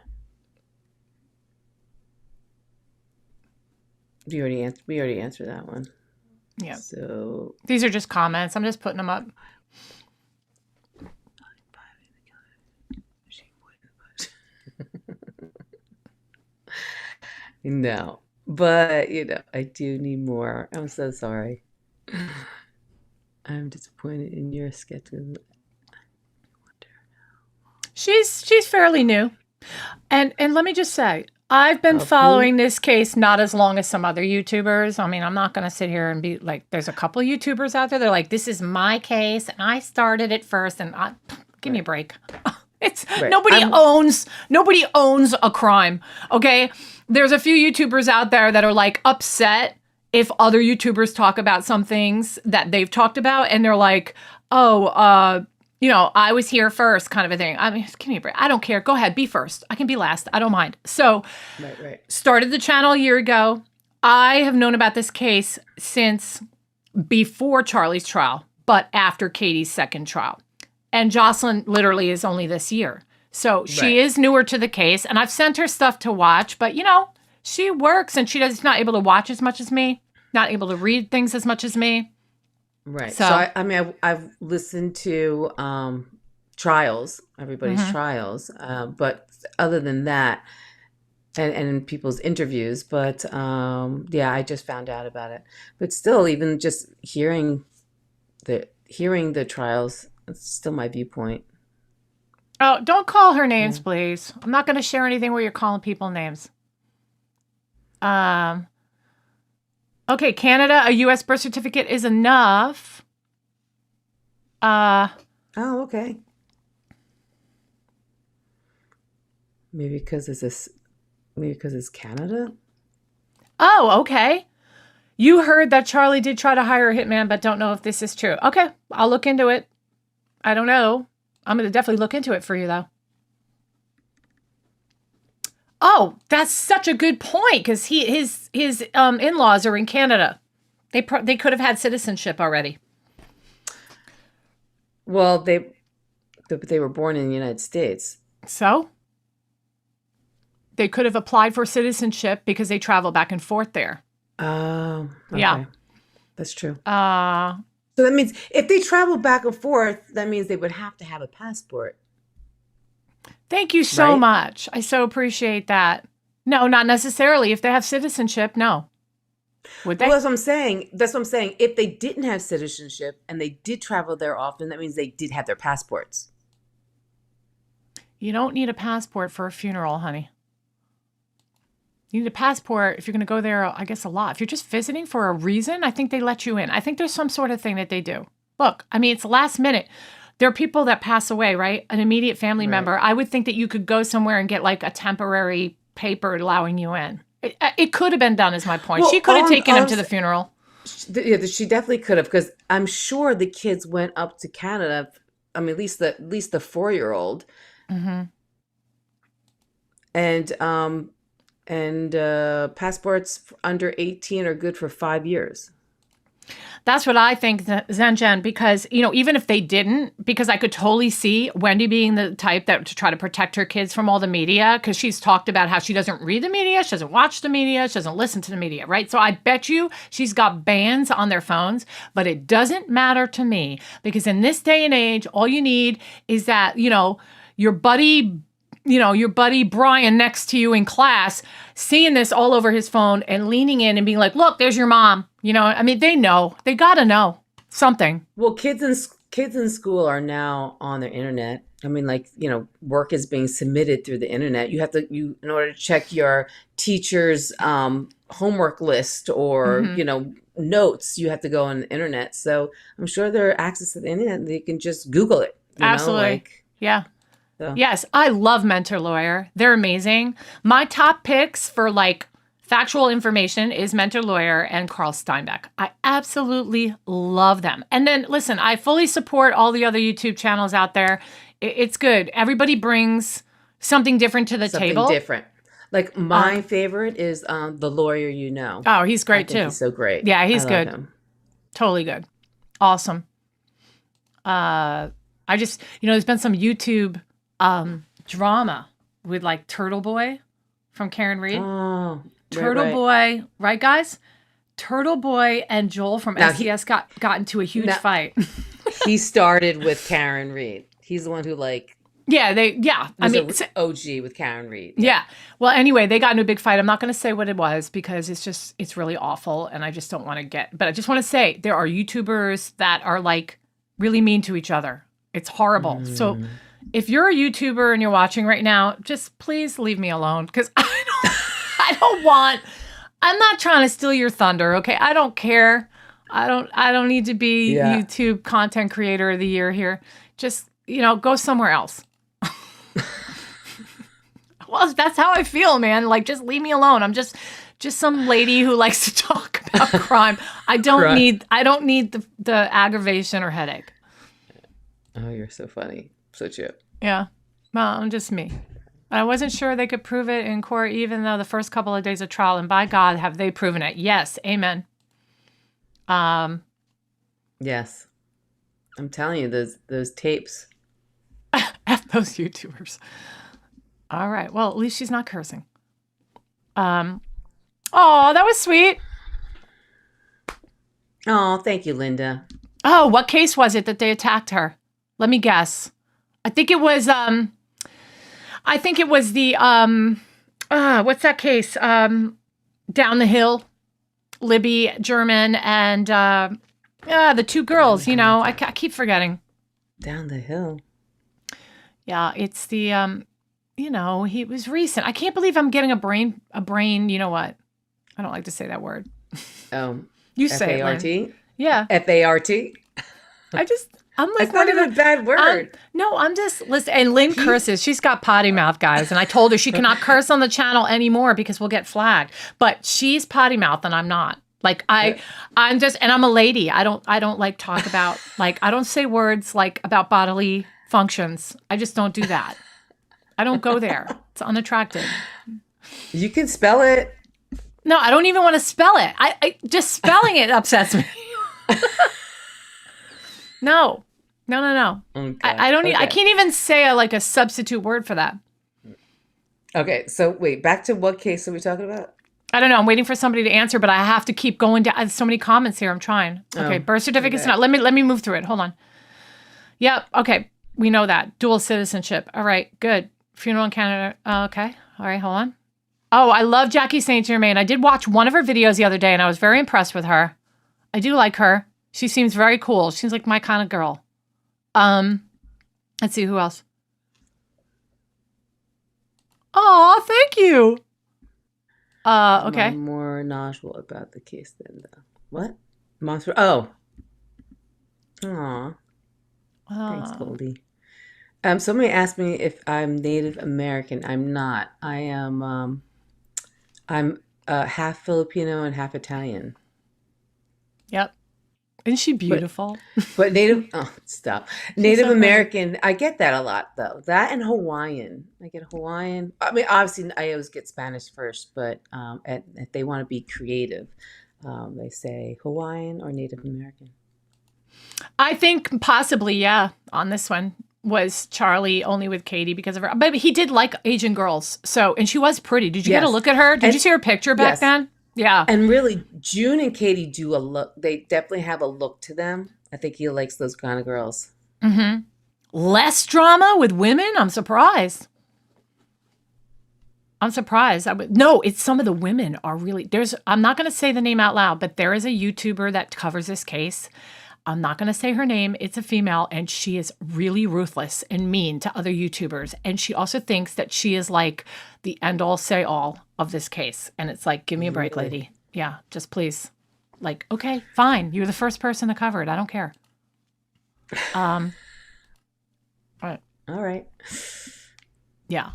We already answered that one. Yeah. So these are just comments. I'm just putting them up. No, but I do need more. I'm so sorry. I'm disappointed in your sketches. She's fairly new, and let me just say, I've been following this case not as long as some other YouTubers. I mean, I'm not going to sit here and be like, there's a couple YouTubers out there. They're like, this is my case, and I started it first, and give me a break. It's nobody owns a crime. Okay, there's a few YouTubers out there that are like upset if other YouTubers talk about some things that they've talked about, and they're like, I was here first kind of a thing. I mean, give me a break. I don't care. Go ahead. Be first. I can be last. I don't mind. So started the channel a year ago. I have known about this case since before Charlie's trial, but after Katie's second trial. And Jocelyn literally is only this year. So she is newer to the case. And I've sent her stuff to watch. But, she works and she's not able to watch as much as me, not able to read things as much as me. Right. So I've listened to trials, everybody's trials, but other than that, and people's interviews, but I just found out about it. But still, even just hearing the trials, it's still my viewpoint. Oh, don't call her names, please. I'm not going to share anything where you're calling people names. Okay, Canada, a U.S. birth certificate is enough. Okay. Maybe because it's Canada? Oh, okay. You heard that Charlie did try to hire a hitman, but don't know if this is true. Okay, I'll look into it. I don't know. I'm going to definitely look into it for you, though. Oh, that's such a good point, because his in-laws are in Canada. They could have had citizenship already. Well, they were born in the United States. So? They could have applied for citizenship because they travel back and forth there. Oh, okay. Yeah. That's true. Uh, So that means if they travel back and forth, that means they would have to have a passport, Thank you so right? much. I so appreciate that. No, not necessarily. If they have citizenship, no. Would Well, they? that's what I'm saying. That's what I'm saying. If they didn't have citizenship and they did travel there often, that means they did have their passports. You don't need a passport for a funeral, honey. You need a passport if you're going to go there, I guess, a lot. If you're just visiting for a reason, I think they let you in. I think there's some sort of thing that they do. Look, I mean, it's last minute. There are people that pass away, right? An immediate family Right. member. I would think that you could go somewhere and get like a temporary paper allowing you in. It could have been done, is my point. Well, She could have taken all him I'm to the sa- funeral. yeah, she definitely could have, because I'm sure the kids went up to Canada. I mean, at least the 4-year-old, Hmm. and passports under 18 are good for 5 years. That's what I think, Zenjen, because, even if they didn't, because I could totally see Wendy being the type that to try to protect her kids from all the media, because she's talked about how she doesn't read the media, she doesn't watch the media, she doesn't listen to the media, right? So I bet you she's got bans on their phones, but it doesn't matter to me, because in this day and age, all you need is that, your buddy Brian next to you in class, seeing this all over his phone and leaning in and being like, look, there's your mom. I mean, they know. They got to know something. Well, kids in school are now on their internet. I mean, work is being submitted through the internet. In order to check your teacher's homework list or, Mm-hmm. Notes, you have to go on the internet. So I'm sure there are access to the internet. They can just Google it, Absolutely. Yeah. So. Yes. I love Mentor Lawyer. They're amazing. My top picks for factual information is Mentor Lawyer and Carl Steinbeck. I absolutely love them. And then listen, I fully support all the other YouTube channels out there. It's good. Everybody brings something different to the Something table. different. Like my favorite is The Lawyer You Know. Oh, he's great I think too. He's so great. Yeah, he's I love good. him. Totally good. Awesome. I just, there's been some YouTube drama with Turtle Boy from Karen Reed. Oh, Turtle Boy, right, guys? Turtle Boy and Joel from STS got into a huge fight. He started with Karen Reed. He's the one who OG with Karen Reed. Yeah. Well, anyway, they got into a big fight. I'm not going to say what it was because it's really awful, and I just don't want to but I just want to say there are YouTubers that are really mean to each other. It's horrible. So if you're a YouTuber and you're watching right now, just please leave me alone, because I'm not trying to steal your thunder, okay? I don't care. I don't need to be YouTube content creator of the year here. Just, go somewhere else. Well, that's how I feel, man. Just leave me alone. I'm just some lady who likes to talk about crime. I don't need the aggravation or headache. Oh, you're so funny. So true. Yeah. Well, I'm just me. I wasn't sure they could prove it in court, even though the first couple of days of trial, and by God, have they proven it? Yes. Amen. Yes. I'm telling you, those tapes. F those YouTubers. All right. Well, at least she's not cursing. Oh, that was sweet. Oh, thank you, Linda. Oh, what case was it that they attacked her? Let me guess. I think it was the what's that case? Down the Hill, Libby German and the two girls, I keep forgetting. Down the Hill. Yeah, it's the he was recent. I can't believe I'm getting a brain, you know what? I don't like to say that word. You say FART? it, Lynn. Yeah. FART? I'm It's not even a bad word. I'm just, listen, and Lynn curses. She's got potty mouth, guys. And I told her she cannot curse on the channel anymore because we'll get flagged. But she's potty mouth and I'm not. I'm just, and I'm a lady. I don't talk about, I don't say words about bodily functions. I just don't do that. I don't go there. It's unattractive. You can spell it. No, I don't even want to spell it. I just spelling it upsets me. No. Okay. I don't need. I can't even say a substitute word for that. Okay, so wait, back to what case are we talking about? I don't know. I'm waiting for somebody to answer, but I have to keep going down. There's so many comments here. I'm trying. Okay, birth certificate's not. Let me move through it. Hold on. Yep. Okay, we know that. Dual citizenship. All right, good. Funeral in Canada. Okay. All right, hold on. Oh, I love Jackie St. Germain. I did watch one of her videos the other day, and I was very impressed with her. I do like her. She seems very cool. She seems like my kind of girl. Let's see who else. Oh, thank you. Okay. I'm more knowledgeable about the case than the what? Monster. Oh. Aw. Thanks, Goldie. Somebody asked me if I'm Native American. I'm not. I am. I'm half Filipino and half Italian. Yep. Isn't she beautiful? But Native. Oh, stop. Native American. I get that a lot though. That and Hawaiian. I get Hawaiian. I mean, obviously, I always get Spanish first, but if they want to be creative, they say Hawaiian or Native American. I think possibly, yeah. On this one was Charlie only with Katie because of her, but he did like Asian girls. So, and she was pretty. Did you get a look at her? Did you see her picture back then? Yeah. And really, June and Katie do a look. They definitely have a look to them. I think he likes those kind of girls. Mm-hmm. Less drama with women? I'm surprised. No, it's some of the women are really, I'm not going to say the name out loud, but there is a YouTuber that covers this case. I'm not going to say her name. It's a female, and she is really ruthless and mean to other YouTubers. And she also thinks that she is like the end-all, say-all of this case. And it's like, give me a break, lady. Yeah, just please. Like, okay, fine. You're the first person to cover it. I don't care. All right. Yeah.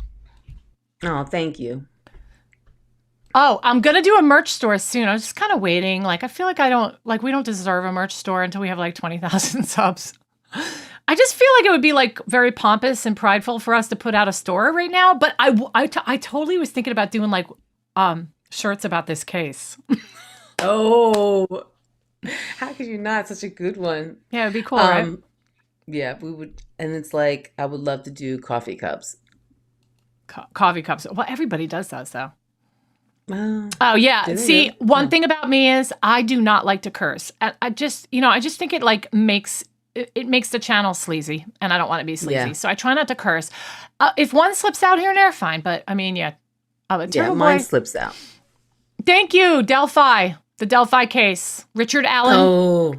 Oh, thank you. Oh, I'm going to do a merch store soon. I was just kind of waiting. Like, I feel like we don't deserve a merch store until we have like 20,000 subs. I just feel like it would be like very pompous and prideful for us to put out a store right now. But I totally was thinking about doing like shirts about this case. Oh, how could you not? Such a good one. Yeah, it'd be cool, right? Yeah, we would. And it's like, I would love to do coffee cups. Coffee cups. Well, everybody does those though. Oh yeah. See, one thing about me is I do not like to curse. I just think it like makes the channel sleazy, and I don't want to be sleazy. Yeah. So I try not to curse. If one slips out here and there, fine. But I mean, yeah. Mine slips out. Thank you, Delphi. The Delphi case. Richard Allen. Oh.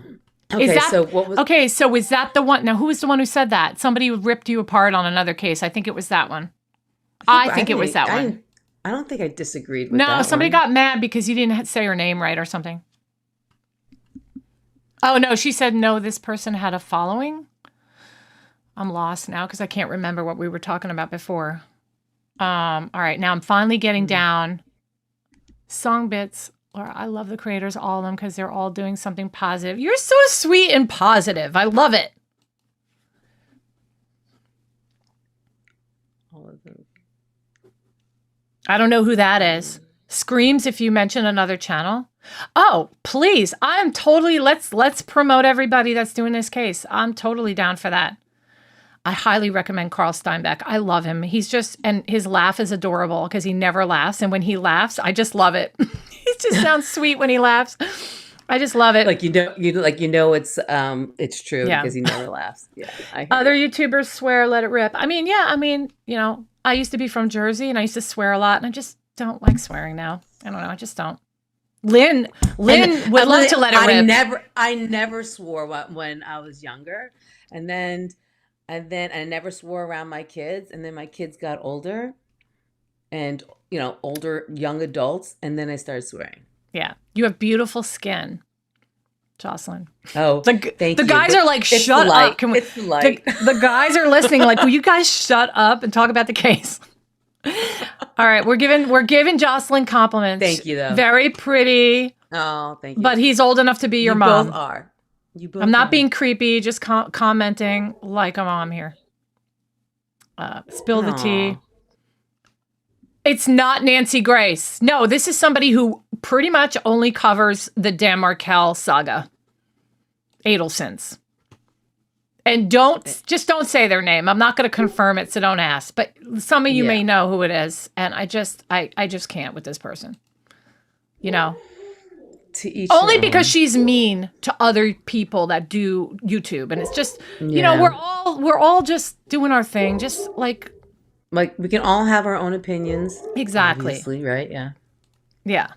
Okay, so what was... Okay, so was that the one? Now, who was the one who said that? Somebody ripped you apart on another case. I think it was that one. I think it was that one. I don't think I disagreed with that. No, somebody got mad because you didn't say her name right or something. Oh, no, she said, no, this person had a following. I'm lost now because I can't remember what we were talking about before. All right, now I'm finally getting down. Song bits. I love the creators, all of them, because they're all doing something positive. You're so sweet and positive. I love it. All of them. I don't know who that is. Screams if you mention another channel. Oh, please. I'm totally, let's promote everybody that's doing this case. I'm totally down for that. I highly recommend Carl Steinbeck. I love him. And his laugh is adorable because he never laughs. And when he laughs, I just love it. He just sounds sweet when he laughs. I just love it. Like it's true because he never laughs. Yeah. Other YouTubers swear, let it rip. I mean, I used to be from Jersey and I used to swear a lot, and I just don't like swearing now. I don't know. I just don't. Lynn would love to let it rip. I never swore when I was younger, and then I never swore around my kids, and then my kids got older, and older young adults, and then I started swearing. Yeah, you have beautiful skin, Jocelyn. Oh, thank you. The guys are like, shut up. It's the light. The guys are listening. Like, will you guys shut up and talk about the case? All right, we're giving Jocelyn compliments. Thank you, though. Very pretty. Oh, thank you. But he's old enough to be your mom. You both are. I'm not being creepy. Just commenting like a mom here. Spill the tea. It's not Nancy Grace. No, this is somebody who pretty much only covers the Dan Markel saga. Adelsons. And don't say their name. I'm not going to confirm it, so don't ask. But some of you may know who it is, and I just can't with this person. you know. To each Only their because own. she's mean to other people that do YouTube, and it's just, you know, Yeah. we're all just doing our thing, just like Like, we can all have our own opinions. exactly. Obviously, right? Yeah. Yeah.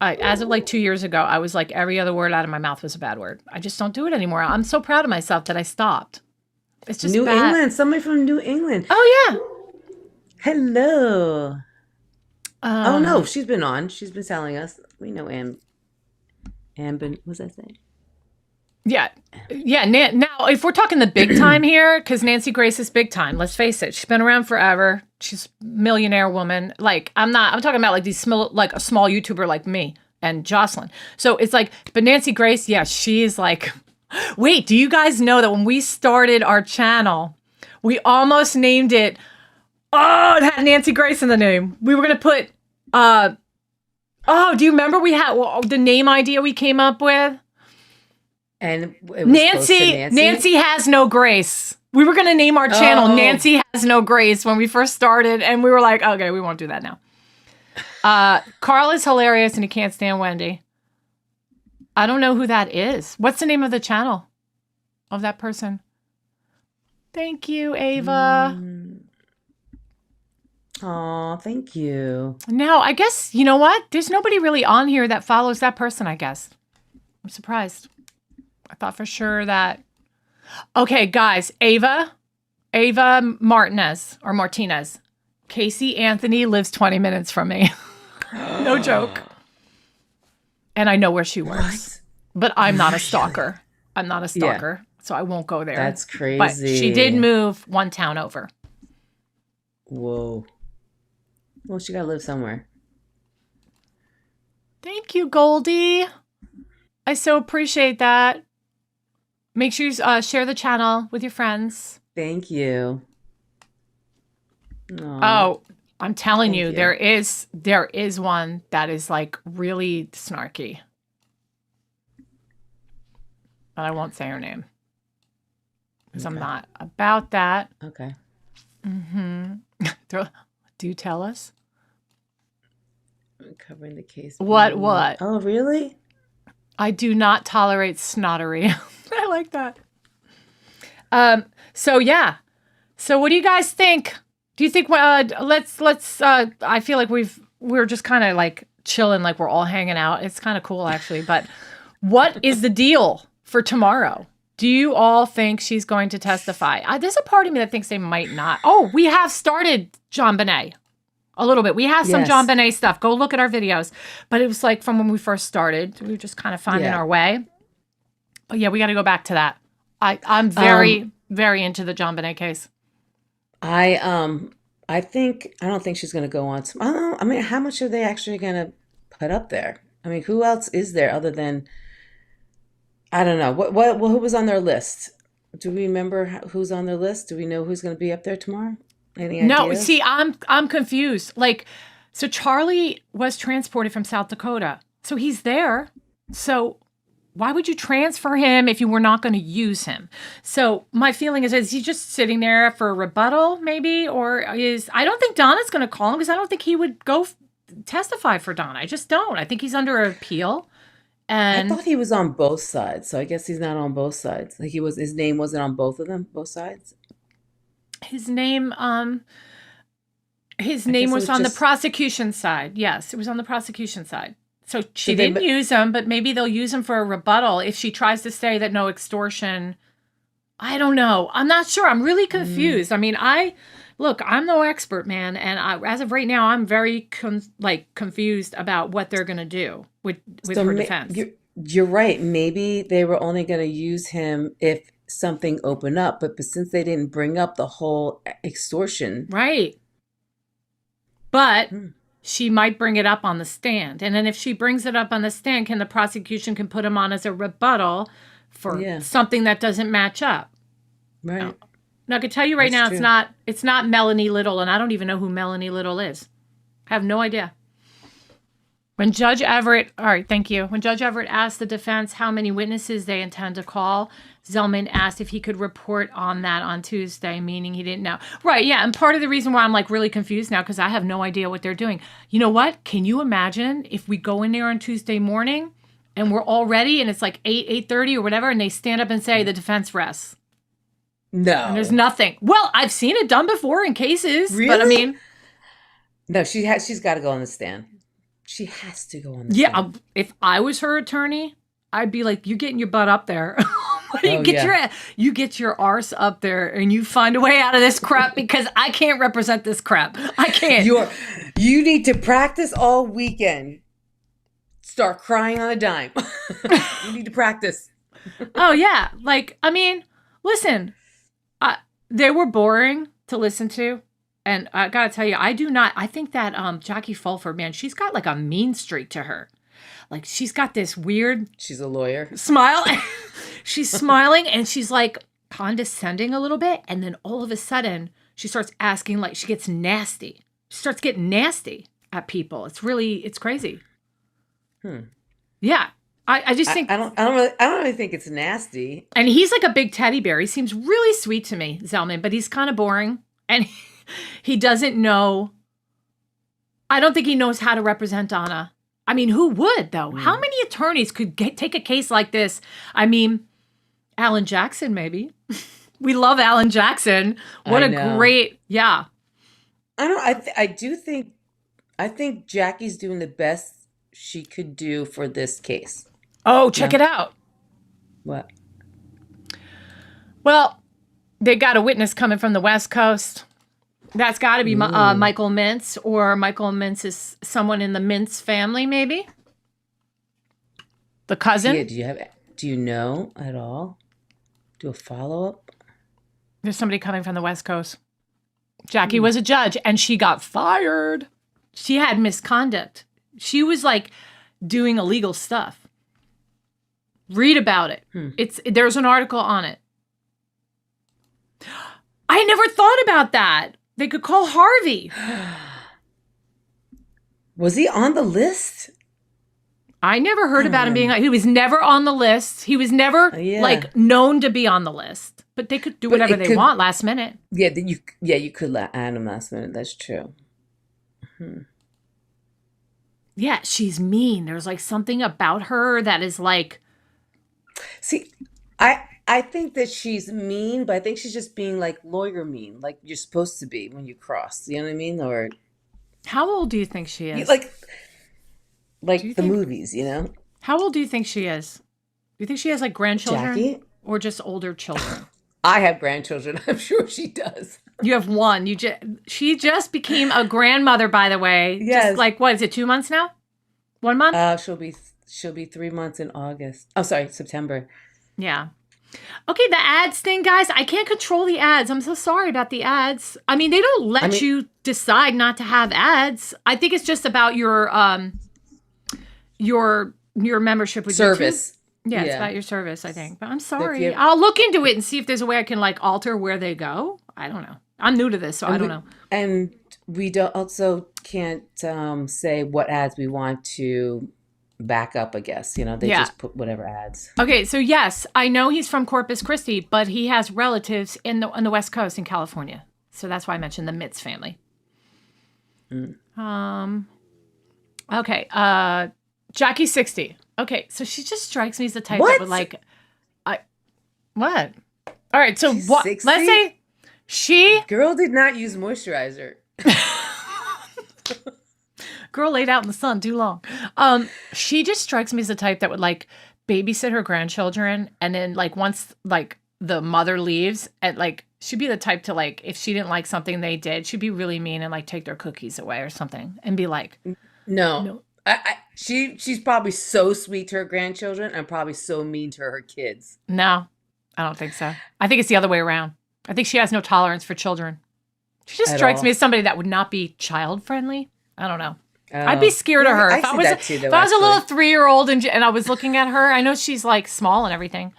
As of like 2 years ago, I was like every other word out of my mouth was a bad word. I just don't do it anymore. I'm so proud of myself that I stopped. It's just New bad. England. Somebody from New England. Oh yeah. Hello. Oh no, she's been on. She's been telling us. We know what was I saying? Yeah. Yeah. Now, if we're talking the big time here, because Nancy Grace is big time, let's face it. She's been around forever. She's a millionaire woman. Like, I'm talking about like like a small YouTuber like me and Jocelyn. So it's like, but Nancy Grace, yeah, she's like, wait, do you guys know that when we started our channel, we almost named it, oh, it had Nancy Grace in the name. We were going to put, do you remember we had the name idea we came up with? And it was Nancy has no grace. We were going to name our channel Nancy Has No Grace when we first started, and we were like, okay, we won't do that now. Carl is hilarious, and he can't stand Wendy. I don't know who that is. What's the name of the channel of that person? Thank you, Ava. Oh, thank you. Now, I guess, you know what? There's nobody really on here that follows that person, I guess. I'm surprised. I thought for sure that... Okay, guys. Ava Martinez. Casey Anthony lives 20 minutes from me. No joke. And I know where she works. But I'm not a stalker. I'm not a stalker. So I won't go there. That's crazy. But she did move one town over. Whoa. Well, she gotta live somewhere. Thank you, Goldie. I so appreciate that. Make sure you share the channel with your friends. Thank you. Aww. Oh, I'm telling you, you. there is one that is like really snarky. But I won't say her name. Because I'm not about that. Okay. Mm-hmm. Do you tell us? I'm covering the case. What? Oh, really? I do not tolerate snottery. I like that. So yeah. So what do you guys think? Do you think let's I feel like we're just kind of like chilling, like we're all hanging out. It's kind of cool actually, but what is the deal for tomorrow? Do you all think she's going to testify? There's a part of me that thinks they might not. Oh, we have started John Bonet a little bit. We have some John Bonet stuff. Go look at our videos. But it was like from when we first started. We were just kind of finding our way. But yeah, we got to go back to that. I'm very, very into the John Bonet case. I don't think she's going to go on. I don't know. I mean, how much are they actually going to put up there? I mean, who else is there other than... I don't know. Who was on their list? Do we remember who's on their list? Do we know who's going to be up there tomorrow? Any ideas? No, see, I'm confused. Like, so Charlie was transported from South Dakota. So he's there. So why would you transfer him if you were not going to use him? So my feeling is he just sitting there for a rebuttal maybe? Or I don't think Donna's going to call him because I don't think he would go testify for Donna. I just don't. I think he's under appeal. And I thought he was on both sides, so I guess he's not on both sides. Like his name wasn't on both of them, both sides. His name was on the prosecution side. Yes, it was on the prosecution side. So she didn't use him, but maybe they'll use him for a rebuttal if she tries to say that no extortion. I don't know. I'm not sure. I'm really confused. I mean, I'm no expert, man, and as of right now, I'm very confused about what they're going to do with her defense. You're right. Maybe they were only going to use him if something opened up, but since they didn't bring up the whole extortion, right? But she might bring it up on the stand, and then if she brings it up on the stand, the prosecution can put him on as a rebuttal for something that doesn't match up, right? Now, I can tell you right now, it's not Melanie Little, and I don't even know who Melanie Little is. I have no idea. When Judge Everett, all right, thank you. When Judge Everett asked the defense how many witnesses they intend to call, Zellman asked if he could report on that on Tuesday, meaning he didn't know. Right, yeah, and part of the reason why I'm like really confused now, because I have no idea what they're doing. You know what? Can you imagine if we go in there on Tuesday morning and we're all ready and it's like 8:30 or whatever, and they stand up and say the defense rests? No. And there's nothing. Well, I've seen it done before in cases, Really? but I mean... No, she's got to go on the stand. She has to go on the stand. Yeah, if I was her attorney, I'd be like, "You're getting your butt up there. you get your arse up there, and you find a way out of this crap because I can't represent this crap. I can't." You need to practice all weekend. Start crying on a dime. You need to practice. Oh yeah, like I mean, listen, they were boring to listen to. And I gotta tell you, I think that Jackie Fulford, man, she's got like a mean streak to her. Like she's got this weird... She's a lawyer. Smile. She's smiling and she's like condescending a little bit. And then all of a sudden she starts asking, like she gets nasty. She starts getting nasty at people. It's crazy. Yeah. I just think... I don't really think it's nasty. And he's like a big teddy bear. He seems really sweet to me, Zellman, but he's kind of boring. And he doesn't know. I don't think he knows how to represent Donna. I mean, who would, though? How many attorneys could take a case like this? I mean, Alan Jackson, maybe. We love Alan Jackson. What a great, yeah. I think Jackie's doing the best she could do for this case. Oh, check it out. What? Well, they got a witness coming from the West Coast. That's got to be Michael Mintz, or Michael Mintz is someone in the Mintz family, maybe? The cousin? Yeah, do you know at all? Do a follow-up? There's somebody coming from the West Coast. Jackie was a judge, and she got fired. She had misconduct. She was, like, doing illegal stuff. Read about it. There's an article on it. I never thought about that. They could call Harvey. Was he on the list? I never heard about him being... He was never on the list. He was never, like, known to be on the list. But they could do whatever they want last minute. Yeah, you could add him last minute. That's true. Yeah, she's mean. There's, like, something about her that is, like... See, I think that she's mean, but I think she's just being like lawyer mean, like you're supposed to be when you cross. You know what I mean? Or how old do you think she is? Like the movies, you know? How old do you think she is? Do you think she has like grandchildren, Jackie? Or just older children? I have grandchildren. I'm sure she does. You have one. She just became a grandmother, by the way. Yes. Just like what is it? 2 months now? 1 month? She'll be 3 months in August. Oh, sorry, September. Yeah. Okay, the ads thing, guys. I can't control the ads. I'm so sorry about the ads. I mean, they don't let you decide not to have ads. I think it's just about your membership with service. YouTube. Yeah, it's about your service, I think. But I'm sorry. I'll look into it and see if there's a way I can like alter where they go. I don't know. I'm new to this, so I don't know. And we can't say what ads we want to back up, I guess. You know, they just put whatever ads. Okay, so yes, I know he's from Corpus Christi, but he has relatives on the West Coast in California. So that's why I mentioned the Mitz family. Okay, Jackie's 60. Okay, so she just strikes me as the type that would like... What? All right, so what? 60? Let's say she... Girl did not use moisturizer. Girl laid out in the sun too long. She just strikes me as the type that would like babysit her grandchildren, and then like once like the mother leaves, and like she'd be the type to like if she didn't like something they did, she'd be really mean and like take their cookies away or something, and be like, no. She's probably so sweet to her grandchildren and probably so mean to her kids. No, I don't think so. I think it's the other way around. I think she has no tolerance for children. She just strikes me as somebody that would not be child friendly. I don't know. I'd be scared of her. If I was a little 3-year-old and I was looking at her, I know she's like small and everything.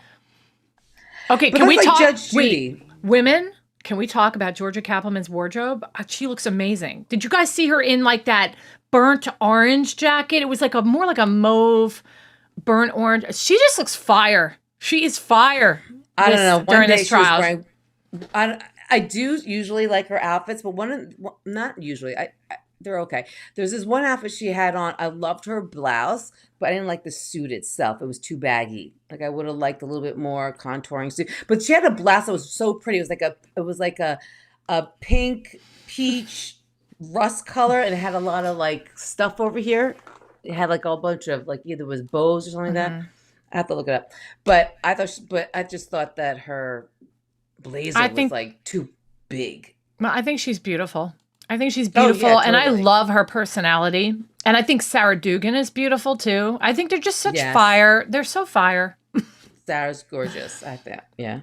Okay, can we talk? Judge Judy? Women, can we talk about Georgia Kaplan's wardrobe? She looks amazing. Did you guys see her in like that burnt orange jacket. It was like more like a mauve burnt orange. She just looks fire. She is fire. I don't know. During this trial. I do usually like her outfits, but not usually. They're okay. There's this one outfit she had on. I loved her blouse, but I didn't like the suit itself. It was too baggy. Like I would have liked a little bit more contouring suit. But she had a blouse that was so pretty. It was like a pink peach rust color, and it had a lot of like stuff over here. It had like a bunch of like either it was bows or something like that. I have to look it up. But I just thought that her blazer was like too big. Well, I think she's beautiful. And I love her personality. And I think Sarah Dugan is beautiful too. I think they're just such fire. They're so fire. Sarah's gorgeous, I think. Yeah.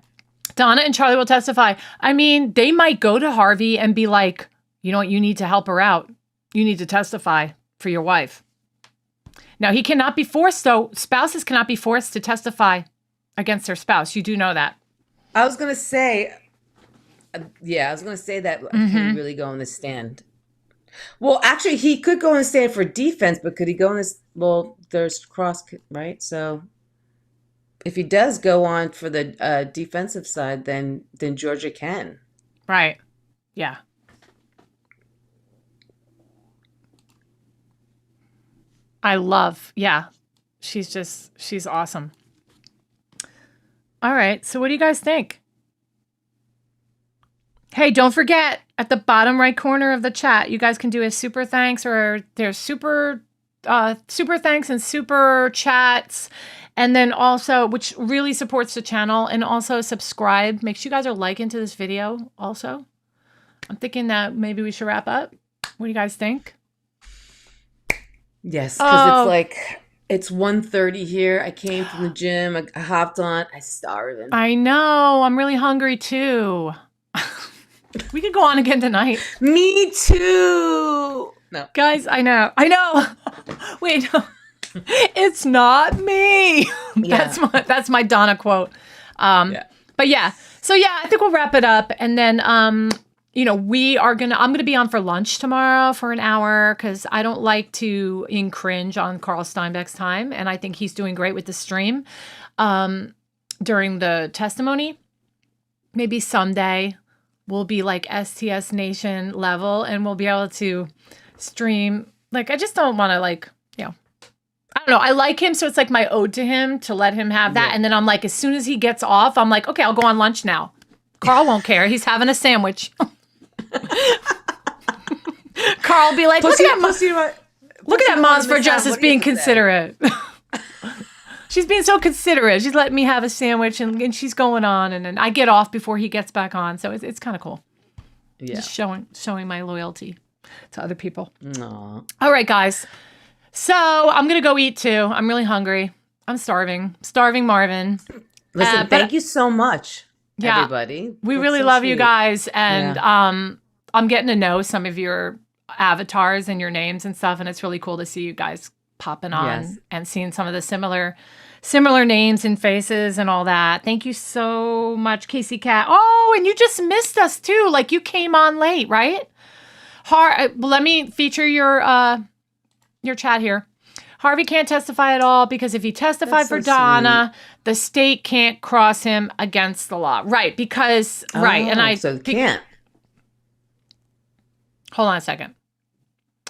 Donna and Charlie will testify. I mean, they might go to Harvey and be like, you know what, you need to help her out. You need to testify for your wife. Now, he cannot be forced, though. Spouses cannot be forced to testify against their spouse. You do know that. I was going to say, that can he really go on the stand? Well, actually, he could go on the stand for defense, but could he go on this? Well, there's cross, right? So if he does go on for the defensive side, then Georgia can. Right. Yeah. She's awesome. All right. So what do you guys think? Hey, don't forget at the bottom right corner of the chat, you guys can do a super thanks, or there's super thanks and super chats. And then also, which really supports the channel, and also subscribe. Make sure you guys are liking to this video also. I'm thinking that maybe we should wrap up. What do you guys think? Yes, because it's 1:30 here. I came from the gym. I hopped on. I starving. I know. I'm really hungry too. We could go on again tonight. Me too. No, guys, I know. Wait, no. It's not me. Yeah. That's my Donna quote. But yeah. So yeah, I think we'll wrap it up, and then I'm gonna be on for lunch tomorrow for an hour, because I don't like to cringe on Carl Steinbeck's time, and I think he's doing great with the stream during the testimony. Maybe someday we'll be like STS Nation level, and we'll be able to stream. Like, I just don't want to I don't know. I like him, so it's like my ode to him to let him have that. Yeah. And then I'm like, as soon as he gets off, I'm like, okay, I'll go on lunch now. Carl won't care. He's having a sandwich. Carl will be like, look at that Moms for Justice being considerate. She's being so considerate. She's letting me have a sandwich, and she's going on, and then I get off before he gets back on. So it's kind of cool. Yeah. Just showing my loyalty to other people. Aww. All right, guys. So I'm going to go eat too. I'm really hungry. I'm starving. Starving Marvin. Listen, thank you so much, everybody. We really love you guys. And I'm getting to know some of your avatars and your names and stuff. And it's really cool to see you guys popping on and seeing some of the similar names and faces and all that. Thank you so much, Casey Cat. Oh, and you just missed us too. Like, you came on late, right? Let me feature your chat here. Harvey can't testify at all because if he testified for Donna, the state can't cross him against the law. Right, because can't. Hold on a second.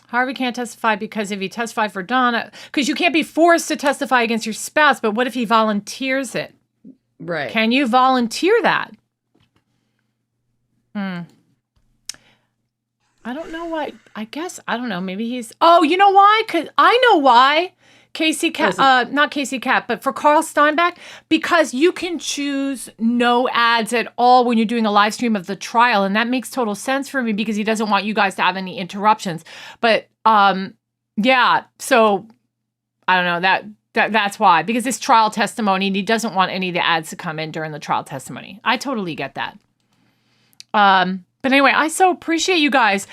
Harvey can't testify because if he testified for Donna, because you can't be forced to testify against your spouse, but what if he volunteers it? Right. Can you volunteer that? I don't know why. I guess, I don't know. Maybe he's... Oh, you know why? Because I know why. Not Casey Cat, but for Carl Steinbeck, because you can choose no ads at all when you're doing a live stream of the trial. And that makes total sense for me because he doesn't want you guys to have any interruptions. But so I don't know. That's why. Because it's trial testimony and he doesn't want any of the ads to come in during the trial testimony. I totally get that. But anyway, I so appreciate you guys.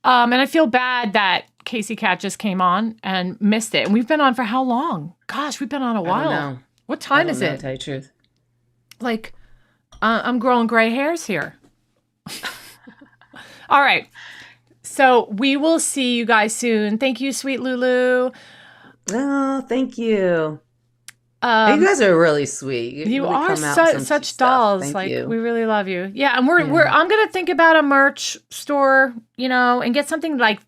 And I feel bad that Casey Cat just came on and missed it. And we've been on for how long? Gosh, we've been on a while. I don't know. What time is it? To tell you the truth. Like, I'm growing gray hairs here. All right. So we will see you guys soon. Thank you, sweet Lulu. Oh, thank you. You guys are really sweet. You really are come out with some such stuff. dolls. Thank Like, you. we really love you. Yeah, and I'm gonna think about a merch store, and get something like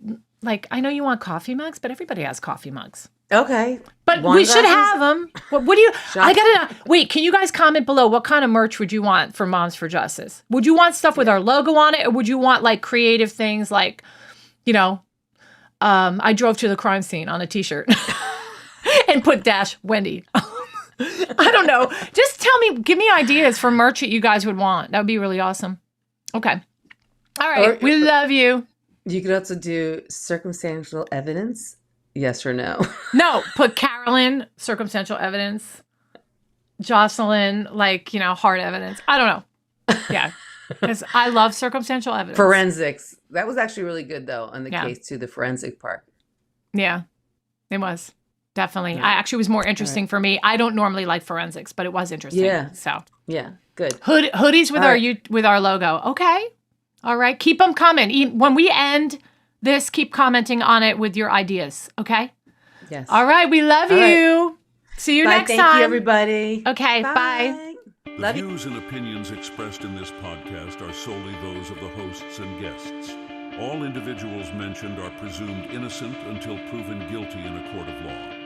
I know you want coffee mugs, but everybody has coffee mugs. Okay. But we should have them. What do you? I gotta wait. Can you guys comment below? What kind of merch would you want for Moms for Justice? Would you want stuff with our logo on it, or would you want like creative things like, I drove to the crime scene on a T-shirt and put Wendy. I don't know. Just give me ideas for merch that you guys would want. That would be really awesome. Okay. All right. We love you. You could also do circumstantial evidence. Yes or no? No, put Carolyn, circumstantial evidence. Jocelyn, hard evidence. I don't know. Yeah. Because I love circumstantial evidence. Forensics. That was actually really good, though, on the case, too, the forensic part. Yeah, it was. Definitely. I actually was more interesting for me. I don't normally like forensics, but it was interesting. Yeah. So. Yeah, good. Hoodies with our logo. Okay. All right. Keep them coming. When we end this, keep commenting on it with your ideas. Okay? Yes. All right. We love you. See you next time. Thank you, everybody. Okay. Bye. The views and opinions expressed in this podcast are solely those of the hosts and guests. All individuals mentioned are presumed innocent until proven guilty in a court of law.